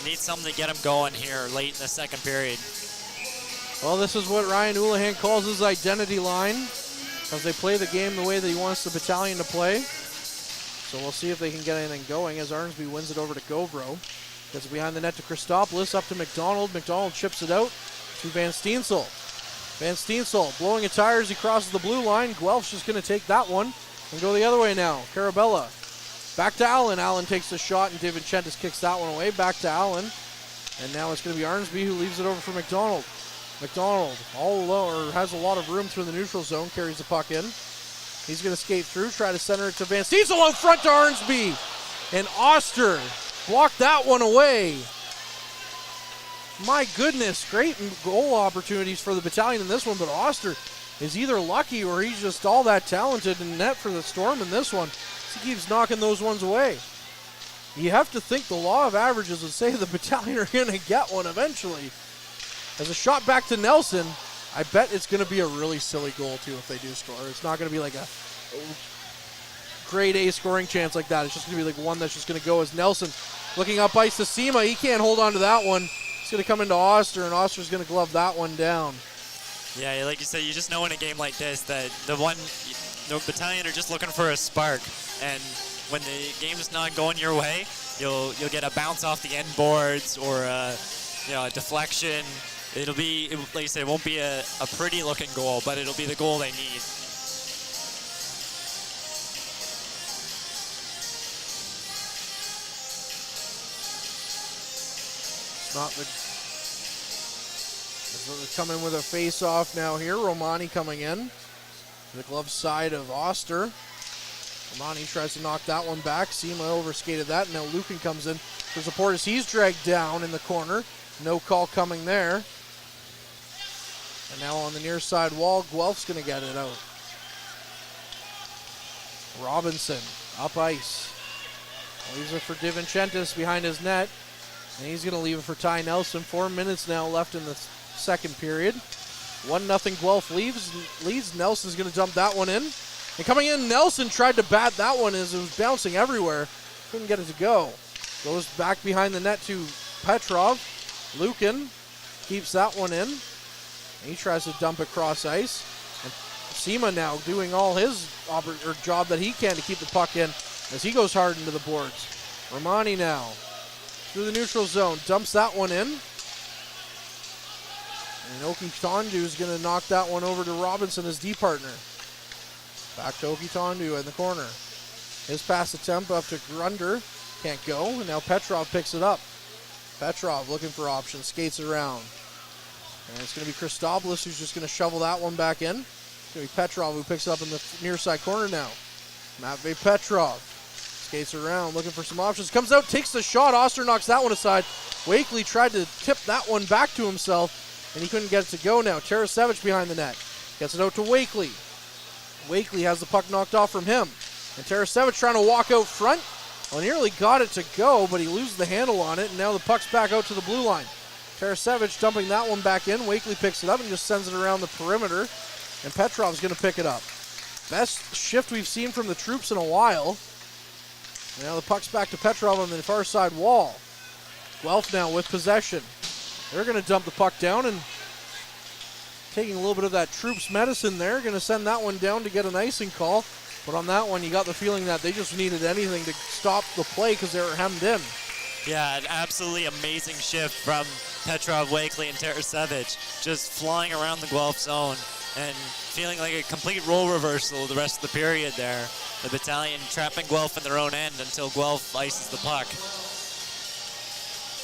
need something to get them going here late in the second period. Well, this is what Ryan Houlihan calls his identity line, because they play the game the way that he wants the Battalion to play. So we'll see if they can get anything going as Arnsby wins it over to Govro. Gets it behind the net to Christopoulos, up to McDonald. McDonald chips it out to Van Steensel. Van Steensel blowing a tire as he crosses the blue line. Guelph's just going to take that one and go the other way now. Carabella back to Allen. Allen takes the shot and DiVincentis kicks that one away. Back to Allen. And now it's going to be Arnsby who leaves it over for McDonald. McDonald all alone, or has a lot of room through the neutral zone, carries the puck in. He's going to skate through, try to center it to Van Steensel out front to Arnsby. And Oster blocked that one away. My goodness, great goal opportunities for the Battalion in this one, but Oster is either lucky or he's just all that talented in net for the Storm in this one. He keeps knocking those ones away. You have to think the law of averages would say the Battalion are going to get one eventually. As a shot back to Nelson, I bet it's going to be a really silly goal too if they do score. It's not going to be like a grade A scoring chance like that. It's just going to be like one that's just going to go as Nelson looking up ice to Sema. He can't hold on to that one. It's going to come into Oster, and Oster's going to glove that one down. Yeah, like you said, you just know in a game like this that the Battalion are just looking for a spark, and when the game's not going your way, you'll get a bounce off the end boards or a deflection. It'll be, like you said, it won't be a pretty looking goal, but it'll be the goal they need. They're coming with a face-off now here. Romani coming in. The glove side of Oster. Romani tries to knock that one back. Sema overskated that. Now Lucan comes in for support as he's dragged down in the corner. No call coming there. And now on the near side wall, Guelph's going to get it out. Robinson up ice. Leaves it for DiVincentis behind his net. And he's going to leave it for Ty Nelson. 4 minutes now left in the second period. 1-0 Guelph leads. Nelson's going to dump that one in. And coming in, Nelson tried to bat that one as it was bouncing everywhere. Couldn't get it to go. Goes back behind the net to Petrov. Lucan keeps that one in. He tries to dump it cross ice. And Sema now doing all his job that he can to keep the puck in as he goes hard into the boards. Romani now through the neutral zone. Dumps that one in. And Oki Tondu is going to knock that one over to Robinson, his D partner. Back to Oki Tondu in the corner. His pass attempt up to Grunder. Can't go. And now Petrov picks it up. Petrov looking for options. Skates around. And it's going to be Christopoulos who's just going to shovel that one back in. It's going to be Petrov who picks it up in the near side corner now. Matvey Petrov skates around looking for some options. Comes out, takes the shot. Oster knocks that one aside. Wakely tried to tip that one back to himself, and he couldn't get it to go now. Tarasevich behind the net. Gets it out to Wakely. Wakely has the puck knocked off from him. And Tarasevich trying to walk out front. Well, nearly got it to go, but he loses the handle on it, and now the puck's back out to the blue line. Tarasevich dumping that one back in. Wakely picks it up and just sends it around the perimeter. And Petrov's going to pick it up. Best shift we've seen from the troops in a while. Now the puck's back to Petrov on the far side wall. Guelph now with possession. They're going to dump the puck down and taking a little bit of that troops medicine there. Going to send that one down to get an icing call. But on that one, you got the feeling that they just needed anything to stop the play because they were hemmed in. Yeah, an absolutely amazing shift from Petrov, Wakely, and Tarasevic, just flying around the Guelph zone and feeling like a complete role reversal the rest of the period there. The Battalion trapping Guelph in their own end until Guelph ices the puck.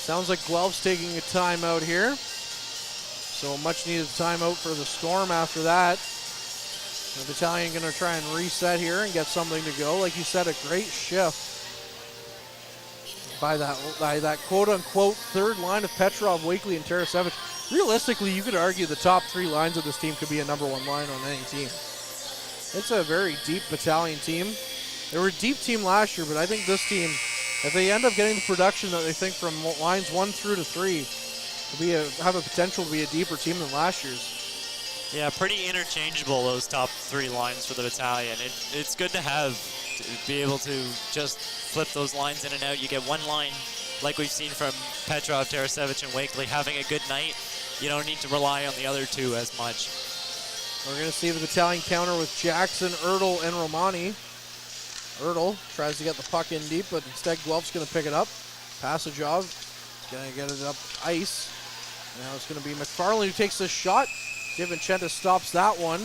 Sounds like Guelph's taking a timeout here. So a much needed timeout for the Storm after that. The Battalion going to try and reset here and get something to go. Like you said, a great shift by that quote-unquote third line of Petrov, Wakely, and Tarasevic. Realistically, you could argue the top three lines of this team could be a number one line on any team. It's a very deep Battalion team. They were a deep team last year, but I think this team, if they end up getting the production that they think from lines 1 through to 3, have a potential to be a deeper team than last year's. Yeah, pretty interchangeable, those top three lines for the Battalion. It's good to have, to be able to just flip those lines in and out. You get one line, like we've seen from Petrov, Tarasevic, and Wakely, having a good night. You don't need to rely on the other two as much. We're going to see the Battalion counter with Jackson, Ertl, and Romani. Ertl tries to get the puck in deep, but instead Guelph's going to pick it up. Passagov is going to get it up ice. Now it's going to be McFarland who takes the shot. DiVincentis stops that one.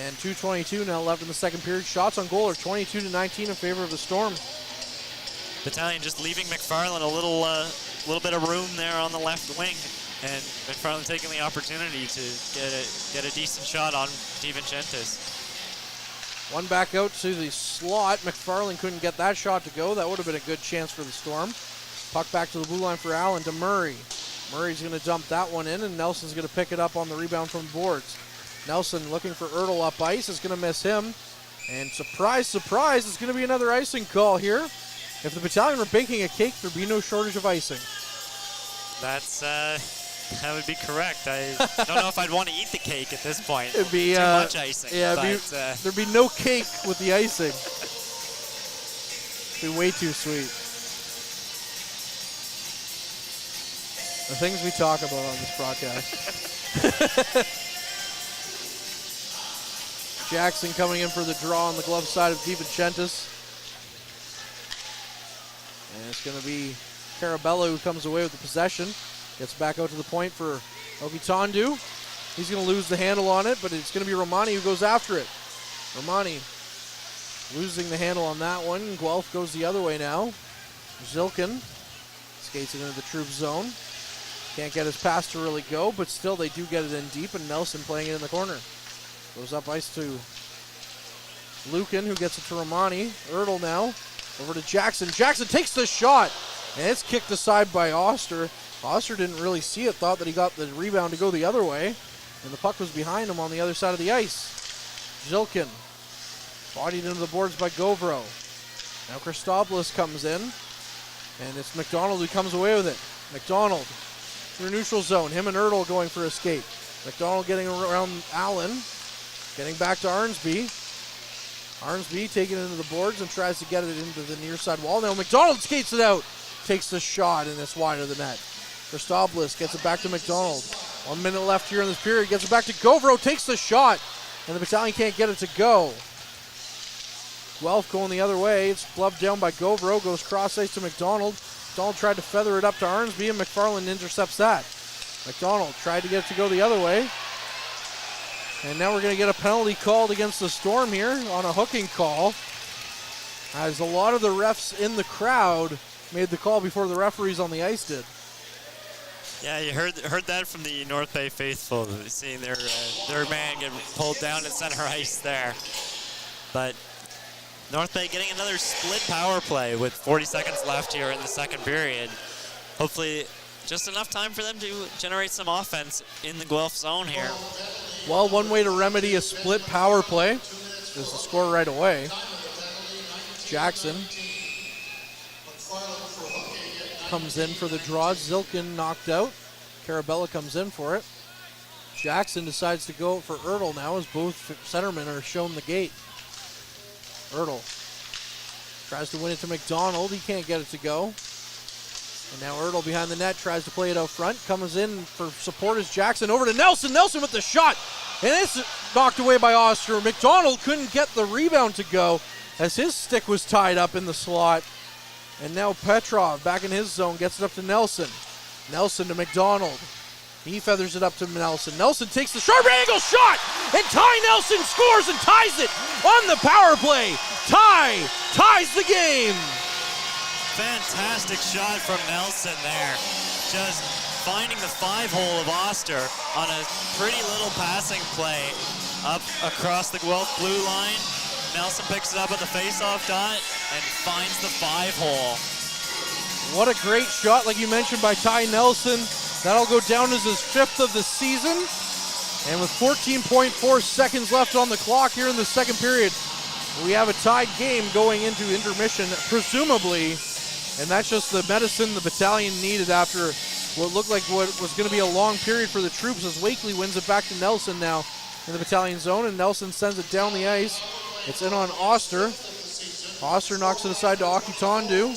And 2:22 now left in the second period. Shots on goal are 22-19 in favor of the Storm. Battalion just leaving McFarland a little bit of room there on the left wing, and McFarland taking the opportunity to get a decent shot on DiVincentis. One back out to the slot. McFarland couldn't get that shot to go. That would have been a good chance for the Storm. Puck back to the blue line for Allen to Murray. Murray's going to dump that one in, and Nelson's going to pick it up on the rebound from the boards. Nelson looking for Ertl up ice, is going to miss him. And surprise, surprise, it's going to be another icing call here. If the Battalion were baking a cake, there'd be no shortage of icing. That would be correct. I don't know if I'd want to eat the cake at this point. It'd be too much icing. Yeah, there'd be no cake with the icing. It'd be way too sweet. The things we talk about on this broadcast. Jackson coming in for the draw on the glove side of DiVincentis. And it's going to be Carabella who comes away with the possession. Gets back out to the point for Okitandu. He's going to lose the handle on it, but it's going to be Romani who goes after it. Romani losing the handle on that one. Guelph goes the other way now. Zilkin skates it into the troop zone. Can't get his pass to really go, but still they do get it in deep, and Nelson playing it in the corner. Goes up ice to Lukin, who gets it to Romani. Ertl now over to Jackson. Jackson takes the shot, and it's kicked aside by Oster. Oster didn't really see it, thought that he got the rebound to go the other way, and the puck was behind him on the other side of the ice. Zilkin bodied into the boards by Govro. Now Christopoulos comes in, and it's McDonald who comes away with it. McDonald through neutral zone. Him and Ertl going for a skate. McDonald getting around Allen. Getting back to Arnsby. Arnsby taking it into the boards and tries to get it into the near side wall. Now McDonald skates it out. Takes the shot, and it's wide of the net. Christopoulos gets it back to McDonald. 1 minute left here in this period. Gets it back to Govro. Takes the shot, and the Battalion can't get it to go. Guelph going the other way. It's gloved down by Govro. Goes cross ice to McDonald. McDonald tried to feather it up to Arnsby, and McFarland intercepts that. McDonald tried to get it to go the other way. And now we're going to get a penalty called against the Storm here on a hooking call, as a lot of the refs in the crowd made the call before the referees on the ice did. Yeah, you heard that from the North Bay faithful, seeing their man get pulled down at center ice there. But North Bay getting another split power play with 40 seconds left here in the second period. Hopefully just enough time for them to generate some offense in the Guelph zone here. Well, one way to remedy a split power play is to score right away. Jackson comes in for the draw. Zilkin knocked out. Carabella comes in for it. Jackson decides to go for Ertl now, as both centermen are shown the gate. Ertl tries to win it to McDonald. He can't get it to go. And now Ertl behind the net tries to play it out front. Comes in for support as Jackson over to Nelson. Nelson with the shot. And it's knocked away by Oster. McDonald couldn't get the rebound to go as his stick was tied up in the slot. And now Petrov back in his zone, gets it up to Nelson. Nelson to McDonald. He feathers it up to Nelson. Nelson takes the sharp angle shot, and Ty Nelson scores and ties it on the power play. Ty ties the game. Fantastic shot from Nelson there. Just finding the 5-hole of Oster on a pretty little passing play up across the Guelph blue line. Nelson picks it up at the face-off dot and finds the 5-hole. What a great shot, like you mentioned, by Ty Nelson. That'll go down as his 5th of the season. And with 14.4 seconds left on the clock here in the second period, we have a tied game going into intermission, presumably. And that's just the medicine the Battalion needed after what looked like what was going to be a long period for the troops, as Wakely wins it back to Nelson now in the Battalion zone, and Nelson sends it down the ice. It's in on Oster. Oster knocks it aside to Akitondu.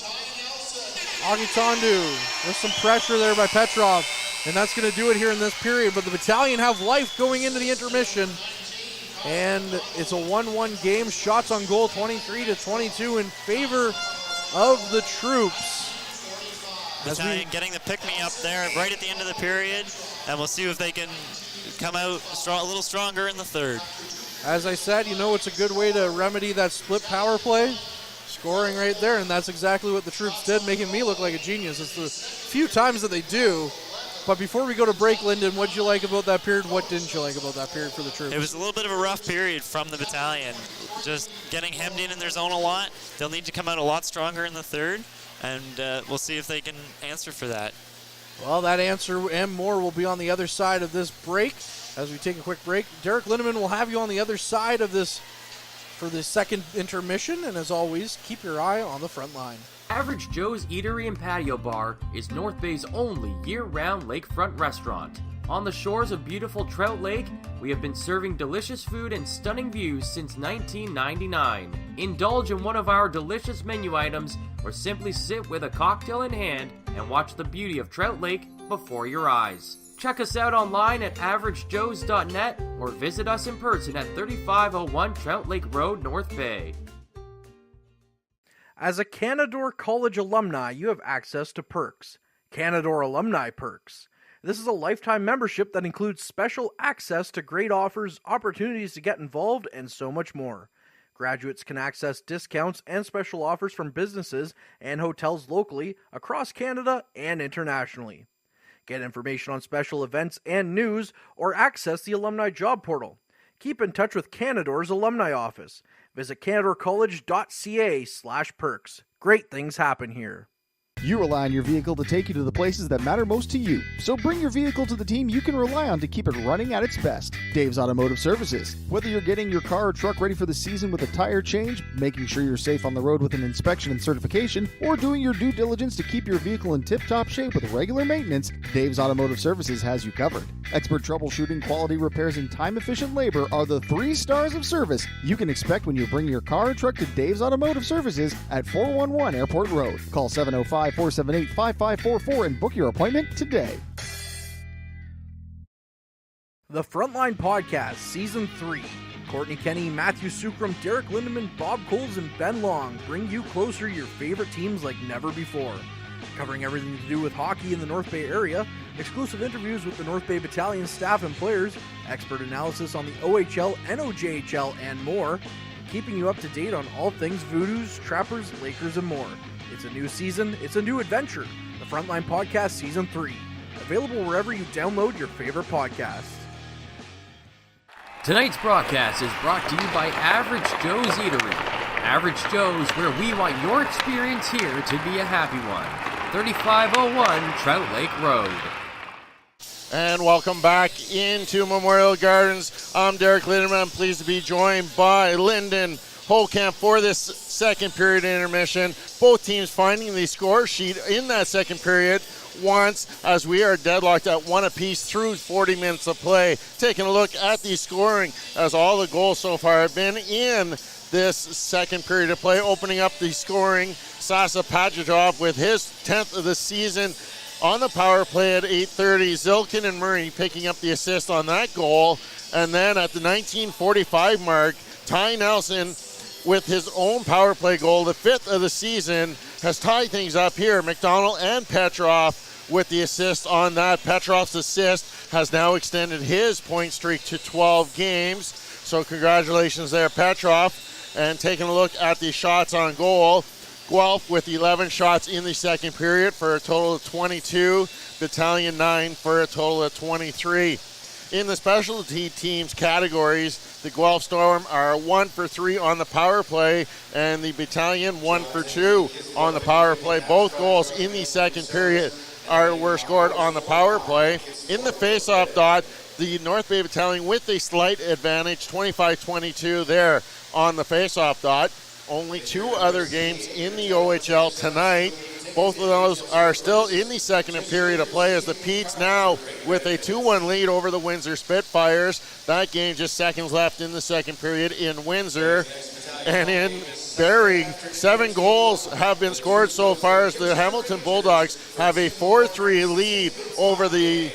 Akitondu with some pressure there by Petrov, and that's going to do it here in this period. But the Battalion have life going into the intermission, and it's a 1-1 game. Shots on goal 23-22 in favor of the troops. Battalion getting the pick-me-up there right at the end of the period, and we'll see if they can come out a little stronger in the third. As I said, you know, it's a good way to remedy that split power play. Scoring right there, and that's exactly what the troops did, making me look like a genius. It's the few times that they do. But before we go to break, Lyndon, what did you like about that period? What didn't you like about that period for the troops? It was a little bit of a rough period from the Battalion. Just getting hemmed in their zone a lot. They'll need to come out a lot stronger in the third, and we'll see if they can answer for that. Well, that answer and more will be on the other side of this break. As we take a quick break, Derek Lindemann will have you on the other side of this for the second intermission, and as always, keep your eye on the front line. Average Joe's Eatery and Patio Bar is North Bay's only year-round lakefront restaurant. On the shores of beautiful Trout Lake, we have been serving delicious food and stunning views since 1999. Indulge in one of our delicious menu items, or simply sit with a cocktail in hand and watch the beauty of Trout Lake before your eyes. Check us out online at averagejoes.net or visit us in person at 3501 Trout Lake Road, North Bay. As a Canadore College alumni, you have access to perks. Canadore Alumni Perks. This is a lifetime membership that includes special access to great offers, opportunities to get involved, and so much more. Graduates can access discounts and special offers from businesses and hotels locally, across Canada, and internationally. Get information on special events and news, or access the alumni job portal. Keep in touch with Canadore's alumni office. Visit canadorecollege.ca/perks. Great things happen here. You rely on your vehicle to take you to the places that matter most to you. So bring your vehicle to the team you can rely on to keep it running at its best. Dave's Automotive Services. Whether you're getting your car or truck ready for the season with a tire change, making sure you're safe on the road with an inspection and certification, or doing your due diligence to keep your vehicle in tip-top shape with regular maintenance, Dave's Automotive Services has you covered. Expert troubleshooting, quality repairs, and time-efficient labor are the 3 stars of service you can expect when you bring your car or truck to Dave's Automotive Services at 411 Airport Road. Call 705-478-5544 and book your appointment today. The Frontline Podcast, Season 3. Courtney Kenny, Matthew Sukram, Derek Lindemann, Bob Coles, and Ben Long bring you closer to your favorite teams like never before. Covering everything to do with hockey in the North Bay area, exclusive interviews with the North Bay Battalion staff and players, expert analysis on the OHL, NOJHL, and more, keeping you up to date on all things Voodoos, Trappers, Lakers, and more. It's a new season, it's a new adventure. The Frontline Podcast Season 3. Available wherever you download your favorite podcasts. Tonight's broadcast is brought to you by Average Joe's Eatery. Average Joe's, where we want your experience here to be a happy one. 3501 Trout Lake Road. And welcome back into Memorial Gardens. I'm Derek Lindemann. I'm pleased to be joined by Lyndon Holkamp for this second period intermission. Both teams finding the score sheet in that second period once, as we are deadlocked at 1 apiece through 40 minutes of play. Taking a look at the scoring, as all the goals so far have been in this second period of play. Opening up the scoring, Sasa Pajitov with his 10th of the season on the power play at 8:30. Zilkin and Murray picking up the assist on that goal. And then at the 1945 mark, Ty Nelson with his own power play goal, the 5th of the season, has tied things up here. McDonald and Petrov with the assist on that. Petrov's assist has now extended his point streak to 12 games. So congratulations there, Petrov. And taking a look at the shots on goal, Guelph with 11 shots in the second period for a total of 22. Battalion 9 for a total of 23. In the specialty teams categories, the Guelph Storm are 1 for 3 on the power play, and the Battalion 1 for 2 on the power play. Both goals in the second period were scored on the power play. In the face-off dot, the North Bay Battalion with a slight advantage, 25-22 there on the face-off dot. Only 2 other games in the OHL tonight. Both of those are still in the second period of play as the Petes now with a 2-1 lead over the Windsor Spitfires. That game just seconds left in the second period in Windsor. And in Barrie, 7 goals have been scored so far as the Hamilton Bulldogs have a 4-3 lead over the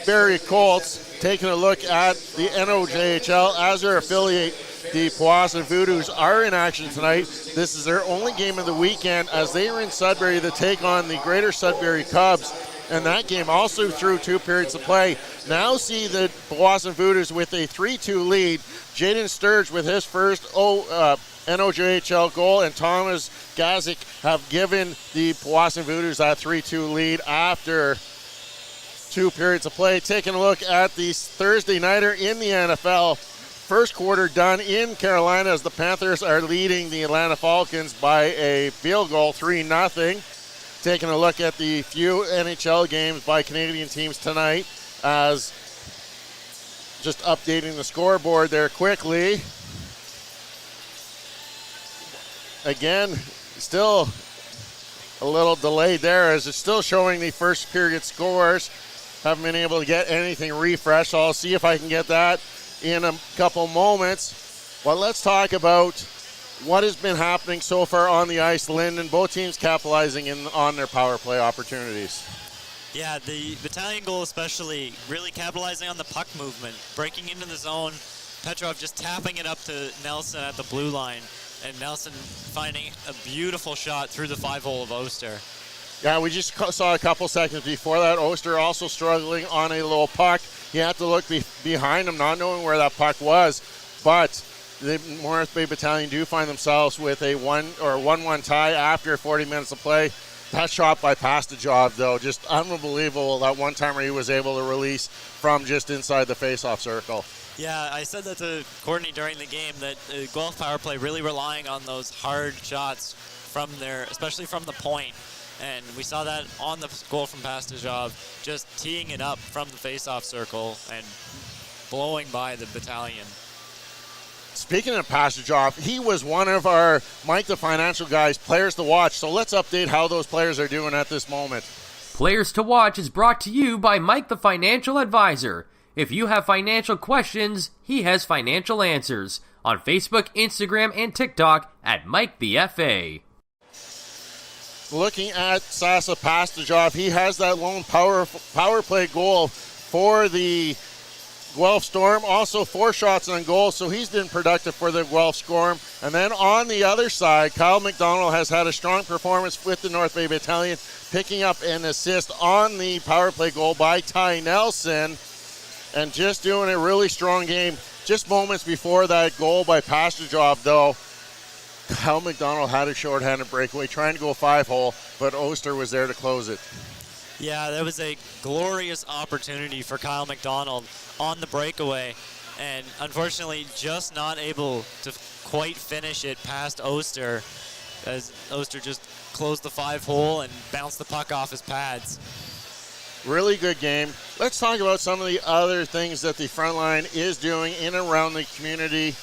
Barrie Colts. Taking a look at the NOJHL as their affiliate, the Powassan Voodoos are in action tonight. This is their only game of the weekend as they are in Sudbury to take on the Greater Sudbury Cubs. And that game also through 2 periods of play. Now see the Powassan Voodoos with a 3-2 lead. Jaden Sturge with his first NOJHL goal, and Thomas Gazik have given the Powassan Voodoos that 3-2 lead after 2 periods of play. Taking a look at the Thursday nighter in the NFL. First quarter done in Carolina as the Panthers are leading the Atlanta Falcons by a field goal, 3-0. Taking a look at the few NHL games by Canadian teams tonight as just updating the scoreboard there quickly. Again, still a little delayed there as it's still showing the first period scores. Haven't been able to get anything refreshed, so I'll see if I can get that in a couple moments. Well, let's talk about what has been happening so far on the ice. Linden, both teams capitalizing on their power play opportunities. Yeah, the Battalion goal especially really capitalizing on the puck movement, breaking into the zone, Petrov just tapping it up to Nelson at the blue line, and Nelson finding a beautiful shot through the 5-hole of Oster. Yeah, we just saw a couple seconds before that. Oster also struggling on a low puck. He had to look behind him, not knowing where that puck was. But the North Bay Battalion do find themselves with a 1-1 tie after 40 minutes of play. That shot by Pastajov, though, just unbelievable. That one timer he was able to release from just inside the face-off circle. Yeah, I said that to Courtney during the game, that Guelph power play really relying on those hard shots from there, especially from the point. And we saw that on the goal from Pastajov, just teeing it up from the face-off circle and blowing by the Battalion. Speaking of Pastajov, he was one of our Mike the Financial Guy's players to watch. So let's update how those players are doing at this moment. Players to Watch is brought to you by Mike the Financial Advisor. If you have financial questions, he has financial answers. On Facebook, Instagram, and TikTok at Mike the FA. Looking at Sasa Pastajov, he has that lone power play goal for the Guelph Storm. Also 4 shots on goal, so he's been productive for the Guelph Storm. And then on the other side, Kyle McDonald has had a strong performance with the North Bay Battalion, picking up an assist on the power play goal by Ty Nelson, and just doing a really strong game. Just moments before that goal by Pastajov, though, Kyle McDonald had a shorthanded breakaway, trying to go 5-hole, but Oster was there to close it. Yeah, that was a glorious opportunity for Kyle McDonald on the breakaway, and unfortunately just not able to quite finish it past Oster, as Oster just closed the 5-hole and bounced the puck off his pads. Really good game. Let's talk about some of the other things that the front line is doing in and around the community.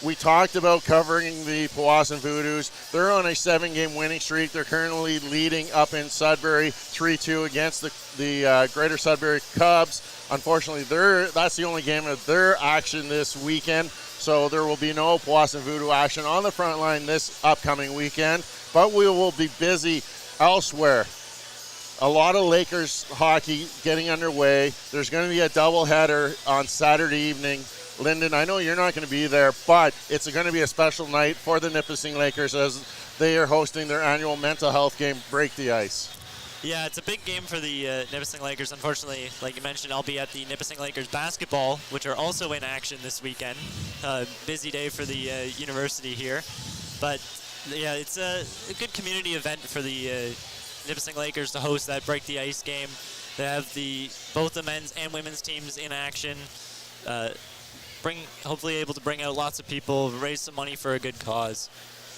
We talked about covering the Powassan Voodoos. They're on a 7-game winning streak. They're currently leading up in Sudbury 3-2 against the Greater Sudbury Cubs. Unfortunately, that's the only game of their action this weekend, so there will be no Powassan Voodoo action on the front line this upcoming weekend, but we will be busy elsewhere. A lot of Lakers hockey getting underway. There's going to be a doubleheader on Saturday evening. Lyndon, I know you're not going to be there, but it's going to be a special night for the Nipissing Lakers as they are hosting their annual mental health game, Break the Ice. Yeah, it's a big game for the Nipissing Lakers. Unfortunately, like you mentioned, I'll be at the Nipissing Lakers basketball, which are also in action this weekend. Busy day for the university here. But yeah, it's a good community event for the Nipissing Lakers to host that Break the Ice game. They have both the men's and women's teams in action. Hopefully able to bring out lots of people, raise some money for a good cause.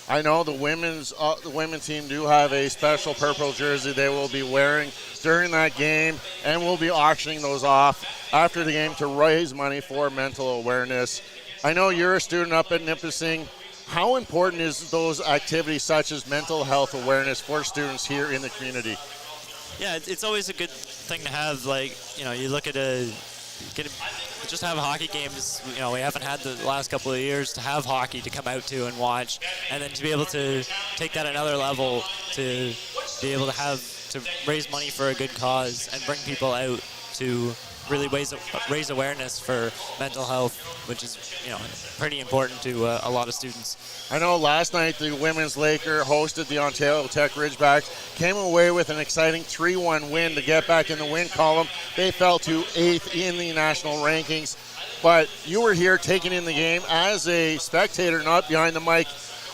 I know the women's team do have a special purple jersey they will be wearing during that game, and we'll be auctioning those off after the game to raise money for mental awareness. I know you're a student up at Nipissing. How important is those activities such as mental health awareness for students here in the community? Yeah, it's always a good thing to have. Like, you look at just have hockey games. We haven't had the last couple of years to have hockey to come out to and watch, and then to be able to take that another level, to be able to raise money for a good cause and bring people out to really raise awareness for mental health, which is pretty important to a lot of students. I know last night the women's Laker hosted the Ontario Tech Ridgebacks, came away with an exciting 3-1 win to get back in the win column. They fell to 8th in the national rankings, but you were here taking in the game as a spectator, not behind the mic.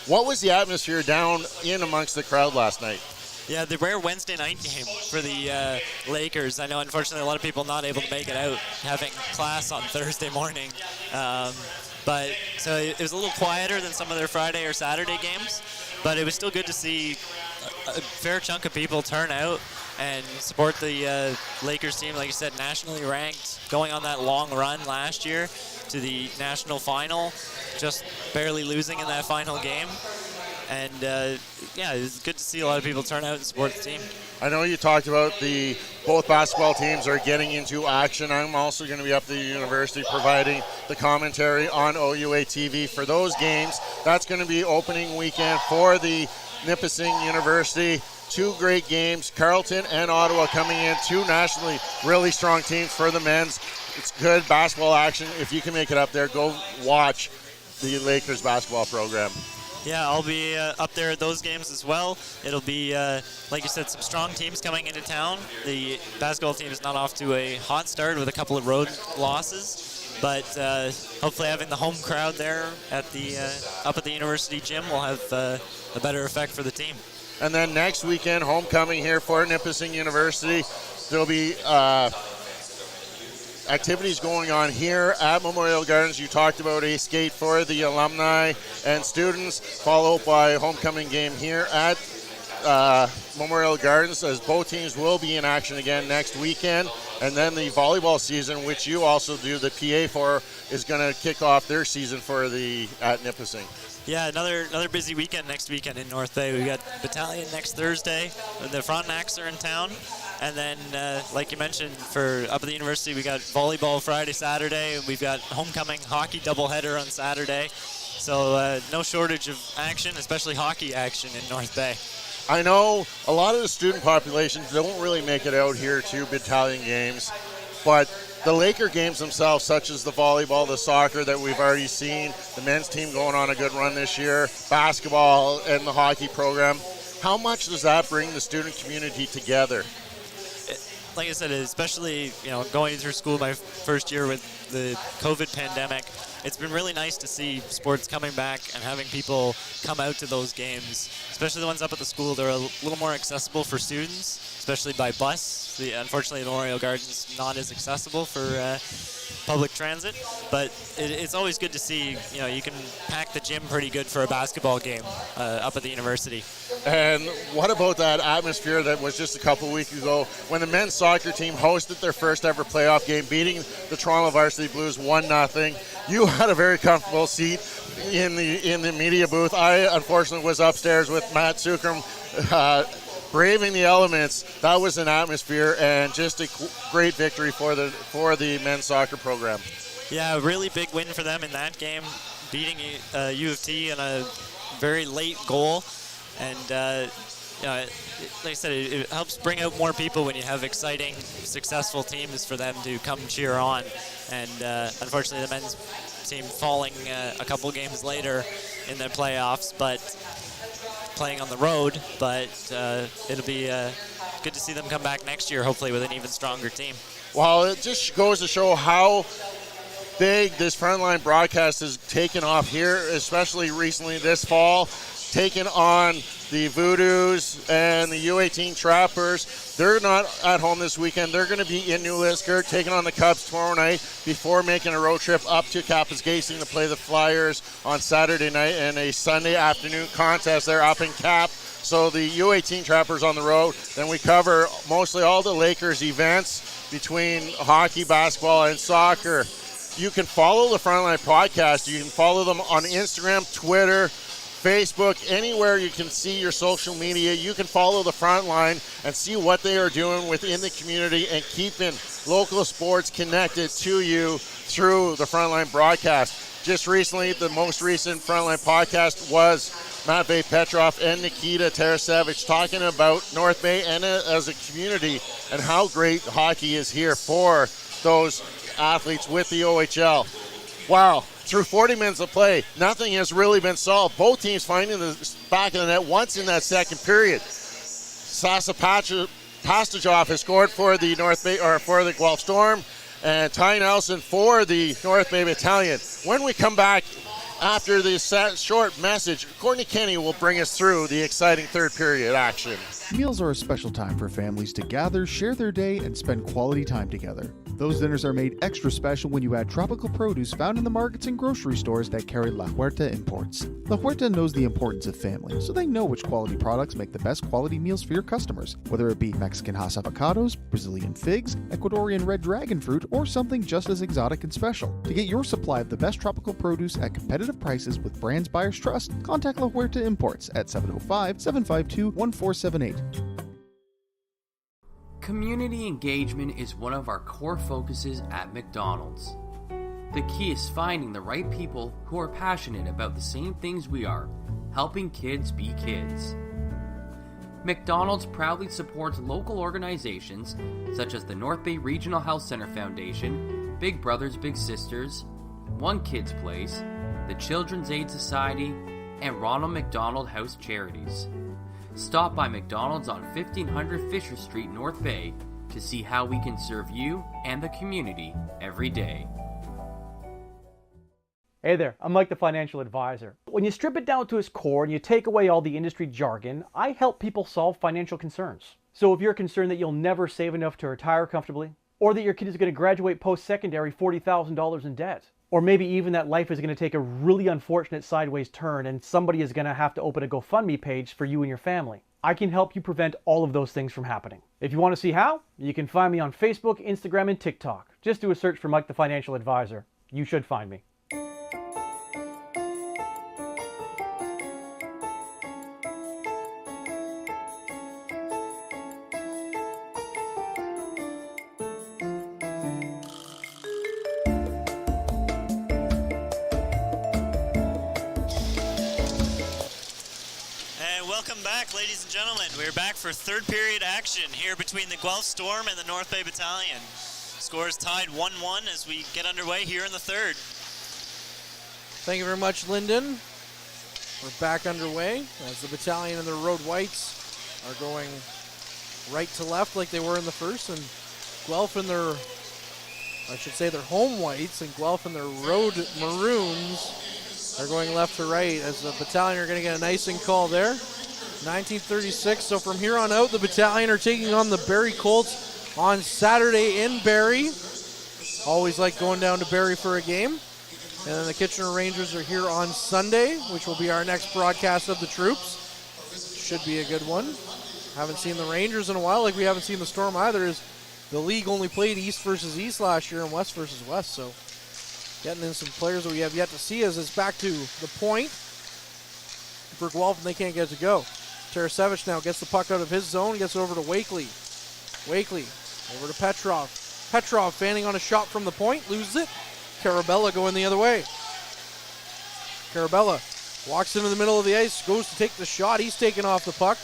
What was the atmosphere down in amongst the crowd last night? Yeah, the rare Wednesday night game for the Lakers. I know, unfortunately, a lot of people not able to make it out, having class on Thursday morning. But so it was a little quieter than some of their Friday or Saturday games, but it was still good to see a fair chunk of people turn out and support the Lakers team. Like you said, nationally ranked, going on that long run last year to the national final, just barely losing in that final game. And yeah, it's good to see a lot of people turn out and support the team. I know you talked about both basketball teams are getting into action. I'm also going to be up at the university providing the commentary on OUA TV for those games. That's going to be opening weekend for the Nipissing University. Two great games, Carleton and Ottawa coming in, two nationally really strong teams for the men's. It's good basketball action. If you can make it up there, go watch the Lakers basketball program. Yeah, I'll be up there at those games as well. It'll be, like you said, some strong teams coming into town. The basketball team is not off to a hot start with a couple of road losses, but hopefully having the home crowd there at up at the university gym will have a better effect for the team. And then next weekend, homecoming here for Nipissing University. There'll be activities going on here at Memorial Gardens. You talked about a skate for the alumni and students, followed by a homecoming game here at Memorial Gardens, as both teams will be in action again next weekend. And then the volleyball season, which you also do the PA for, is going to kick off their season at Nipissing. Yeah, another busy weekend next weekend in North Bay. We've got Battalion next Thursday. The Frontenacs are in town. And then, like you mentioned, for up at the university, we got volleyball Friday, Saturday. We've got homecoming hockey doubleheader on Saturday. So no shortage of action, especially hockey action in North Bay. I know a lot of the student populations don't really make it out here to Battalion games, but the Laker games themselves, such as the volleyball, the soccer that we've already seen, the men's team going on a good run this year, basketball, and the hockey program, how much does that bring the student community together? Like I said, especially going through school my first year with the COVID pandemic, it's been really nice to see sports coming back and having people come out to those games, especially the ones up at the school. They're a little more accessible for students, especially by bus. Unfortunately, the Memorial Gardens not as accessible for public transit, but it's always good to see, you can pack the gym pretty good for a basketball game up at the university. And what about that atmosphere that was just a couple weeks ago when the men's soccer team hosted their first ever playoff game, beating the Toronto Varsity Blues 1-0. You had a very comfortable seat in the media booth. I unfortunately was upstairs with Matt Sukram, braving the elements. That was an atmosphere and just a great victory for the men's soccer program. Yeah, a really big win for them in that game, beating U of T in a very late goal. And like I said, it helps bring out more people when you have exciting, successful teams for them to come cheer on. And unfortunately, the men's team falling a couple games later in the playoffs, but playing on the road, but it'll be good to see them come back next year, hopefully with an even stronger team. Well, it just goes to show how big this frontline broadcast has taken off here, especially recently this fall, taking on the Voodoos and the U18 Trappers. They're not at home this weekend. They're going to be in New Liskeard, taking on the Cubs tomorrow night before making a road trip up to Kapuskasing to play the Flyers on Saturday night and a Sunday afternoon contest there up in Cap. So the U18 Trappers on the road. Then we cover mostly all the Lakers events between hockey, basketball, and soccer. You can follow the Frontline Podcast. You can follow them on Instagram, Twitter, Facebook, anywhere you can see your social media. You can follow the Frontline and see what they are doing within the community and keeping local sports connected to you through the Frontline broadcast. Just recently, the most recent Frontline podcast was Matvey Petrov and Nikita Tarasevich talking about North Bay and as a community and how great hockey is here for those athletes with the OHL. Wow. Through 40 minutes of play, nothing has really been solved. Both teams finding the back of the net once in that second period. Sasa Pastajov has scored for the for the Guelph Storm, and Ty Nelson for the North Bay Battalion. When we come back after this short message, Courtney Kenny will bring us through the exciting third period action. Meals are a special time for families to gather, share their day, and spend quality time together. Those dinners are made extra special when you add tropical produce found in the markets and grocery stores that carry La Huerta imports. La Huerta knows the importance of family, so they know which quality products make the best quality meals for your customers, whether it be Mexican Hass avocados, Brazilian figs, Ecuadorian red dragon fruit, or something just as exotic and special. To get your supply of the best tropical produce at competitive prices with brands buyers trust, contact La Huerta Imports at 705-752-1478. Community engagement is one of our core focuses at McDonald's. The key is finding the right people who are passionate about the same things we are, helping kids be kids. McDonald's proudly supports local organizations such as the North Bay Regional Health Center Foundation, Big Brothers Big Sisters, One Kids Place, the Children's Aid Society, and Ronald McDonald House Charities. Stop by McDonald's on 1500 Fisher Street, North Bay, to see how we can serve you and the community every day. Hey there, I'm Mike the Financial Advisor. When you strip it down to its core and you take away all the industry jargon, I help people solve financial concerns. So if you're concerned that you'll never save enough to retire comfortably, or that your kid is going to graduate post-secondary $40,000 in debt, or maybe even that life is going to take a really unfortunate sideways turn and somebody is going to have to open a GoFundMe page for you and your family, I can help you prevent all of those things from happening. If you want to see how, you can find me on Facebook, Instagram, and TikTok. Just do a search for Mike the Financial Advisor. You should find me. Welcome back, ladies and gentlemen. We're back for third period action here between the Guelph Storm and the North Bay Battalion. Score is tied 1-1 as we get underway here in the third. Thank you very much, Lyndon. We're back underway as the Battalion and their road whites are going right to left like they were in the first, and Guelph and their, their home whites, and Guelph and their road maroons are going left to right as the Battalion are going to get an icing call there. 1936, so from here on out, the Battalion are taking on the Barrie Colts on Saturday in Barrie. Always like going down to Barrie for a game. And then the Kitchener Rangers are here on Sunday, which will be our next broadcast of the troops. Should be a good one. Haven't seen the Rangers in a while, like we haven't seen the Storm either, as the league only played East versus East last year and West versus West, so getting in some players that we have yet to see as it's back to the point for Guelph, and they can't get it to go. Tarasevich now gets the puck out of his zone, gets it over to Wakely. Wakely over to Petrov. Petrov fanning on a shot from the point, loses it. Carabella going the other way. Carabella walks into the middle of the ice, goes to take the shot. He's taken off the puck.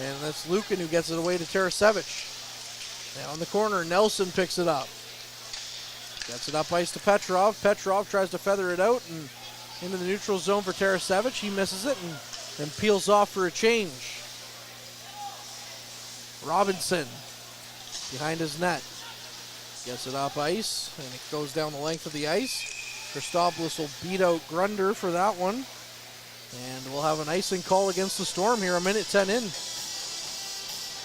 And that's Lukin who gets it away to Tarasevich. Now in the corner, Nelson picks it up. Gets it up ice to Petrov. Petrov tries to feather it out and into the neutral zone for Tarasevich. He misses it, and then peels off for a change. Robinson behind his net. Gets it up ice, and it goes down the length of the ice. Christopoulos will beat out Grunder for that one. And we'll have an icing call against the Storm here, a minute 10 in.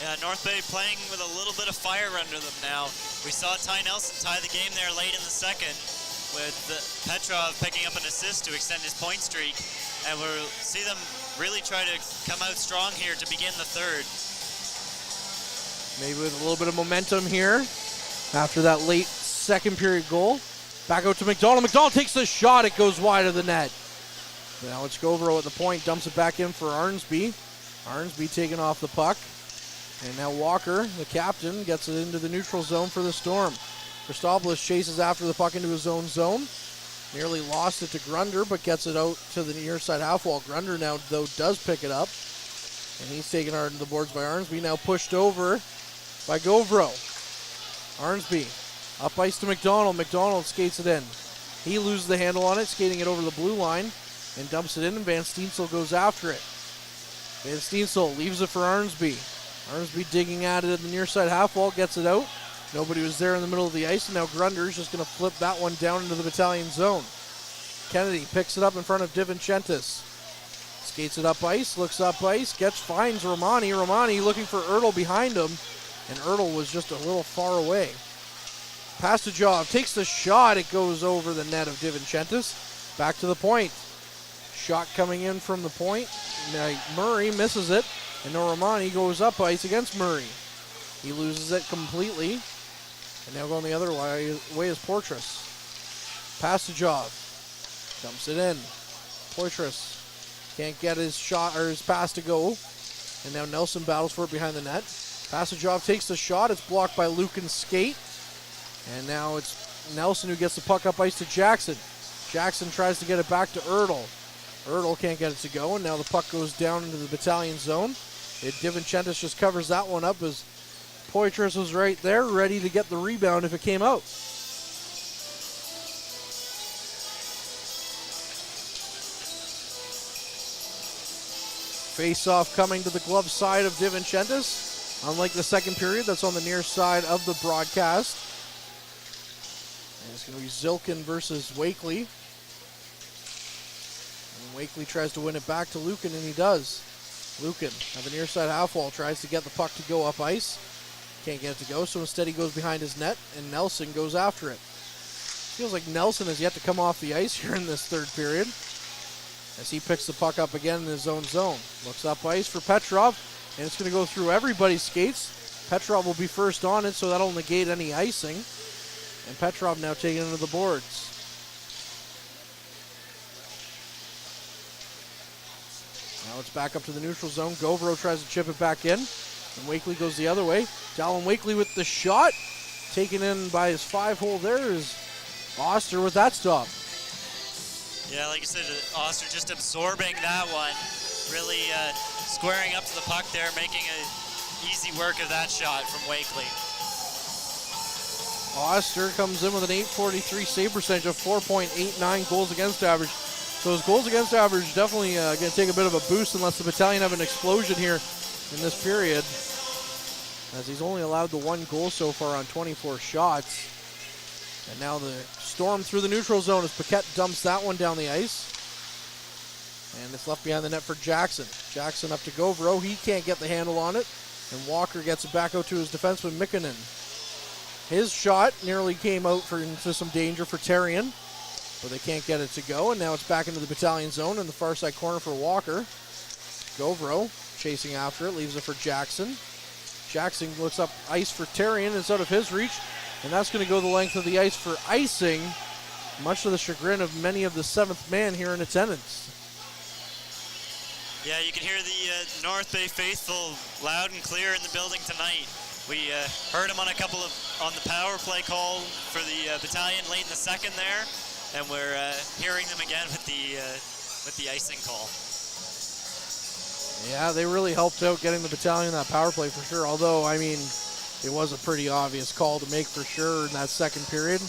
Yeah, North Bay playing with a little bit of fire under them now. We saw Ty Nelson tie the game there late in the second, with Petrov picking up an assist to extend his point streak. And we'll see them really try to come out strong here to begin the third. Maybe with a little bit of momentum here after that late second period goal. Back out to McDonald. McDonald takes the shot. It goes wide of the net. Now it's Govero at the point. Dumps it back in for Arnsby. Arnsby taking off the puck. And now Walker, the captain, gets it into the neutral zone for the Storm. Christopoulos chases after the puck into his own zone. Nearly lost it to Grunder, but gets it out to the near side half wall. Grunder now, though, does pick it up. And he's taken out into the boards by Arnsby. Now pushed over by Govero. Arnsby up ice to McDonald. McDonald skates it in. He loses the handle on it, skating it over the blue line and dumps it in, and Van Steensel goes after it. Van Steensel leaves it for Arnsby. Arnsby digging at it at the near side half wall, gets it out. Nobody was there in the middle of the ice, and now Grunder's just going to flip that one down into the Battalion zone. Kennedy picks it up in front of DiVincentis. Skates it up ice, looks up ice, finds Romani. Romani looking for Ertl behind him, and Ertl was just a little far away. Pastajov takes the shot. It goes over the net of DiVincentis. Back to the point. Shot coming in from the point. Murray misses it, and now Romani goes up ice against Murray. He loses it completely, and now going the other way is Portress. Pastajov dumps it in. Portress can't get his shot or his pass to go, and now Nelson battles for it behind the net. Pastajov takes the shot. It's blocked by Lucan's skate. And now it's Nelson who gets the puck up ice to Jackson. Jackson tries to get it back to Ertl. Ertl can't get it to go, and now the puck goes down into the Battalion zone. DiVincentis just covers that one up as Poitras was right there, ready to get the rebound if it came out. Face-off coming to the glove side of DiVincentis. Unlike the second period, that's on the near side of the broadcast. And it's going to be Zilkin versus Wakely. And Wakely tries to win it back to Lucan, and he does. Lucan at the near side half wall tries to get the puck to go up ice. Can't get it to go, so instead he goes behind his net, and Nelson goes after it. Feels like Nelson has yet to come off the ice here in this third period, as he picks the puck up again in his own zone. Looks up ice for Petrov, and it's going to go through everybody's skates. Petrov will be first on it, so that'll negate any icing. And Petrov now taking it to the boards. Now it's back up to the neutral zone. Govero tries to chip it back in, and Wakely goes the other way. Dallin Wakely with the shot. Taken in by his 5-hole there is Oster with that stop. Yeah, like I said, Oster just absorbing that one. Really squaring up to the puck there, making easy work of that shot from Wakely. Oster comes in with an .843 save percentage of 4.89 goals against average. So his goals against average definitely going to take a bit of a boost unless the Battalion have an explosion here in this period, as he's only allowed the 1 goal so far on 24 shots. And now the Storm through the neutral zone as Paquette dumps that one down the ice. And it's left behind the net for Jackson. Jackson up to Govero. He can't get the handle on it. And Walker gets it back out to his defenseman, Mikkonen. His shot nearly came out into some danger for Terrien, but they can't get it to go. And now it's back into the Battalion zone in the far side corner for Walker. Govero chasing after it, leaves it for Jackson. Jackson looks up ice for Terrien. It's out of his reach, and that's going to go the length of the ice for icing, much to the chagrin of many of the 7th man here in attendance. Yeah, you can hear the North Bay faithful loud and clear in the building tonight. We heard them on on the power play call for the Battalion late in the second there, and we're hearing them again with the icing call. Yeah, they really helped out getting the Battalion that power play for sure. Although, I mean, it was a pretty obvious call to make for sure in that second period.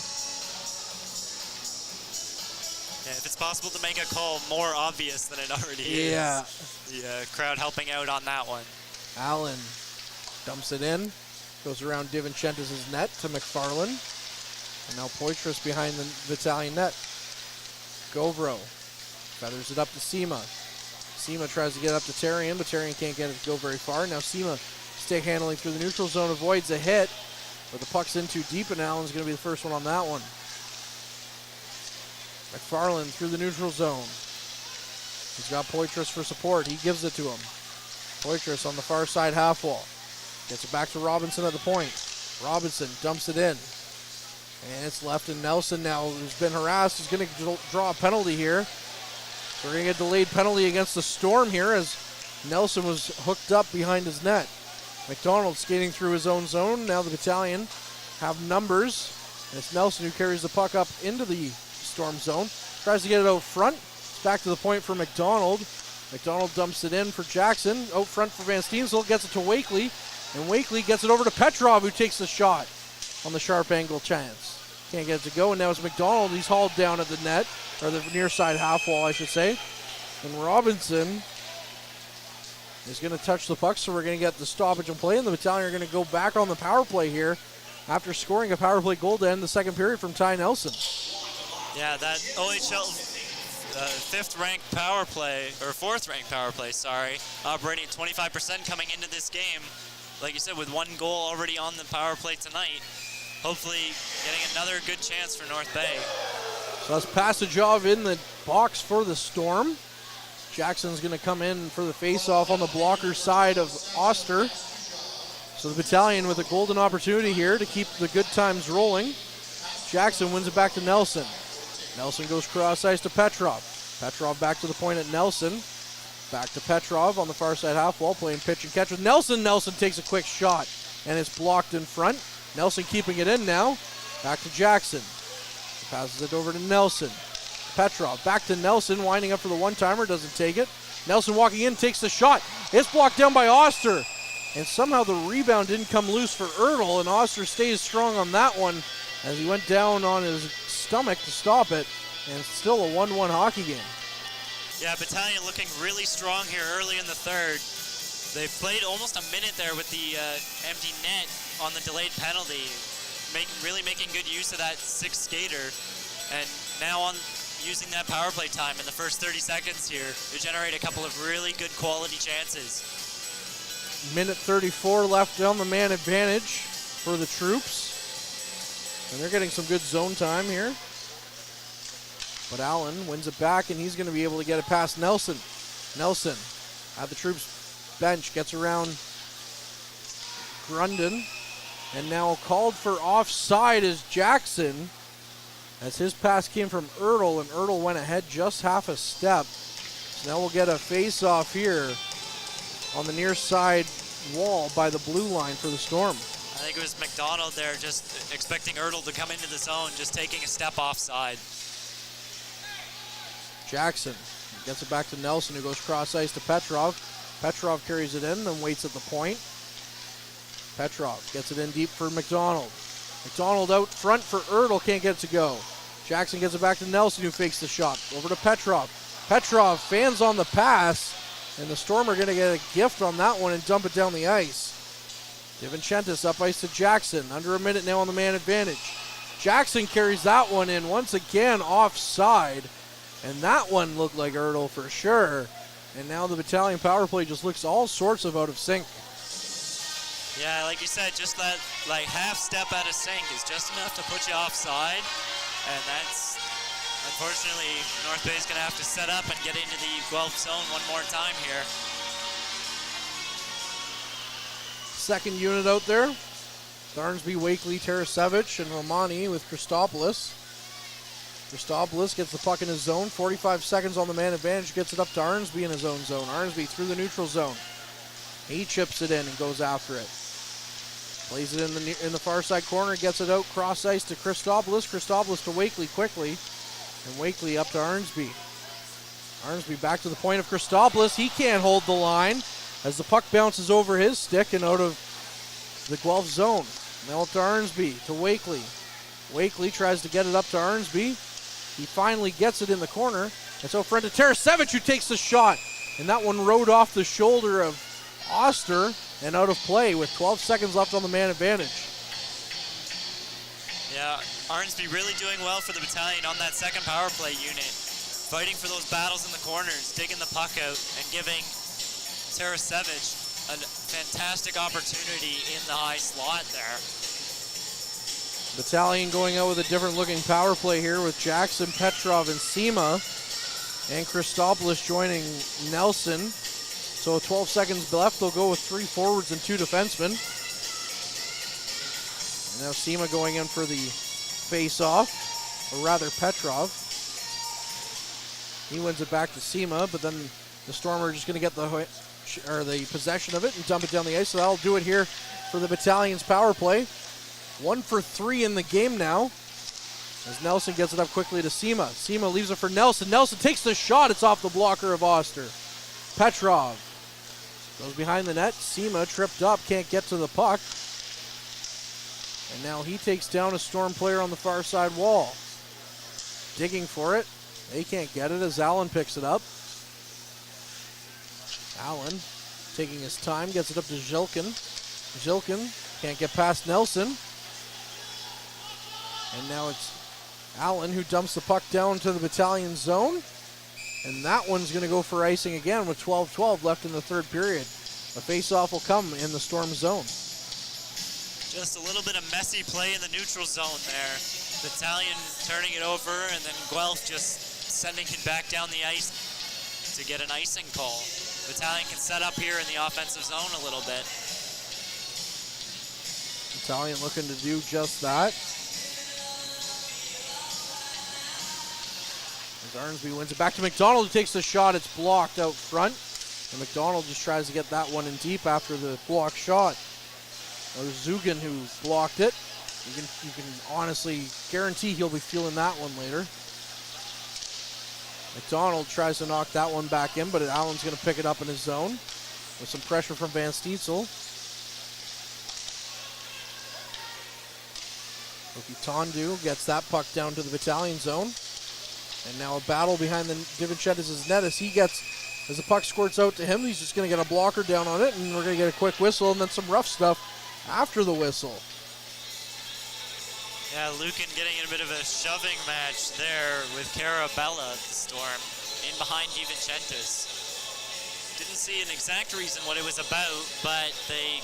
Yeah, if it's possible to make a call more obvious than it already Yeah. is. The crowd helping out on that one. Allen dumps it in. Goes around DiVincentis' net to McFarland. And now Poitras behind the Battalion net. Govro feathers it up to Sema. Sema tries to get up to Tarian, but Tarian can't get it to go very far. Now Sema stick handling through the neutral zone, avoids a hit, but the puck's in too deep, and Allen's going to be the first one on that one. McFarland through the neutral zone. He's got Poitras for support. He gives it to him. Poitras on the far side half wall. Gets it back to Robinson at the point. Robinson dumps it in. And it's left to Nelson now, who's been harassed. He's going to draw a penalty here. So we're going to get delayed penalty against the Storm here as Nelson was hooked up behind his net. McDonald skating through his own zone. Now the Battalion have numbers. And it's Nelson who carries the puck up into the Storm zone. Tries to get it out front. It's back to the point for McDonald. McDonald dumps it in for Jackson. Out front for Van Steensel. Gets it to Wakely. And Wakely gets it over to Petrov, who takes the shot on the sharp angle chance. Can't get it to go, and now it's McDonald. He's hauled down at the net, or the near side half wall, I should say. And Robinson is going to touch the puck, so we're going to get the stoppage and play, and the Battalion are going to go back on the power play here after scoring a power play goal to end the second period from Ty Nelson. Yeah, that OHL fifth-ranked power play, or fourth-ranked power play, operating at 25% coming into this game. Like you said, with one goal already on the power play tonight, hopefully getting another good chance for North Bay. So that's Passagov in the box for the Storm. Jackson's going to come in for the face-off on the blocker side of Oster. So the Battalion with a golden opportunity here to keep the good times rolling. Jackson wins it back to Nelson. Nelson goes cross-ice to Petrov. Petrov back to the point at Nelson. Back to Petrov on the far side half wall, playing pitch and catch with Nelson. Nelson takes a quick shot, and it's blocked in front. Nelson keeping it in now. Back to Jackson. He passes it over to Nelson. Petrov back to Nelson, winding up for the one-timer, doesn't take it. Nelson walking in, takes the shot. It's blocked down by Oster. And somehow the rebound didn't come loose for Ertl, and Oster stays strong on that one as he went down on his stomach to stop it. And it's still a 1-1 hockey game. Yeah, Battalion looking really strong here early in the third. They played almost a minute there with the empty net on the delayed penalty, really making good use of that sixth skater. And now on using that power play time in the first 30 seconds here to generate a couple of really good quality chances. Minute 34 left on the man advantage for the troops. And they're getting some good zone time here. But Allen wins it back, and he's going to be able to get it past Nelson. Nelson at the troops bench gets around Grundon. And now called for offside is Jackson, as his pass came from Ertl, and Ertl went ahead just half a step. So now we'll get a face-off here on the near side wall by the blue line for the Storm. I think it was McDonald there just expecting Ertl to come into the zone, just taking a step offside. Jackson gets it back to Nelson, who goes cross-ice to Petrov. Petrov carries it in, then waits at the point. Petrov gets it in deep for McDonald. McDonald out front for Ertl, can't get it to go. Jackson gets it back to Nelson, who fakes the shot. Over to Petrov. Petrov fans on the pass, and the Storm are going to get a gift on that one and dump it down the ice. DiVincentis up ice to Jackson. Under a minute now on the man advantage. Jackson carries that one in once again offside. And that one looked like Ertl for sure. And now the Battalion power play just looks all sorts of out of sync. Yeah, like you said, just that half step out of sync is just enough to put you offside. And that's, unfortunately, North Bay is going to have to set up and get into the Guelph zone one more time here. Second unit out there. Darnsby, Wakely, Tarasevich, and Romani with Christopoulos. Christopoulos gets the puck in his zone. 45 seconds on the man advantage. Gets it up to Arnsby in his own zone. Arnsby through the neutral zone. He chips it in and goes after it. Plays it in the far side corner. Gets it out cross ice to Christopoulos. Christopoulos to Wakely quickly. And Wakely up to Arnsby. Arnsby back to the point of Christopoulos. He can't hold the line as the puck bounces over his stick and out of the Guelph zone. Now up to Arnsby to Wakely. Wakely tries to get it up to Arnsby. He finally gets it in the corner. And so Frente Tarasevic who takes the shot. And that one rode off the shoulder of Oster and out of play with 12 seconds left on the man advantage. Yeah, Arnsby really doing well for the Battalion on that second power play unit. Fighting for those battles in the corners, digging the puck out, and giving Tarasevic a fantastic opportunity in the high slot there. Battalion going out with a different looking power play here with Jackson, Petrov, and Sema. And Christopoulos joining Nelson. So 12 seconds left, they'll go with 3 forwards and 2 defensemen. And now Sema going in for the face-off, or rather Petrov. He wins it back to Sema, but then the Storm are just going to get the possession of it and dump it down the ice. So that'll do it here for the Battalion's power play. 1 for 3 in the game now. As Nelson gets it up quickly to Sema. Sema leaves it for Nelson. Nelson takes the shot. It's off the blocker of Oster. Petrov goes behind the net. Sema tripped up, can't get to the puck. And now he takes down a Storm player on the far side wall. Digging for it. They can't get it as Allen picks it up. Allen taking his time, gets it up to Zilkin. Zilkin can't get past Nelson. And now it's Allen who dumps the puck down to the Battalion zone. And that one's going to go for icing again with 12-12 left in the third period. A face-off will come in the Storm zone. Just a little bit of messy play in the neutral zone there. Battalion turning it over, and then Guelph just sending it back down the ice to get an icing call. Battalion can set up here in the offensive zone a little bit. Battalion looking to do just that. As Arnsby wins it back to McDonald, who takes the shot. It's blocked out front. And McDonald just tries to get that one in deep after the block shot. There's Zugan who blocked it. You can honestly guarantee he'll be feeling that one later. McDonald tries to knock that one back in, but Allen's going to pick it up in his zone with some pressure from Van Stietzel. Tondu gets that puck down to the Battalion zone. And now a battle behind the DiVincentis' net as the puck squirts out to him. He's just going to get a blocker down on it, and we're going to get a quick whistle and then some rough stuff after the whistle. Yeah, Lucan getting in a bit of a shoving match there with Carabella, the Storm, in behind DiVincentis. Didn't see an exact reason what it was about, but they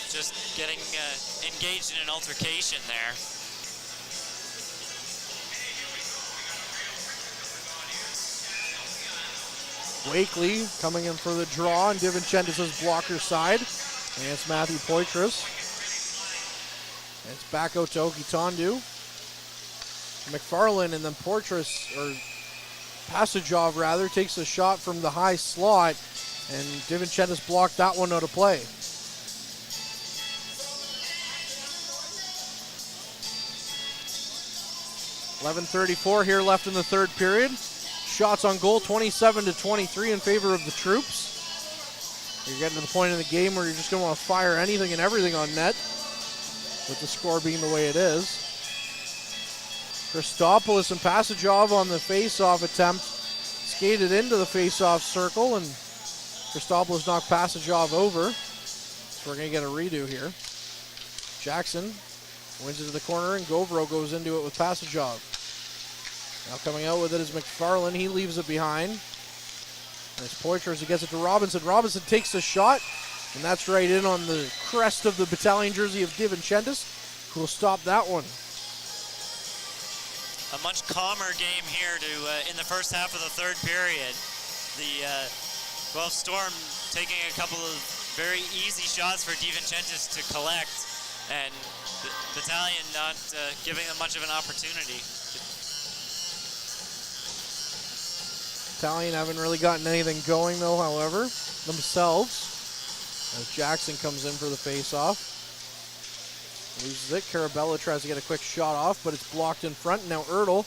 just getting engaged in an altercation there. Wakely coming in for the draw on DiVincentis' blocker side. And it's Matthew Poitras. It's back out to Okitondu. McFarland and then Passagov rather, takes a shot from the high slot. And DiVincentis blocked that one out of play. .11:34 here left in the third period. Shots on goal, 27-23 in favor of the troops. You're getting to the point in the game where you're just going to want to fire anything and everything on net, with the score being the way it is. Christopoulos and Passagov on the face-off attempt skated into the face-off circle, and Christopoulos knocked Passagov over. So we're going to get a redo here. Jackson wins it to the corner, and Govro goes into it with Passagov. Now coming out with it is McFarland. He leaves it behind. There's Poitras who gets it to Robinson. Robinson takes the shot, and that's right in on the crest of the Battalion jersey of DiVincentis, who will stop that one. A much calmer game here in the first half of the third period. The Guelph Storm taking a couple of very easy shots for DiVincentis to collect, and the Battalion not giving them much of an opportunity. Battalion haven't really gotten anything going though, however, themselves. As Jackson comes in for the face-off. Loses it. Carabella tries to get a quick shot off, but it's blocked in front. Now Ertl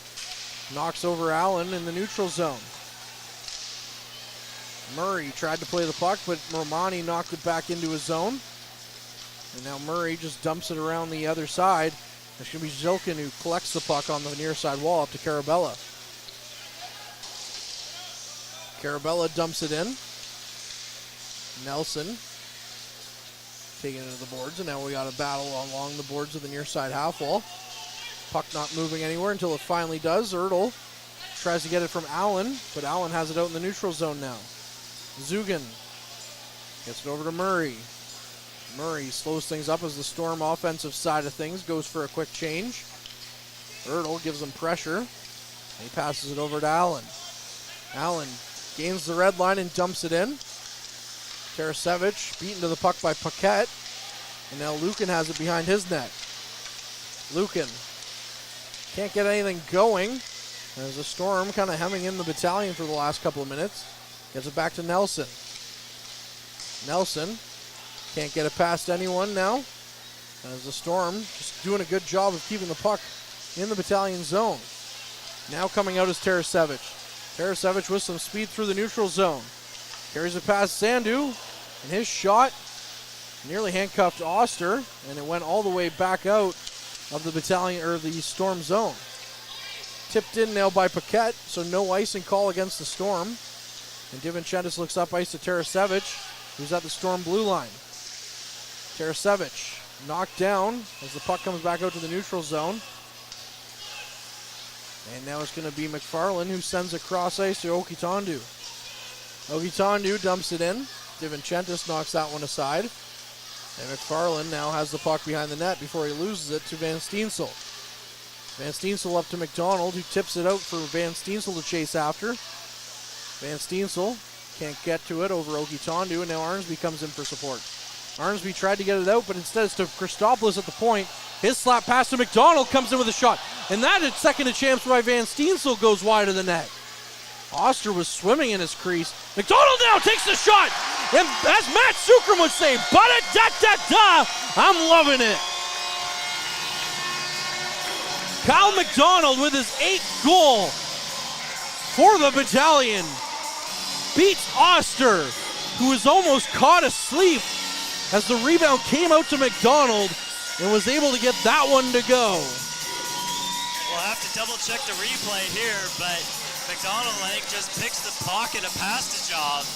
knocks over Allen in the neutral zone. Murray tried to play the puck, but Romani knocked it back into his zone. And now Murray just dumps it around the other side It's going to be Zilkin who collects the puck on the near side wall up to Carabella. Carabella dumps it in. Nelson taking it to the boards, and now we got a battle along the boards of the near side half wall. Puck not moving anywhere until it finally does. Ertl tries to get it from Allen, but Allen has it out in the neutral zone now. Zugan gets it over to Murray. Murray slows things up as the Storm offensive side of things goes for a quick change. Ertl gives him pressure. He passes it over to Allen. Allen gains the red line and dumps it in. Tarasevic beaten to the puck by Paquette. And now Lukin has it behind his net. Lukin can't get anything going. There's a Storm kind of hemming in the Battalion for the last couple of minutes. Gets it back to Nelson. Nelson can't get it past anyone now. As the Storm just doing a good job of keeping the puck in the Battalion zone. Now coming out is Tarasevic. Tarasevic with some speed through the neutral zone. Carries it past Sandu, and his shot nearly handcuffed Oster, and it went all the way back out of the Battalion, or the Storm zone. Tipped in now by Paquette, so no icing call against the Storm. And Divinchentis looks up ice to Tarasevic, who's at the Storm blue line. Tarasevic knocked down as the puck comes back out to the neutral zone. And now it's going to be McFarland who sends it cross ice to Okitondu. Okitondu dumps it in. Divinchentis knocks that one aside. And McFarland now has the puck behind the net before he loses it to Van Steensel. Van Steensel up to McDonald, who tips it out for Van Steensel to chase after. Van Steensel can't get to it over Okitondu, and now Arnsby comes in for support. Arnsby tried to get it out, but instead it's to Christopoulos at the point. His slap pass to McDonald comes in with a shot. And that is second a chance by Van Steensel goes wide of the net. Oster was swimming in his crease. McDonald now takes the shot. And as Matt Sukram would say, ba-da-da-da-da, I'm loving it. Kyle McDonald with his 8th goal for the Battalion beats Oster, who was almost caught asleep as the rebound came out to McDonald and was able to get that one to go. We'll have to double check the replay here, but McDonald, I think, just picks the pocket of past a job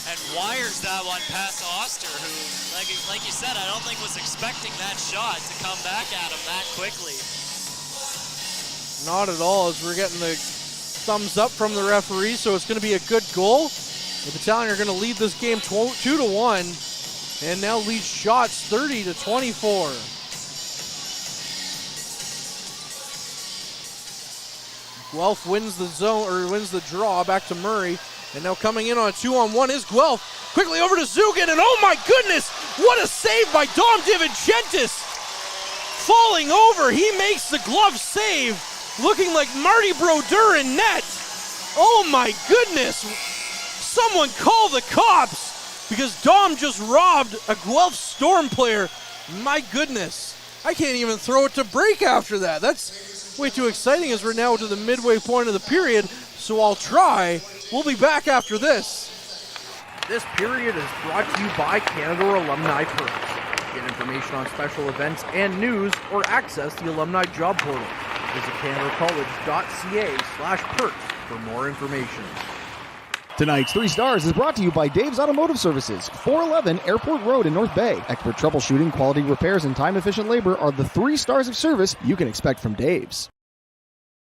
and wires that one past Oster, who, like you said, I don't think was expecting that shot to come back at him that quickly. Not at all, as we're getting the thumbs up from the referee, so it's going to be a good goal. The Battalion are going to lead this game 2-1, and now lead shots 30-24. Guelph wins the zone, or wins the draw, back to Murray. And now coming in on a 2-on-1 is Guelph. Quickly over to Zugan, and oh my goodness, what a save by Dom Divinchentis. Falling over, he makes the glove save, looking like Marty Brodeur in net. Oh my goodness, someone call the cops, because Dom just robbed a Guelph Storm player. My goodness, I can't even throw it to break after that. That's way too exciting, as we're now to the midway point of the period, so I'll try. We'll be back after this. This period is brought to you by Canada Alumni Perks. Get information on special events and news, or access the alumni job portal. Visit canadacollege.ca/perks for more information. Tonight's 3 Stars is brought to you by Dave's Automotive Services, 411 Airport Road in North Bay. Expert troubleshooting, quality repairs, and time-efficient labor are the 3 stars of service you can expect from Dave's.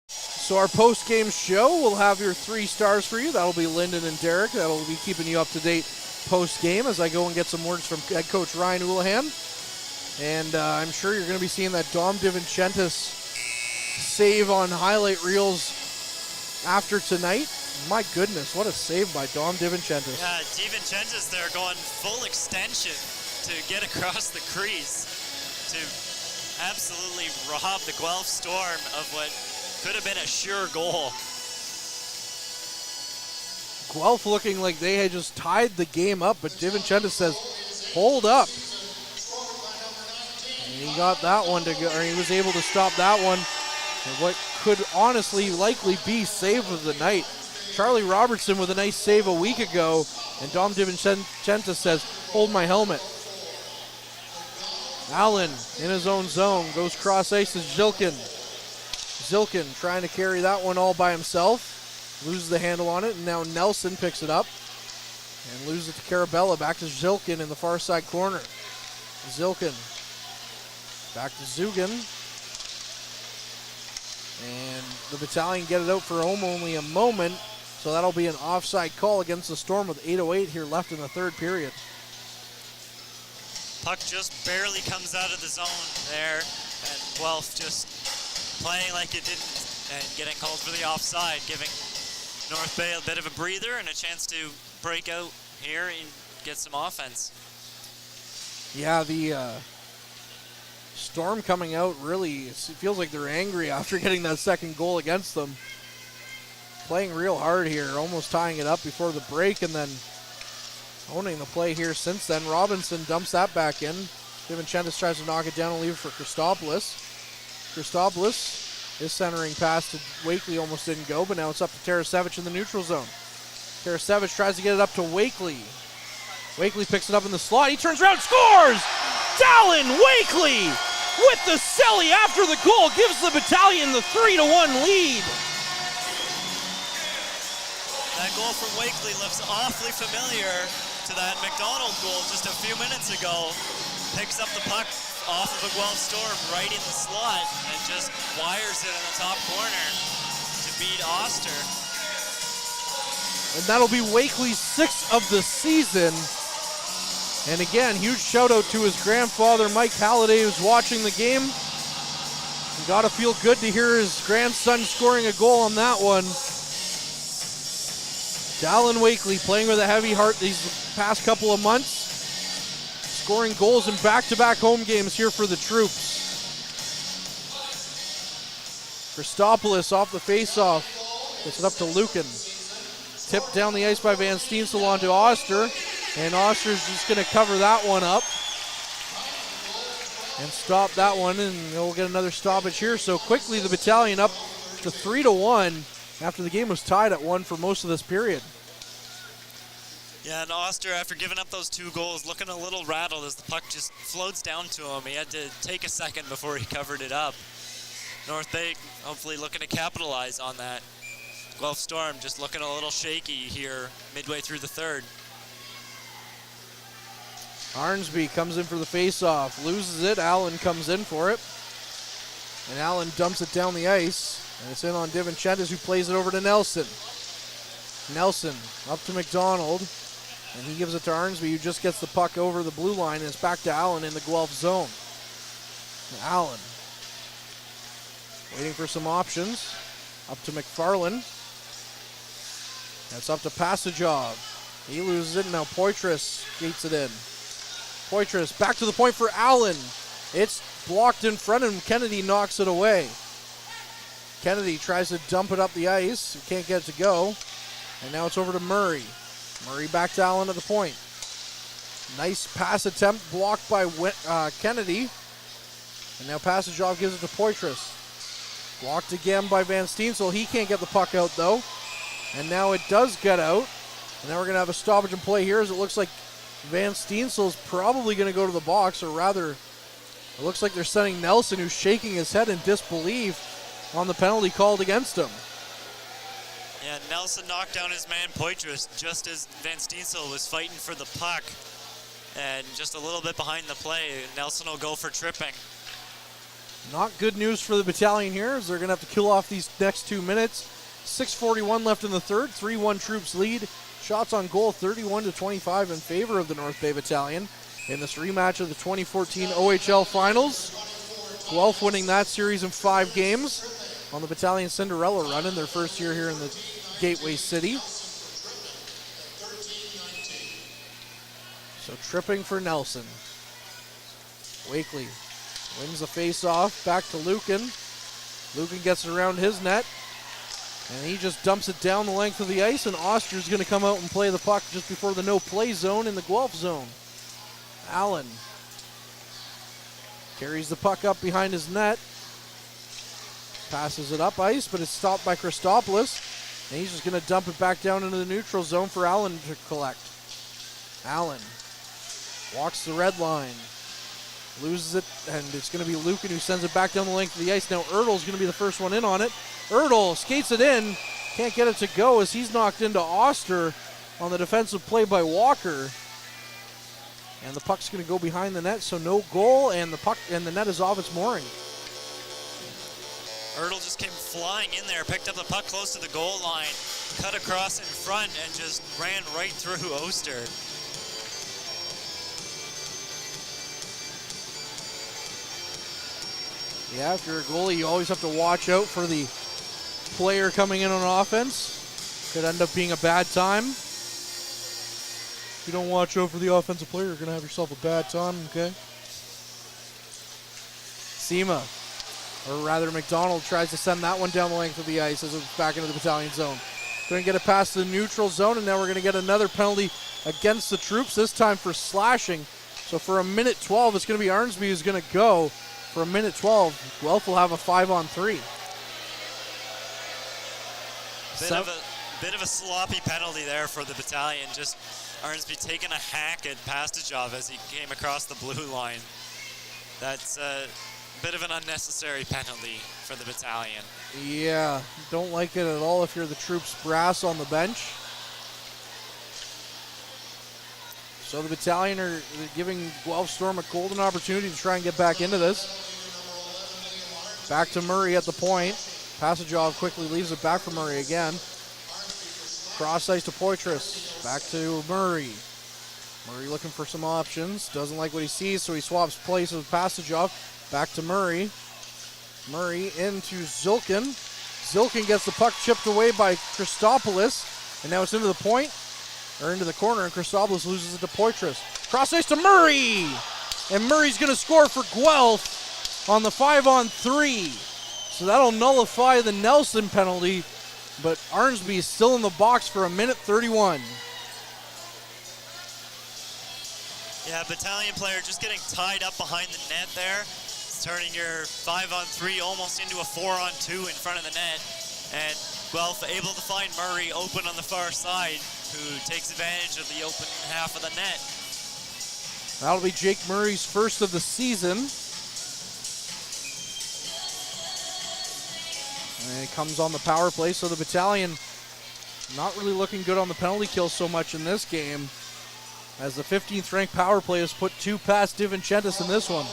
So our post-game show will have your 3 stars for you. That'll be Lyndon and Derek. That'll be keeping you up to date post-game as I go and get some words from head coach Ryan Houlihan. And I'm sure you're going to be seeing that Dom Divinchentis save on highlight reels after tonight. My goodness, what a save by Dom Divinchentis. Yeah, Divinchentis there going full extension to get across the crease to absolutely rob the Guelph Storm of what could have been a sure goal. Guelph looking like they had just tied the game up, but Divinchentis says, hold up. And he got that one to go, or he was able to stop that one. And what could honestly likely be save of the night. Charlie Robertson with a nice save a week ago, and Dom Divinchentis says, hold my helmet. Allen in his own zone, goes cross ice to Zilkin. Zilkin trying to carry that one all by himself. Loses the handle on it, and now Nelson picks it up and loses it to Carabella. Back to Zilkin in the far side corner. Zilkin back to Zugan. And the Battalion get it out for only a moment, so that'll be an offside call against the Storm with 8:08 here left in the third period. Puck just barely comes out of the zone there, and Guelph just playing like it didn't and getting called for the offside, giving North Bay a bit of a breather and a chance to break out here and get some offense. Yeah, the Storm coming out really, it feels like they're angry after getting that second goal against them. Playing real hard here, almost tying it up before the break, and then owning the play here since then. Robinson dumps that back in. Divinchentis tries to knock it down and leave it for Christopoulos. Christopoulos, his centering pass to Wakely almost didn't go, but now it's up to Tarasevic in the neutral zone. Tarasevic tries to get it up to Wakely. Wakely picks it up in the slot. He turns around, scores! Dallin Wakely with the celly after the goal gives the Battalion the 3-1 lead. That goal from Wakely looks awfully familiar to that McDonald goal just a few minutes ago. Picks up the puck off of a Guelph Storm right in the slot and just wires it in the top corner to beat Oster. And that'll be Wakely's 6th of the season. And again, huge shout out to his grandfather, Mike Halliday, who's watching the game. You gotta feel good to hear his grandson scoring a goal on that one. Dallin Wakely playing with a heavy heart these past couple of months. Scoring goals in back-to-back home games here for the troops. Christopoulos off the face-off. Gets it up to Lucan. Tipped down the ice by Van Steensel onto Oster. And Oster's just going to cover that one up. And stop that one, and we'll get another stoppage here. So quickly the Battalion up to 3-1 after the game was tied at 1 for most of this period. Yeah, and Oster, after giving up those 2 goals, looking a little rattled as the puck just floats down to him. He had to take a second before he covered it up. North Bay hopefully looking to capitalize on that. Guelph Storm just looking a little shaky here midway through the third. Arnsby comes in for the face-off, loses it. Allen comes in for it. And Allen dumps it down the ice. And it's in on Divinchentis, who plays it over to Nelson. Nelson up to McDonald. And he gives it to Arnsby, who just gets the puck over the blue line. And it's back to Allen in the Guelph zone. Allen waiting for some options. Up to McFarland. That's up to Passagov. He loses it, and now Poitras gates it in. Poitras back to the point for Allen. It's blocked in front of him. Kennedy knocks it away. Kennedy tries to dump it up the ice. He can't get it to go. And now it's over to Murray. Murray back to Allen at the point. Nice pass attempt blocked by Kennedy. And now Passagov gives it to Poitras. Blocked again by Van Steensel. He can't get the puck out though. And now it does get out. And now we're going to have a stoppage in play here as it looks like Van Steensel's probably going to go to the box, or rather, it looks like they're sending Nelson, who's shaking his head in disbelief on the penalty called against him. Yeah, Nelson knocked down his man Poitras just as Van Steensel was fighting for the puck. And just a little bit behind the play, Nelson will go for tripping. Not good news for the Battalion here, as they're going to have to kill off these next 2 minutes. 6:41 left in the third, 3-1 troops lead. Shots on goal 31-25 in favor of the North Bay Battalion in this rematch of the 2014 OHL Finals. Guelph winning that series in 5 games on the Battalion Cinderella run in their first year here in the Gateway City. So tripping for Nelson. Wakely wins the face-off, back to Lucan. Lucan gets it around his net. And he just dumps it down the length of the ice, and Oster's going to come out and play the puck just before the no-play zone in the Guelph zone. Allen carries the puck up behind his net. Passes it up ice, but it's stopped by Christopoulos. And he's just going to dump it back down into the neutral zone for Allen to collect. Allen walks the red line. Loses it, and it's going to be Lucan who sends it back down the length of the ice. Now Ertl's going to be the first one in on it. Ertl skates it in. Can't get it to go as he's knocked into Oster on the defensive play by Walker. And the puck's going to go behind the net, so no goal, and the puck and the net is off its mooring. Ertl just came flying in there, picked up the puck close to the goal line, cut across in front, and just ran right through Oster. Yeah, if you're a goalie, you always have to watch out for the player coming in on offense. Could end up being a bad time. If you don't watch out for the offensive player, you're going to have yourself a bad time, okay? Sema, or rather McDonald, tries to send that one down the length of the ice as it's back into the Battalion zone. Going to get it past the neutral zone, and now we're going to get another penalty against the Troops, this time for slashing. So for a minute 12, it's going to be Arnsby who's going to go. For a minute 12, Guelph will have a 5-on-3. Bit of a sloppy penalty there for the Battalion. Just Arnsby taking a hack at Pastajov as he came across the blue line. That's a bit of an unnecessary penalty for the Battalion. Yeah, don't like it at all if you're the Troops brass on the bench. So the Battalion are giving Guelph Storm a golden opportunity to try and get back into this. Back to Murray at the point. Pastajov quickly leaves it back for Murray again. Cross ice to Poitras. Back to Murray. Murray looking for some options. Doesn't like what he sees, so he swaps places with Pastajov. Back to Murray. Murray into Zilkin. Zilkin gets the puck chipped away by Christopoulos. And now it's into the point. Or into the corner, and Christopoulos loses it to Poitras. Cross ice to Murray! And Murray's going to score for Guelph on the 5-on-3. So that'll nullify the Nelson penalty, but Arnsby is still in the box for a minute 31. Yeah, Battalion player just getting tied up behind the net there. It's turning your 5-on-3 almost into a 4-on-2 in front of the net. And Guelph able to find Murray open on the far side, who takes advantage of the open half of the net. That'll be Jake Murray's first of the season. And it comes on the power play, so the Battalion not really looking good on the penalty kill so much in this game, as the 15th ranked power play has put 2 past DiVincentis in this one.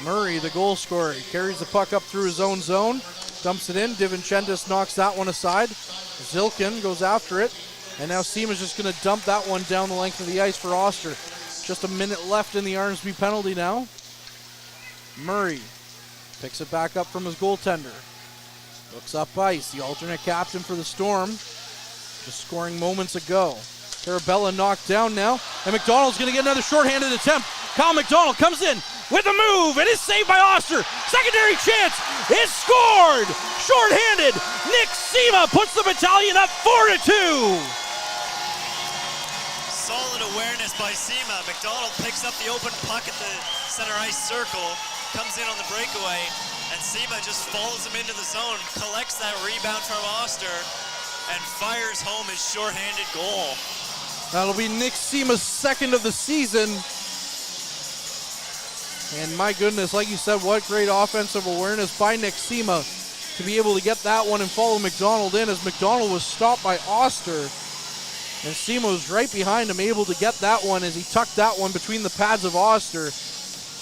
Murray, the goal scorer, carries the puck up through his own zone, dumps it in. DiVincentis knocks that one aside. Zilkin goes after it, and now Sema's just going to dump that one down the length of the ice for Oster. Just a minute left in the Arnsby penalty now. Murray picks it back up from his goaltender. Looks up ice, the alternate captain for the Storm, just scoring moments ago. Carabella knocked down now, and McDonald's going to get another shorthanded attempt. Kyle McDonald comes in with a move. It is saved by Oster. Secondary chance is scored. Shorthanded. Nick Sema puts the Battalion up 4-2. Solid awareness by Sema. McDonald picks up the open puck at the center ice circle, comes in on the breakaway, and Sema just follows him into the zone, collects that rebound from Oster, and fires home his shorthanded goal. That'll be Nick Sema's second of the season. And my goodness, like you said, what great offensive awareness by Nick Sema to be able to get that one and follow McDonald in, as McDonald was stopped by Oster. And Sema was right behind him, able to get that one as he tucked that one between the pads of Oster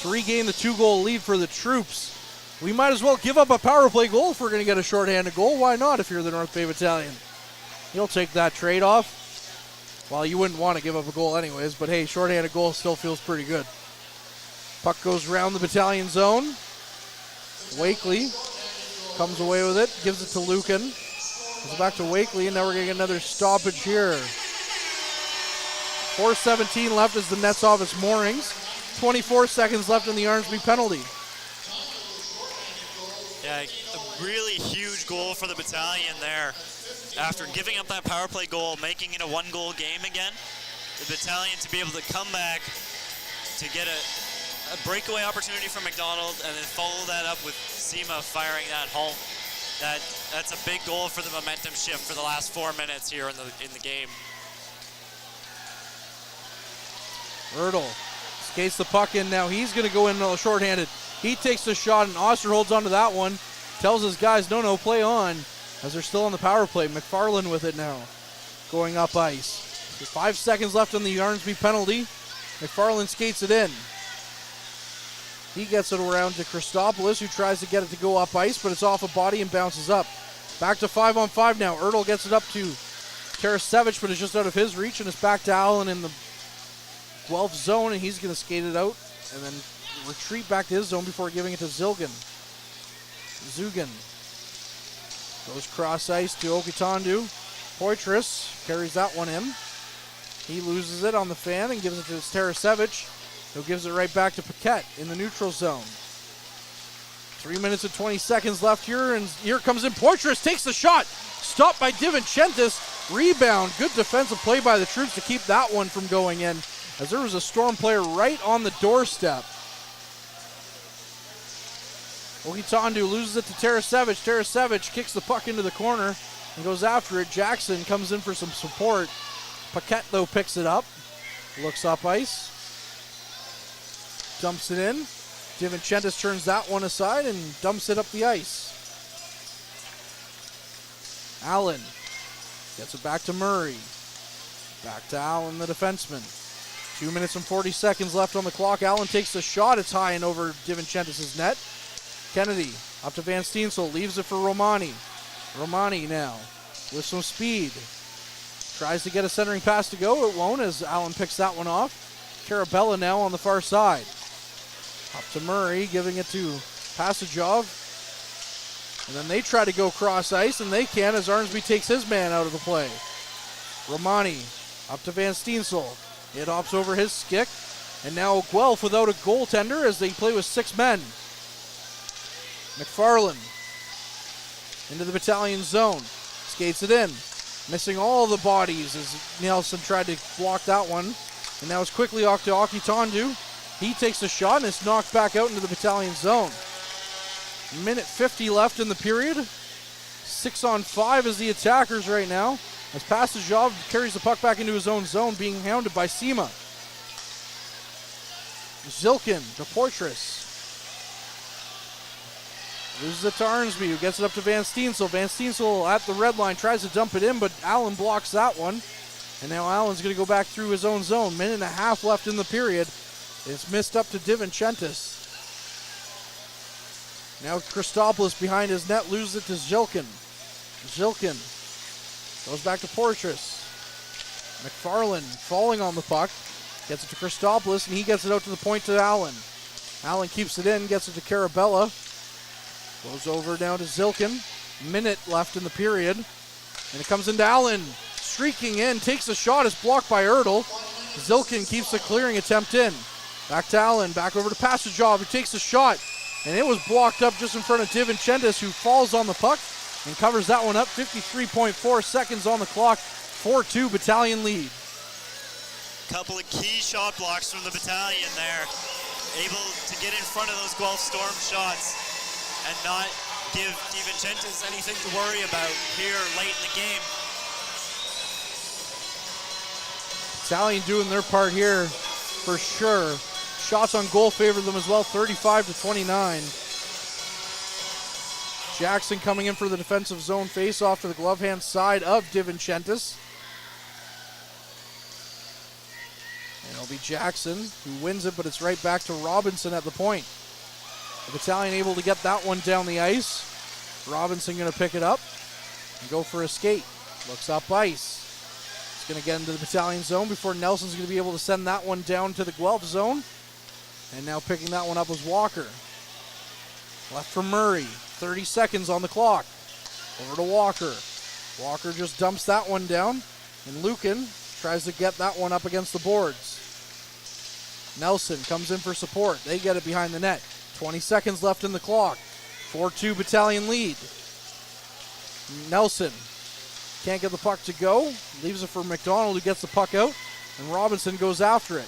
to regain the 2-goal lead for the Troops. We might as well give up a power play goal if we're going to get a shorthanded goal. Why not if you're the North Bay Battalion? You'll take that trade-off. Well, you wouldn't want to give up a goal anyways, but hey, shorthanded goal still feels pretty good. Puck goes around the Battalion zone. Wakely comes away with it, gives it to Lucan. Goes back to Wakely, and now we're going to get another stoppage here. 4:17 left as the net's off its moorings. 24 seconds left in the Arnsby penalty. Yeah, a really huge goal for the Battalion there. After giving up that power play goal, making it a 1-goal game again, the Battalion to be able to come back to get a breakaway opportunity from McDonald and then follow that up with Sema firing that home. That's a big goal for the momentum shift for the last 4 minutes here in the game. Ertl Skates the puck in now. He's going to go in shorthanded. He takes the shot, and Oster holds onto that one. Tells his guys, no, play on. As they're still on the power play. McFarland with it now. Going up ice. 5 seconds left on the Arnsby penalty. McFarland skates it in. He gets it around to Christopoulos, who tries to get it to go up ice, but it's off a body and bounces up. Back to 5-on-5 now. Ertl gets it up to Tarasevic, but it's just out of his reach, and it's back to Allen in the Guelph zone, and he's going to skate it out and then retreat back to his zone before giving it to Zugan goes cross ice to Okitandu. Poitras carries that one in. He loses it on the fan and gives it to Tarasevic, who gives it right back to Paquette in the neutral zone. 3 minutes and 20 seconds left here, and here comes in Poitras, takes the shot. Stopped by DiVincentis. Rebound. Good defensive play by the troops to keep that one from going in, as there was a Storm player right on the doorstep. Okitandu loses it to Tarasevic. Tarasevic kicks the puck into the corner and goes after it. Jackson comes in for some support. Paquette, though, picks it up. Looks up ice. Dumps it in. DiVincentis turns that one aside and dumps it up the ice. Allen gets it back to Murray. Back to Allen, the defenseman. 2 minutes and 40 seconds left on the clock. Allen takes the shot. It's high and over DiVincentis' net. Kennedy up to Van Steensel. Leaves it for Romani. Romani now with some speed. Tries to get a centering pass to go. It won't, as Allen picks that one off. Carabella now on the far side. Up to Murray, giving it to Passagov. And then they try to go cross ice, and they can, as Arnsby takes his man out of the play. Romani up to Van Steensel. It hops over his stick. And now Guelph without a goaltender as they play with 6 men. McFarland into the Battalion zone. Skates it in. Missing all the bodies as Nelson tried to block that one. And now it's quickly off to Okitandu. He takes a shot and it's knocked back out into the Battalion zone. Minute 50 left in the period. 6-on-5 is the attackers right now, as Passagov carries the puck back into his own zone, being hounded by Sema. Zilkin to Poitras. Loses it to Arnsby, who gets it up to Van Steensel. Van Steensel at the red line, tries to dump it in, but Allen blocks that one. And now Allen's going to go back through his own zone. Minute and a half left in the period. It's missed up to DiVincentis. Now Christopoulos behind his net, loses it to Zilkin. Zilkin goes back to Poitras. McFarland falling on the puck. Gets it to Christopoulos, and he gets it out to the point to Allen. Allen keeps it in, gets it to Carabella. Goes over down to Zilkin. Minute left in the period. And it comes into Allen. Streaking in, takes a shot, is blocked by Ertl. Zilkin keeps the clearing attempt in. Back to Allen, back over to Passagov, who takes a shot. And it was blocked up just in front of DiVincentis, who falls on the puck and covers that one up. 53.4 seconds on the clock. 4-2 Battalion lead. Couple of key shot blocks from the Battalion there. Able to get in front of those Guelph Storm shots and not give DiVincentis anything to worry about here late in the game. Battalion doing their part here for sure. Shots on goal favor them as well, 35-29. Jackson coming in for the defensive zone face-off to the glove hand side of DiVincentis. And it'll be Jackson who wins it, but it's right back to Robinson at the point. The Battalion able to get that one down the ice. Robinson going to pick it up and go for a skate. Looks up ice. He's going to get into the Battalion zone before Nelson's going to be able to send that one down to the Guelph zone. And now picking that one up was Walker. Left for Murray. 30 seconds on the clock. Over to Walker. Walker just dumps that one down. And Lucan tries to get that one up against the boards. Nelson comes in for support. They get it behind the net. 20 seconds left in the clock. 4-2 Battalion lead. Nelson can't get the puck to go. Leaves it for McDonald, who gets the puck out. And Robinson goes after it.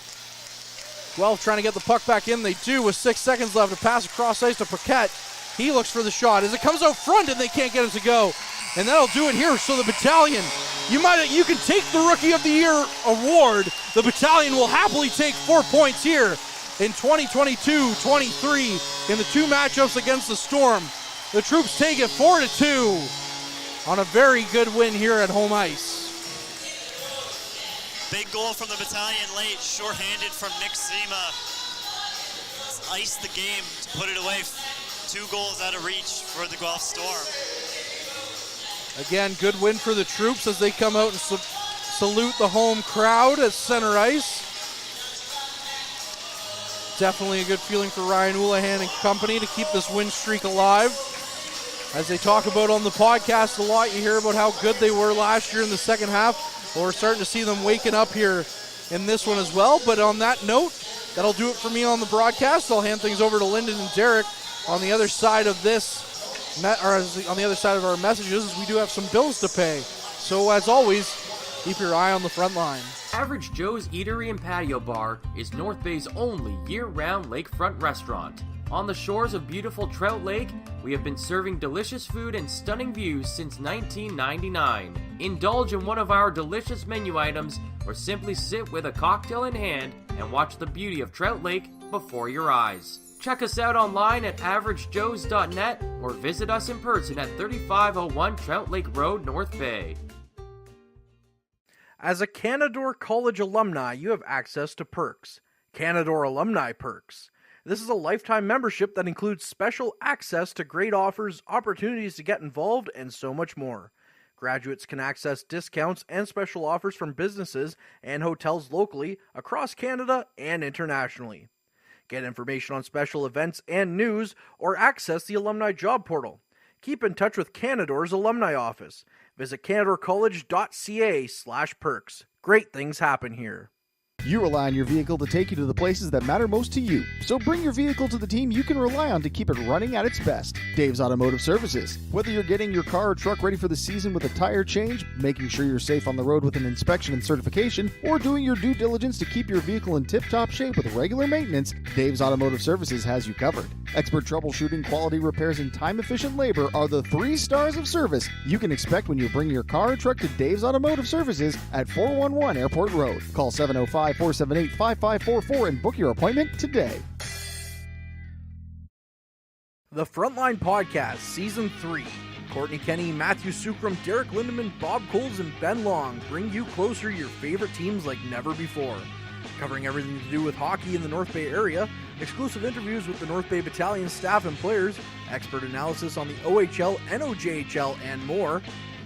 Guelph trying to get the puck back in. They do with 6 seconds left. A pass across ice to Paquette. He looks for the shot as it comes out front, and they can't get it to go. And that'll do it here. So the Battalion, you can take the Rookie of the Year award. The Battalion will happily take 4 points here in 2022-23 in the two matchups against the Storm. The Troops take it 4-2 on a very good win here at home ice. Big goal from the Battalion late, shorthanded from Nick Sema. Iced the game to put it away. 2 goals out of reach for the Guelph Storm. Again, good win for the Troops as they come out and salute the home crowd at center ice. Definitely a good feeling for Ryan Houlihan and company to keep this win streak alive. As they talk about on the podcast a lot, you hear about how good they were last year in the second half. Well, we're starting to see them waking up here in this one as well. But on that note, that'll do it for me on the broadcast. I'll hand things over to Lyndon and Derek on the other side of this, on the other side of our messages. We do have some bills to pay. So as always, keep your eye on the front line. Average Joe's Eatery and Patio Bar is North Bay's only year-round lakefront restaurant. On the shores of beautiful Trout Lake, we have been serving delicious food and stunning views since 1999. Indulge in one of our delicious menu items or simply sit with a cocktail in hand and watch the beauty of Trout Lake before your eyes. Check us out online at averagejoes.net or visit us in person at 3501 Trout Lake Road, North Bay. As a Canadore College alumni, you have access to perks. Canadore Alumni Perks. This is a lifetime membership that includes special access to great offers, opportunities to get involved, and so much more. Graduates can access discounts and special offers from businesses and hotels locally, across Canada, and internationally. Get information on special events and news, or access the alumni job portal. Keep in touch with Canadore's alumni office. Visit canadorecollege.ca/perks. Great things happen here. You rely on your vehicle to take you to the places that matter most to you. So bring your vehicle to the team you can rely on to keep it running at its best. Dave's Automotive Services. Whether you're getting your car or truck ready for the season with a tire change, making sure you're safe on the road with an inspection and certification, or doing your due diligence to keep your vehicle in tip-top shape with regular maintenance, Dave's Automotive Services has you covered. Expert troubleshooting, quality repairs, and time-efficient labor are the 3 stars of service you can expect when you bring your car or truck to Dave's Automotive Services at 411 Airport Road. Call 705-478-5544 and book your appointment today. The Frontline Podcast, Season 3. Courtney Kenny, Matthew Sukram, Derek Lindemann, Bob Coles, and Ben Long bring you closer to your favorite teams like never before. Covering everything to do with hockey in the North Bay area, exclusive interviews with the North Bay Battalion staff and players, expert analysis on the OHL, NOJHL, and more,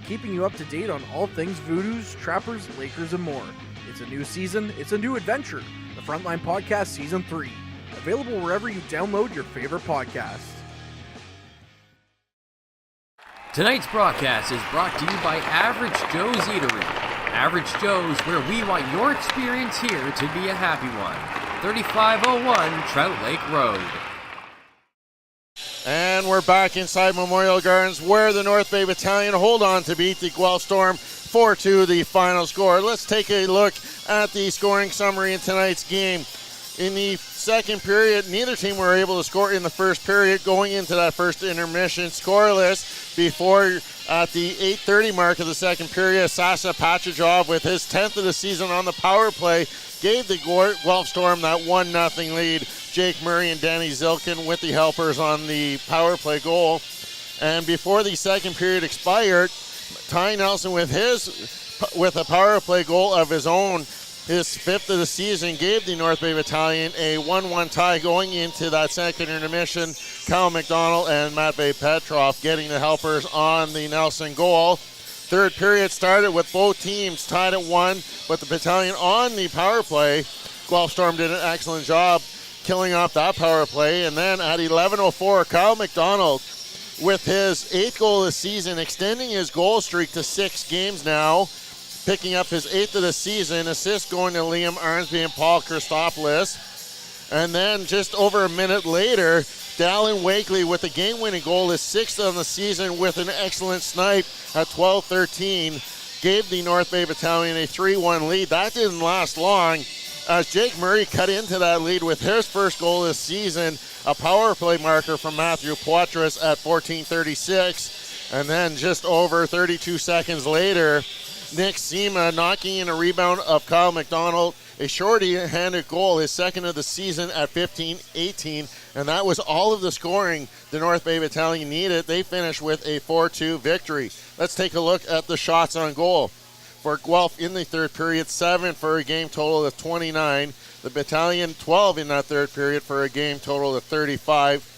keeping you up to date on all things Voodoos, Trappers, Lakers, and more. It's a new season, it's a new adventure. The Frontline Podcast Season 3. Available wherever you download your favorite podcasts. Tonight's broadcast is brought to you by Average Joe's Eatery. Average Joe's, where we want your experience here to be a happy one. 3501 Trout Lake Road. And we're back inside Memorial Gardens where the North Bay Battalion hold on to beat the Guelph Storm 4-2, the final score. Let's take a look at the scoring summary in tonight's game. In the second period, neither team were able to score in the first period, going into that first intermission scoreless before at the 8:30 mark of the second period, Sasa Pachajov with his 10th of the season on the power play gave the Guelph Storm that 1-0 lead. Jake Murray and Danny Zilkin with the helpers on the power play goal. And before the second period expired, Ty Nelson with a power play goal of his own, his 5th of the season, gave the North Bay Battalion a 1-1 tie going into that second intermission. Kyle McDonald and Matt Bay Petrov getting the helpers on the Nelson goal. Third period started with both teams tied at 1, but the Battalion on the power play. Guelph Storm did an excellent job killing off that power play. And then at 11:04, Kyle McDonald with his 8th goal of the season, extending his goal streak to 6 games now, picking up his 8th of the season, assist going to Liam Arnsby and Paul Christopoulos. And then just over a minute later, Dallin Wakely with a game-winning goal, his 6th on the season with an excellent snipe at 12:13, gave the North Bay Battalion a 3-1 lead. That didn't last long as Jake Murray cut into that lead with his first goal this season, a power play marker from Matthew Poitras at 14:36. And then just over 32 seconds later, Nick Sema knocking in a rebound of Kyle McDonald a shorty-handed goal, his second of the season at 15-18, and that was all of the scoring the North Bay Battalion needed. They finished with a 4-2 victory. Let's take a look at the shots on goal. For Guelph in the third period, 7 for a game total of 29. The Battalion 12 in that third period for a game total of 35.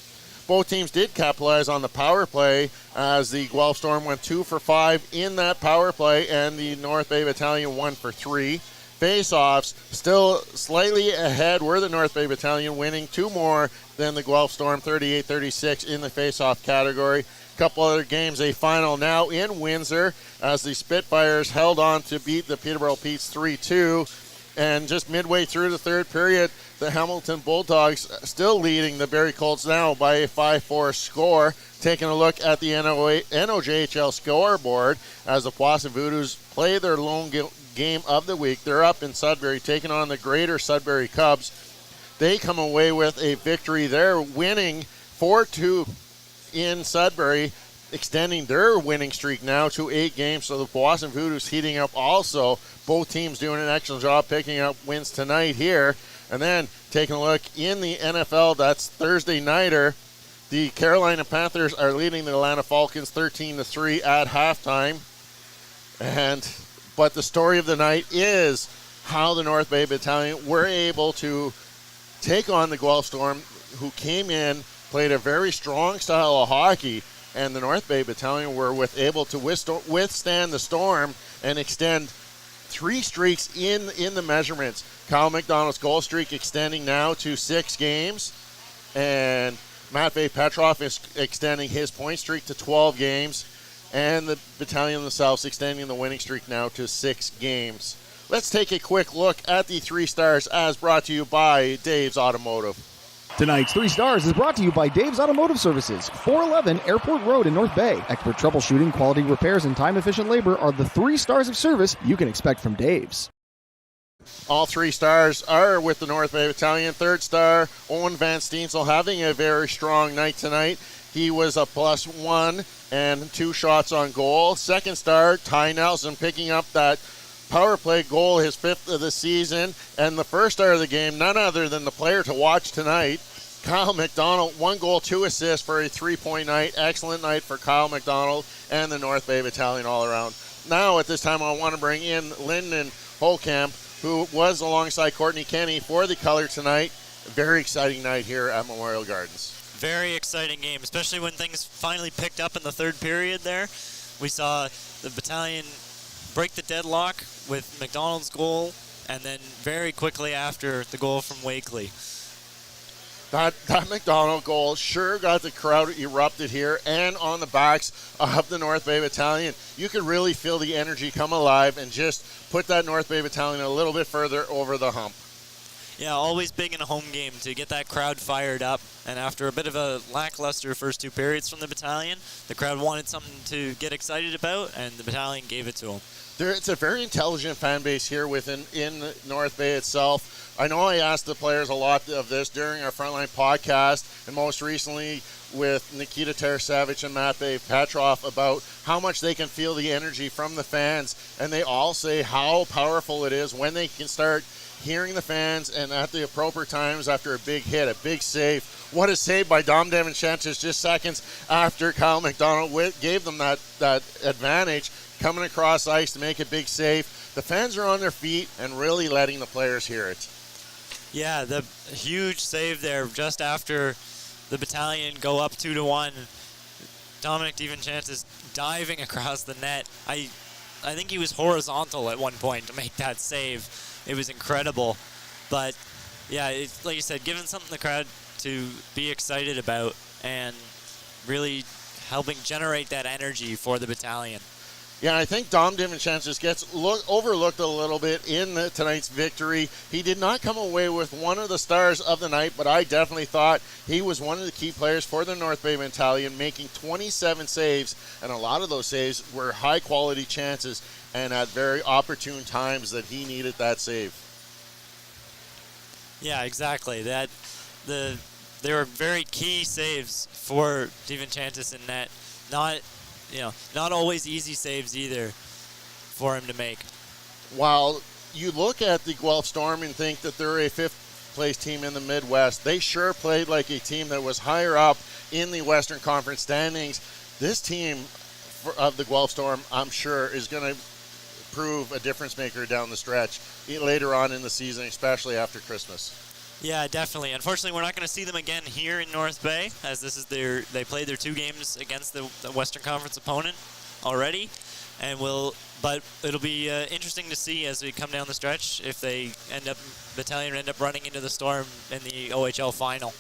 Both teams did capitalize on the power play as the Guelph Storm went 2 for 5 in that power play, and the North Bay Battalion 1 for 3. Face-offs still slightly ahead were the North Bay Battalion, winning 2 more than the Guelph Storm, 38-36 in the face-off category. A couple other games, a final now in Windsor as the Spitfires held on to beat the Peterborough Petes 3-2. And just midway through the third period, the Hamilton Bulldogs still leading the Barrie Colts now by a 5-4 score. Taking a look at the NOJHL scoreboard as the Poisson Voodoos play their lone game of the week. They're up in Sudbury, taking on the Greater Sudbury Cubs. They come away with a victory. They're winning 4-2 in Sudbury, extending their winning streak now to 8 games. So the Poisson Voodoos heating up also. Both teams doing an excellent job picking up wins tonight here. And then taking a look in the NFL, that's Thursday nighter. The Carolina Panthers are leading the Atlanta Falcons 13-3 at halftime. But the story of the night is how the North Bay Battalion were able to take on the Guelph Storm, who came in, played a very strong style of hockey, and the North Bay Battalion were able to withstand the storm and extend 3 streaks in the measurements. Kyle McDonald's goal streak extending now to 6 games, and Matvey Petrov is extending his point streak to 12 games, and the Battalion themselves extending the winning streak now to 6 games. Let's take a quick look at the 3 stars as brought to you by Dave's Automotive. Tonight's 3 stars is brought to you by Dave's Automotive Services, 411 Airport Road in North Bay. Expert troubleshooting, quality repairs, and time-efficient labor are the 3 stars of service you can expect from Dave's. All 3 stars are with the North Bay Battalion. 3rd star, Owen Van Steensel, having a very strong night tonight. He was a +1 and 2 shots on goal. 2nd star, Ty Nelson, picking up that power play goal, his 5th of the season. And the 1st star of the game, none other than the player to watch tonight, Kyle McDonald. 1 goal, 2 assists for a 3-point night. Excellent night for Kyle McDonald and the North Bay Battalion all around. Now at this time I want to bring in Lyndon Holkamp, who was alongside Courtney Kenny for the color tonight. A very exciting night here at Memorial Gardens. Very exciting game, especially when things finally picked up in the third period there. We saw the Battalion break the deadlock with McDonald's goal, and then very quickly after, the goal from Wakely. That McDonald goal sure got the crowd erupted here and on the backs of the North Bay Battalion. You could really feel the energy come alive and just put that North Bay Battalion a little bit further over the hump. Yeah, always big in a home game to get that crowd fired up. And after a bit of a lackluster first 2 periods from the Battalion, the crowd wanted something to get excited about, and the Battalion gave it to them. It's a very intelligent fan base here in North Bay itself. I know I asked the players a lot of this during our Frontline podcast, and most recently with Nikita Tarasevich and Matvey Petrov about how much they can feel the energy from the fans, and they all say how powerful it is when they can start hearing the fans and at the appropriate times after a big hit, a big save. What a save by Dom Devinchentis just seconds after Kyle McDonald gave them that advantage, coming across ice to make a big save. The fans are on their feet and really letting the players hear it. Yeah, the huge save there just after the Battalion go up 2-1. Dominic DiVincentis diving across the net. I think he was horizontal at one point to make that save. It was incredible. But, yeah, it's, like you said, giving something the crowd to be excited about and really helping generate that energy for the Battalion. Yeah, I think Dom DiVincentis gets overlooked a little bit in tonight's victory. He did not come away with one of the stars of the night, but I definitely thought he was one of the key players for the North Bay Battalion, making 27 saves, and a lot of those saves were high-quality chances and at very opportune times that he needed that save. Yeah, exactly. They were very key saves for DiVincentis in net. Not always easy saves either for him to make. While you look at the Guelph Storm and think that they're a fifth-place team in the Midwest. They sure played like a team that was higher up in the Western Conference standings. This team of the Guelph Storm, I'm sure, is going to prove a difference maker down the stretch later on in the season, especially after Christmas. Yeah, definitely. Unfortunately, we're not going to see them again here in North Bay, as this is they played their 2 games against the Western Conference opponent already, but it'll be interesting to see as we come down the stretch if Battalion end up running into the Storm in the OHL final.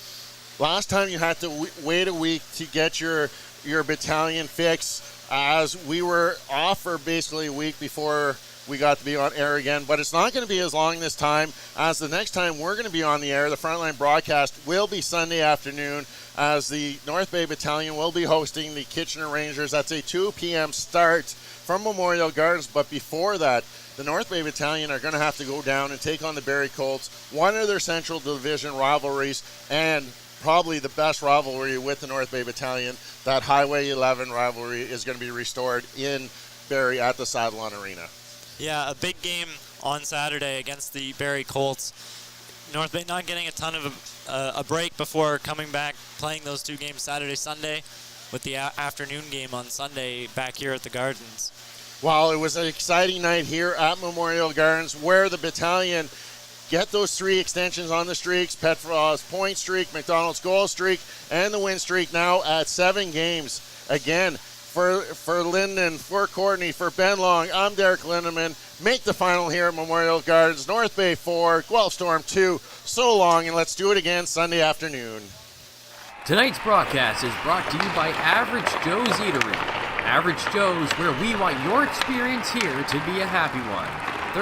Last time you had to wait a week to get your Battalion fix, as we were off for basically a week before we got to be on air again, but it's not going to be as long this time, as the next time we're going to be on the air, the Frontline broadcast will be Sunday afternoon, as the North Bay Battalion will be hosting the Kitchener Rangers. That's a 2 p.m. start from Memorial Gardens, but before that, the North Bay Battalion are going to have to go down and take on the Barrie Colts, one of their Central Division rivalries, and probably the best rivalry with the North Bay Battalion. That Highway 11 rivalry is going to be restored in Barrie at the Saddlon Arena. Yeah, a big game on Saturday against the Barrie Colts. North Bay not getting a ton of a break before coming back, playing those 2 games Saturday, Sunday, with the afternoon game on Sunday back here at the Gardens. Well, it was an exciting night here at Memorial Gardens, where the Battalion get those 3 extensions on the streaks: Petraw's point streak, McDonald's goal streak, and the win streak now at 7 games. Again, for Lyndon, for Courtney, for Ben Long, I'm Derek Lindeman. Make the final here at Memorial Gardens. North Bay 4, Guelph Storm 2. So long, and let's do it again Sunday afternoon. Tonight's broadcast is brought to you by Average Joe's Eatery. Average Joe's, where we want your experience here to be a happy one.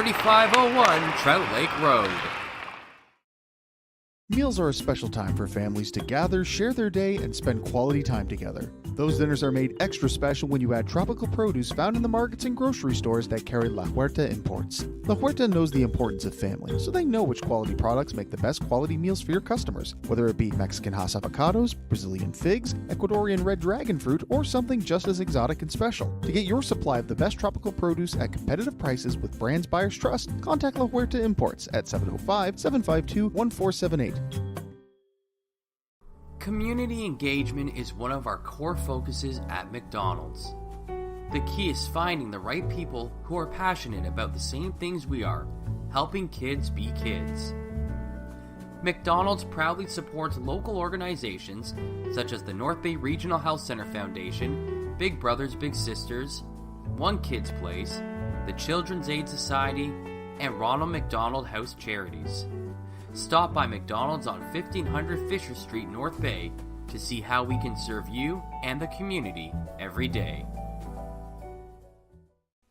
3501 Trout Lake Road. Meals are a special time for families to gather, share their day, and spend quality time together. Those dinners are made extra special when you add tropical produce found in the markets and grocery stores that carry La Huerta imports. La Huerta knows the importance of family, so they know which quality products make the best quality meals for your customers, whether it be Mexican Hass avocados, Brazilian figs, Ecuadorian red dragon fruit, or something just as exotic and special. To get your supply of the best tropical produce at competitive prices with brands buyers trust, contact La Huerta Imports at 705-752-1478. Community engagement is one of our core focuses at McDonald's. The key is finding the right people who are passionate about the same things we are, helping kids be kids. McDonald's proudly supports local organizations such as the North Bay Regional Health Center Foundation, Big Brothers Big Sisters, One Kids Place, the Children's Aid Society, and Ronald McDonald House Charities. Stop by McDonald's on 1500 Fisher Street, North Bay, to see how we can serve you and the community every day.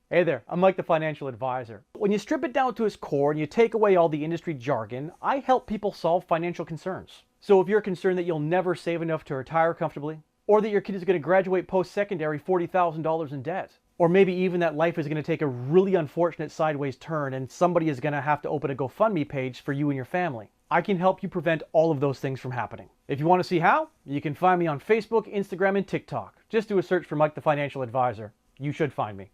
Hey there, I'm Mike the Financial Advisor. When you strip it down to its core and you take away all the industry jargon, I help people solve financial concerns. So if you're concerned that you'll never save enough to retire comfortably, or that your kid is going to graduate post-secondary $40,000 in debt, or maybe even that life is going to take a really unfortunate sideways turn and somebody is going to have to open a GoFundMe page for you and your family, I can help you prevent all of those things from happening. If you want to see how, you can find me on Facebook, Instagram, and TikTok. Just do a search for Mike the Financial Advisor. You should find me.